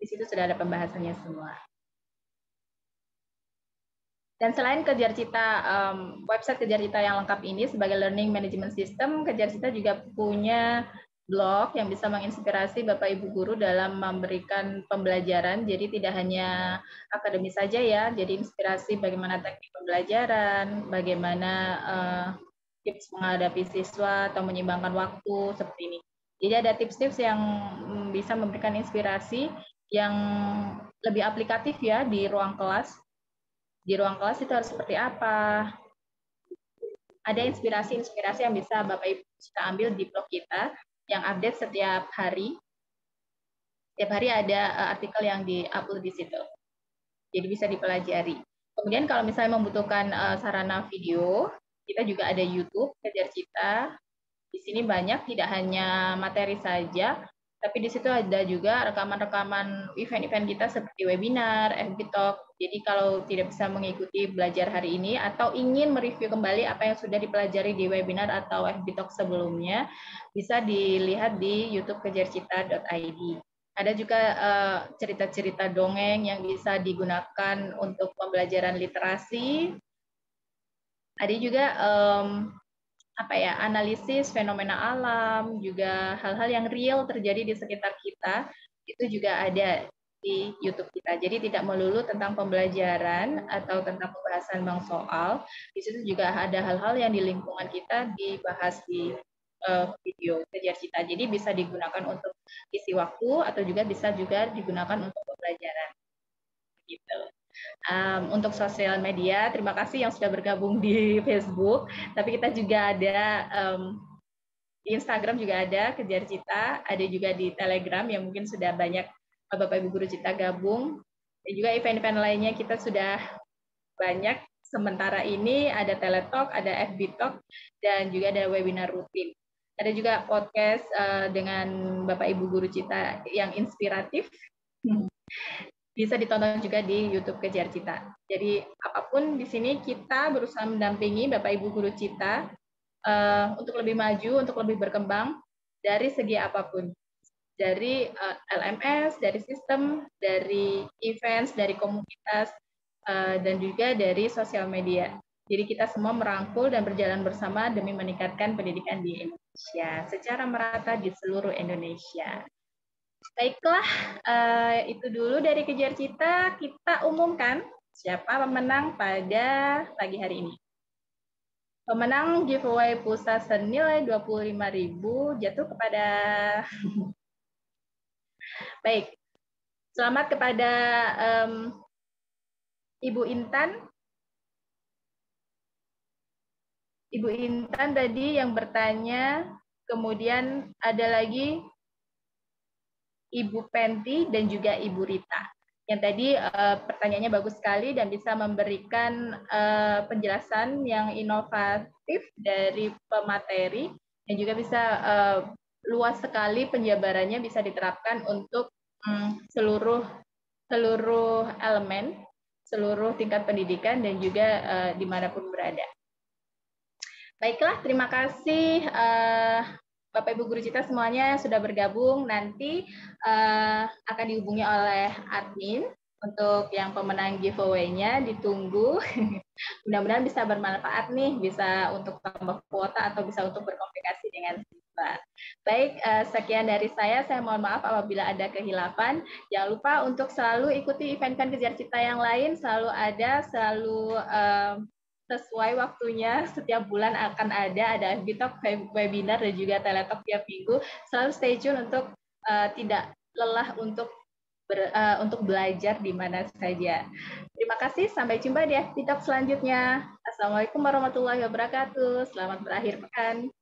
Di situ sudah ada pembahasannya semua. Dan selain Kejar Cita, website Kejar Cita yang lengkap ini sebagai learning management system, Kejar Cita juga punya blog yang bisa menginspirasi Bapak Ibu Guru dalam memberikan pembelajaran. Jadi tidak hanya akademis saja ya, jadi inspirasi bagaimana teknik pembelajaran, bagaimana tips menghadapi siswa atau menyeimbangkan waktu seperti ini. Jadi ada tips-tips yang bisa memberikan inspirasi yang lebih aplikatif ya di ruang kelas. Di ruang kelas itu harus seperti apa? Ada inspirasi-inspirasi yang bisa Bapak Ibu kita ambil di blog kita yang update setiap hari. Setiap hari ada artikel yang di-upload di situ. Jadi bisa dipelajari. Kemudian kalau misalnya membutuhkan sarana video, kita juga ada YouTube Kejar Cita. Di sini banyak, tidak hanya materi saja, tapi di situ ada juga rekaman-rekaman event-event kita seperti webinar, FB Talk. Jadi kalau tidak bisa mengikuti belajar hari ini atau ingin mereview kembali apa yang sudah dipelajari di webinar atau FB Talk sebelumnya, bisa dilihat di YouTube kejarcita.id. Ada juga cerita-cerita dongeng yang bisa digunakan untuk pembelajaran literasi. Ada juga analisis fenomena alam, juga hal-hal yang real terjadi di sekitar kita, itu juga ada di YouTube kita. Jadi tidak melulu tentang pembelajaran atau tentang pembahasan bank soal, di situ juga ada hal-hal yang di lingkungan kita dibahas di video Kejar Cita. Jadi bisa digunakan untuk isi waktu atau juga bisa juga digunakan untuk pembelajaran. Gitu. Untuk sosial media, terima kasih yang sudah bergabung di Facebook. Tapi kita juga ada di Instagram juga ada Kejar Cita, ada juga di Telegram yang mungkin sudah banyak Bapak Ibu Guru Cita gabung. Dan juga event-event lainnya kita sudah banyak. Sementara ini ada Teletalk, ada FB Talk, dan juga ada webinar rutin. Ada juga podcast dengan Bapak Ibu Guru Cita yang inspiratif. bisa ditonton juga di YouTube Kejar Cita. Jadi apapun di sini kita berusaha mendampingi Bapak Ibu guru Cita untuk lebih maju, untuk lebih berkembang dari segi apapun. Dari LMS, dari sistem, dari events, dari komunitas, dan juga dari sosial media. Jadi kita semua merangkul dan berjalan bersama demi meningkatkan pendidikan di Indonesia secara merata di seluruh Indonesia. Baiklah, itu dulu dari Kejar Cita. Kita umumkan siapa pemenang pada pagi hari ini. Pemenang giveaway pulsa senilai 25.000 jatuh kepada baik. Selamat kepada Ibu Intan. Ibu Intan tadi yang bertanya, kemudian ada lagi Ibu Penti dan juga Ibu Rita. Yang tadi pertanyaannya bagus sekali dan bisa memberikan penjelasan yang inovatif dari pemateri dan juga bisa luas sekali penjabarannya bisa diterapkan untuk seluruh elemen, seluruh tingkat pendidikan dan juga dimanapun berada. Baiklah, terima kasih Bapak Ibu Guru Cita semuanya sudah bergabung. Nanti akan dihubungi oleh admin untuk yang pemenang giveaway-nya, ditunggu. Mudah-mudahan bisa bermanfaat nih, bisa untuk tambah kuota atau bisa untuk berkomunikasi dengan siswa. Baik, sekian dari saya mohon maaf apabila ada kehilafan. Jangan lupa untuk selalu ikuti event-event Kejar Cita yang lain, selalu ada, selalu sesuai waktunya. Setiap bulan akan ada FB Talk, webinar, dan juga teletalk tiap minggu. Selalu stay tune untuk tidak lelah untuk belajar di mana saja. Terima kasih, sampai jumpa di FB Talk selanjutnya. Assalamualaikum warahmatullahi wabarakatuh. Selamat berakhir pekan.